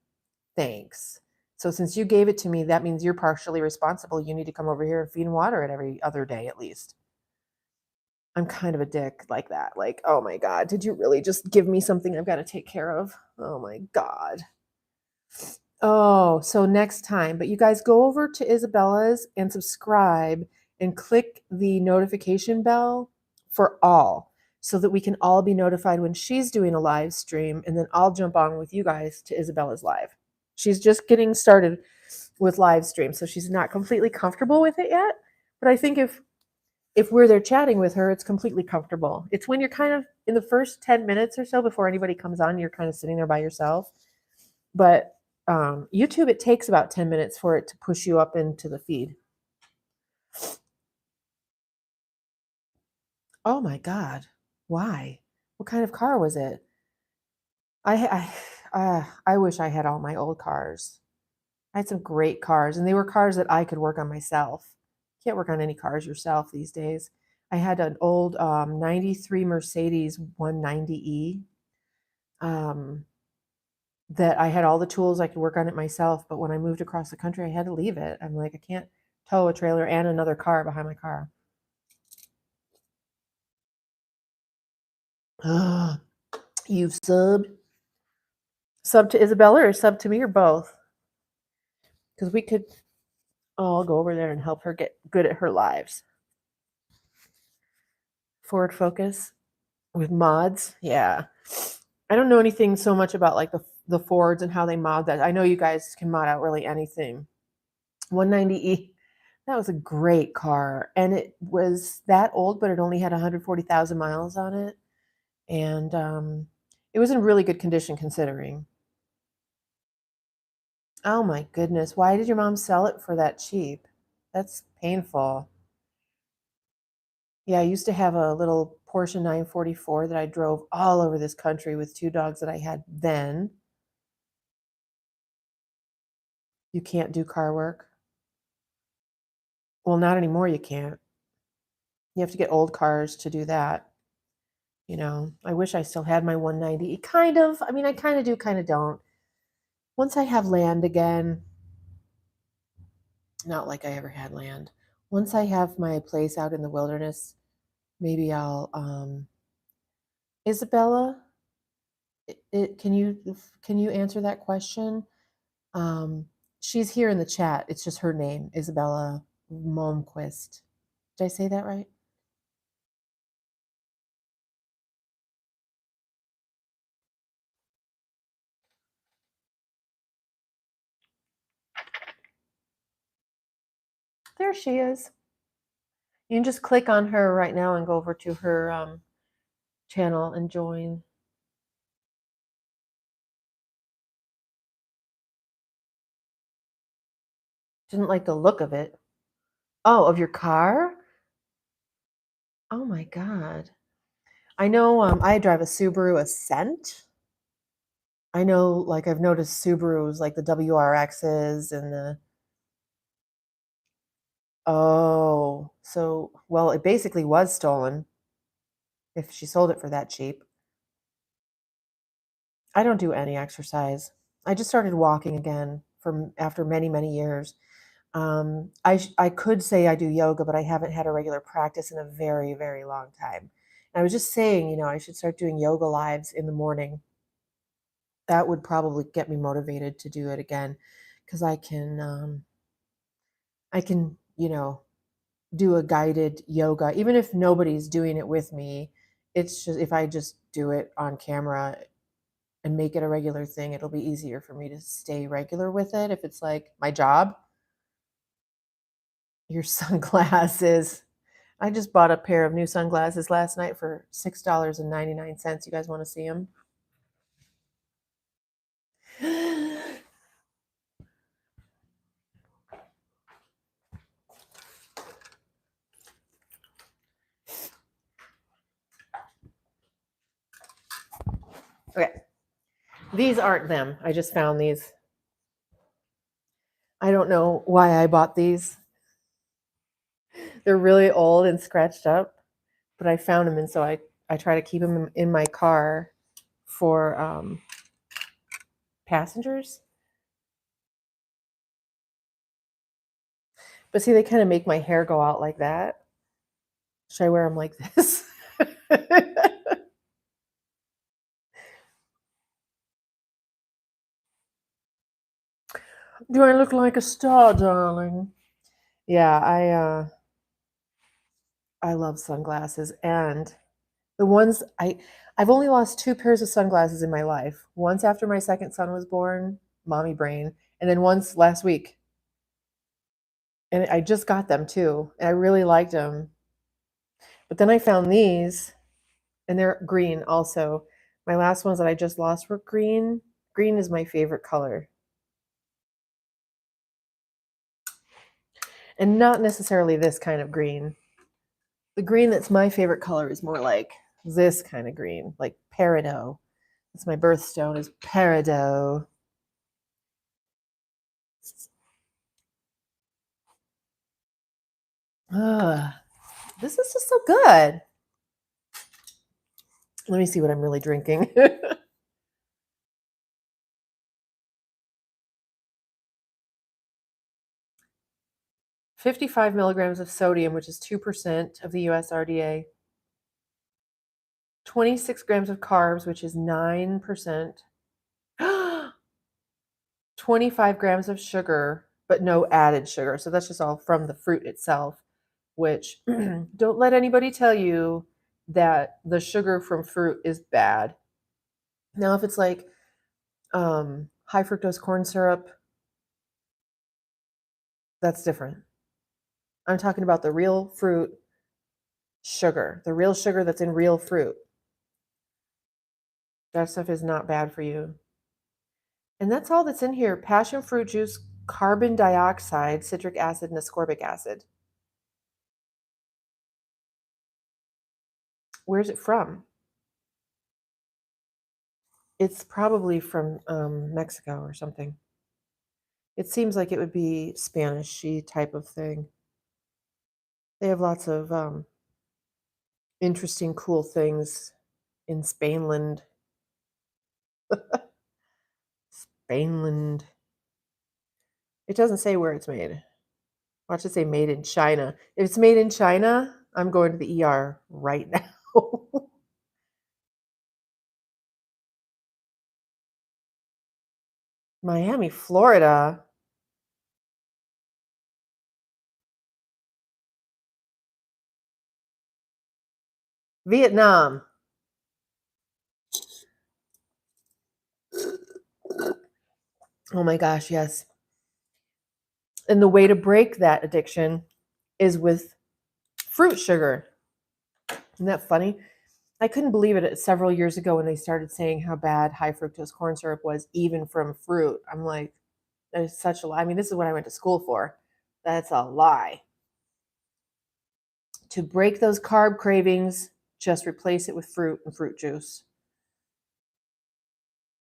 Thanks. So since you gave it to me, that means you're partially responsible. You need to come over here and feed and water it every other day at least. I'm kind of a dick like that. Like, oh my God, did you really just give me something I've got to take care of? Oh my God. Oh, so next time. But you guys go over to Isabella's and subscribe and click the notification bell for all so that we can all be notified when she's doing a live stream. And then I'll jump on with you guys to Isabella's live. She's just getting started with live stream, so she's not completely comfortable with it yet. But I think if we're there chatting with her, it's completely comfortable. It's when you're kind of in the first 10 minutes or so before anybody comes on, you're kind of sitting there by yourself. But YouTube, it takes about 10 minutes for it to push you up into the feed. Oh my God. Why? What kind of car was it? I wish I had all my old cars. I had some great cars, and they were cars that I could work on myself. You can't work on any cars yourself these days. I had an old 93 Mercedes 190E that I had all the tools. I could work on it myself, but when I moved across the country, I had to leave it. I'm like, I can't tow a trailer and another car behind my car. You've sub to Isabella or sub to me or both? Because we could all go over there and help her get good at her lives. Forward focus with mods. Yeah. I don't know anything so much about like the Fords and how they mod that. I know you guys can mod out really anything. 190E, that was a great car. And it was that old, but it only had 140,000 miles on it. And it was in really good condition considering. Oh my goodness. Why did your mom sell it for that cheap? That's painful. Yeah, I used to have a little Porsche 944 that I drove all over this country with two dogs that I had then. You can't do car work. Well, not anymore, you can't. You have to get old cars to do that. You know, I wish I still had my 190. Kind of. I mean, I kind of do, kind of don't. Once I have land again, not like I ever had land. Once I have my place out in the wilderness, maybe I'll Isabella, can you answer that question? Um, she's here in the chat. It's just her name, Isabella Malmquist. Did I say that right? There she is. You can just click on her right now and go over to her channel and join. Didn't like the look of it. Oh, of your car? Oh my God. I know I drive a Subaru Ascent. I know, like, I've noticed Subarus, like the WRXs and the, oh, so, well, it basically was stolen if she sold it for that cheap. I don't do any exercise. I just started walking again from after many, many years. I could say I do yoga, but I haven't had a regular practice in a very, very long time. And I was just saying, you know, I should start doing yoga lives in the morning. That would probably get me motivated to do it again because I can, you know, do a guided yoga, even if nobody's doing it with me. It's just if I just do it on camera and make it a regular thing, it'll be easier for me to stay regular with it. If it's like my job, your sunglasses. I just bought a pair of new sunglasses last night for $6.99. You guys want to see them? Okay. These aren't them. I just found these. I don't know why I bought these. They're really old and scratched up, but I found them, and so I try to keep them in my car for passengers. But see, they kind of make my hair go out like that. Should I wear them like this? Do I look like a star, darling? Yeah, I love sunglasses, and the ones I've only lost 2 pairs of sunglasses in my life. Once after my second son was born, mommy brain, and then once last week. And I just got them too, and I really liked them. But then I found these, and they're green also. My last ones that I just lost were green. Green is my favorite color. And not necessarily this kind of green. The green that's my favorite color is more like this kind of green, like peridot. That's my birthstone is peridot. This is just so good. Let me see what I'm really drinking. 55 milligrams of sodium, which is 2% of the USRDA. 26 grams of carbs, which is 9%. 25 grams of sugar, but no added sugar. So that's just all from the fruit itself, which don't let anybody tell you that the sugar from fruit is bad. Now, if it's like high fructose corn syrup, that's different. I'm talking about the real fruit sugar, the real sugar that's in real fruit. That stuff is not bad for you. And that's all that's in here. Passion fruit juice, carbon dioxide, citric acid, and ascorbic acid. Where's it from? It's probably from Mexico or something. It seems like it would be Spanish-y type of thing. They have lots of interesting, cool things in Spainland. Spainland. It doesn't say where it's made. Watch it say made in China. If it's made in China, I'm going to the ER right now. Miami, Florida. Vietnam. Oh my gosh, yes. And the way to break that addiction is with fruit sugar. Isn't that funny? I couldn't believe it several years ago when they started saying how bad high fructose corn syrup was, even from fruit. I'm like, that is such a lie. I mean, this is what I went to school for. That's a lie. To break those carb cravings, just replace it with fruit and fruit juice.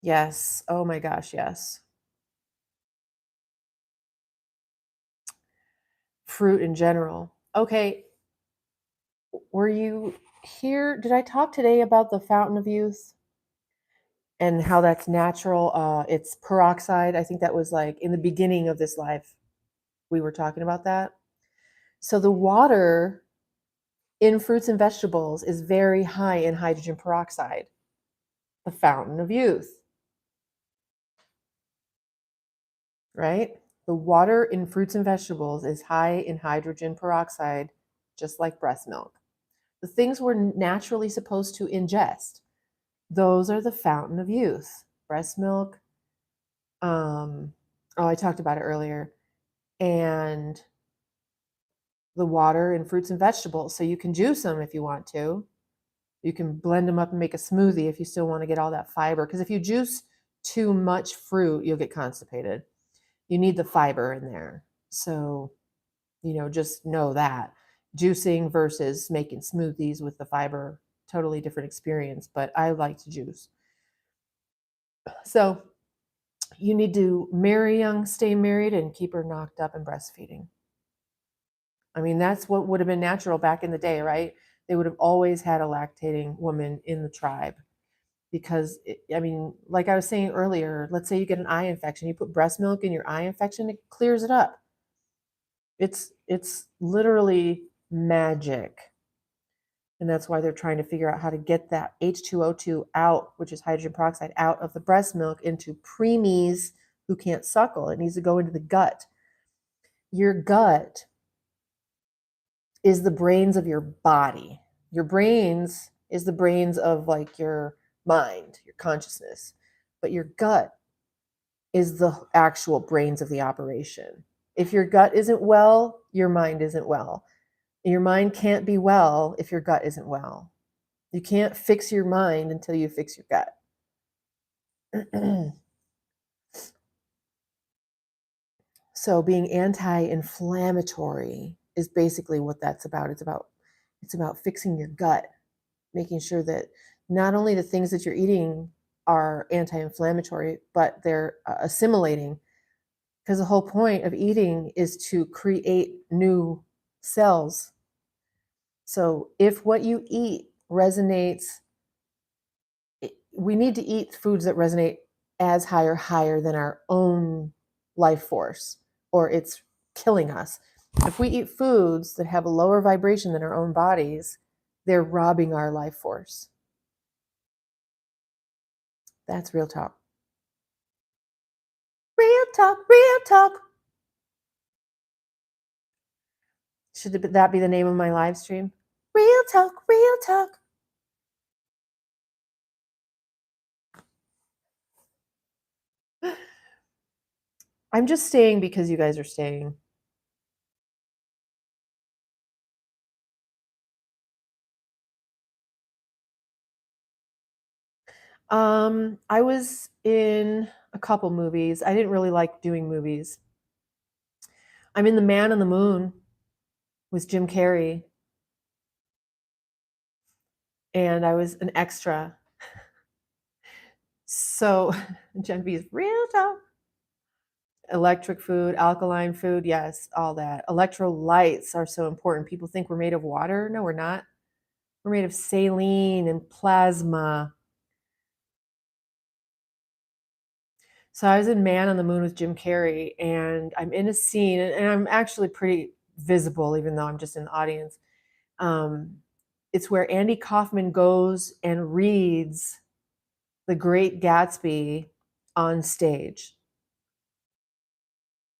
Yes. Oh my gosh, yes. Fruit in general. Okay. Were you here? Did I talk today about the fountain of youth and how that's natural? It's peroxide. I think that was like in the beginning of this life. We were talking about that. So the water in fruits and vegetables is very high in hydrogen peroxide, the fountain of youth, right? The water in fruits and vegetables is high in hydrogen peroxide, just like breast milk. The things we're naturally supposed to ingest, those are the fountain of youth. breast milk. I talked about it earlier. And the water and fruits and vegetables. So you can juice them if you want to. You can blend them up and make a smoothie if you still want to get all that fiber. Because if you juice too much fruit, you'll get constipated. You need the fiber in there. So, just know that. Juicing versus making smoothies with the fiber, totally different experience, but I like to juice. So you need to marry young, stay married, and keep her knocked up and breastfeeding. I mean, that's what would have been natural back in the day, right? They would have always had a lactating woman in the tribe because, like I was saying earlier, let's say you get an eye infection, you put breast milk in your eye infection, it clears it up. It's literally magic. And that's why they're trying to figure out how to get that H2O2 out, which is hydrogen peroxide, out of the breast milk into preemies who can't suckle. It needs to go into the gut. Your gut is the brains of your body. Your brains is the brains of like your mind, your consciousness. But your gut is the actual brains of the operation. If your gut isn't well, your mind isn't well. Your mind can't be well if your gut isn't well. You can't fix your mind until you fix your gut. So being anti-inflammatory is basically what that's about. It's about fixing your gut, making sure that not only the things that you're eating are anti-inflammatory, but they're assimilating. Because the whole point of eating is to create new cells. So if what you eat resonates, we need to eat foods that resonate as high or higher than our own life force, or it's killing us. If we eat foods that have a lower vibration than our own bodies, they're robbing our life force. That's real talk. Real talk, real talk. Should that be the name of my live stream? Real talk, real talk. I'm just staying because you guys are staying. I was in a couple movies. I didn't really like doing movies. I'm in The Man on the Moon with Jim Carrey, and I was an extra. So Jenna-veev, real talk. Electric food, alkaline food, yes, all that. Electrolytes are so important. People think we're made of water. No, we're not. We're made of saline and plasma. So I was in Man on the Moon with Jim Carrey, and I'm in a scene, and I'm actually pretty visible, even though I'm just in the audience. It's where Andy Kaufman goes and reads The Great Gatsby on stage.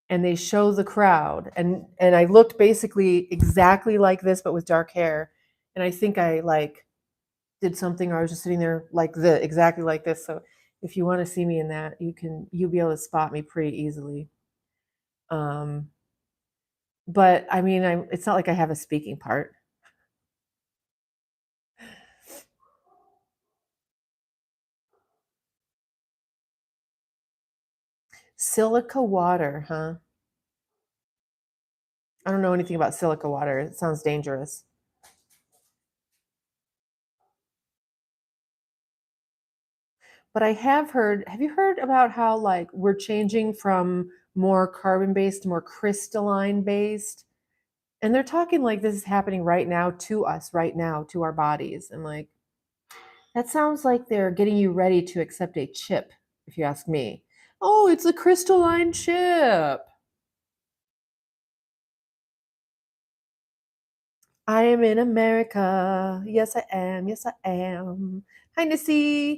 And they show the crowd. And I looked basically exactly like this, but with dark hair. And I think I did something, or I was just sitting there exactly like this. So if you want to see me in that, you'll be able to spot me pretty easily. But I mean, it's not like I have a speaking part. Silica water, huh? I don't know anything about silica water. It sounds dangerous. But I have you heard about how we're changing from more carbon-based to more crystalline based? And they're talking like this is happening right now to us, right now, to our bodies. And that sounds like they're getting you ready to accept a chip, if you ask me. Oh, it's a crystalline chip. I am in America. Yes, I am. Yes, I am. Hi, Nissy.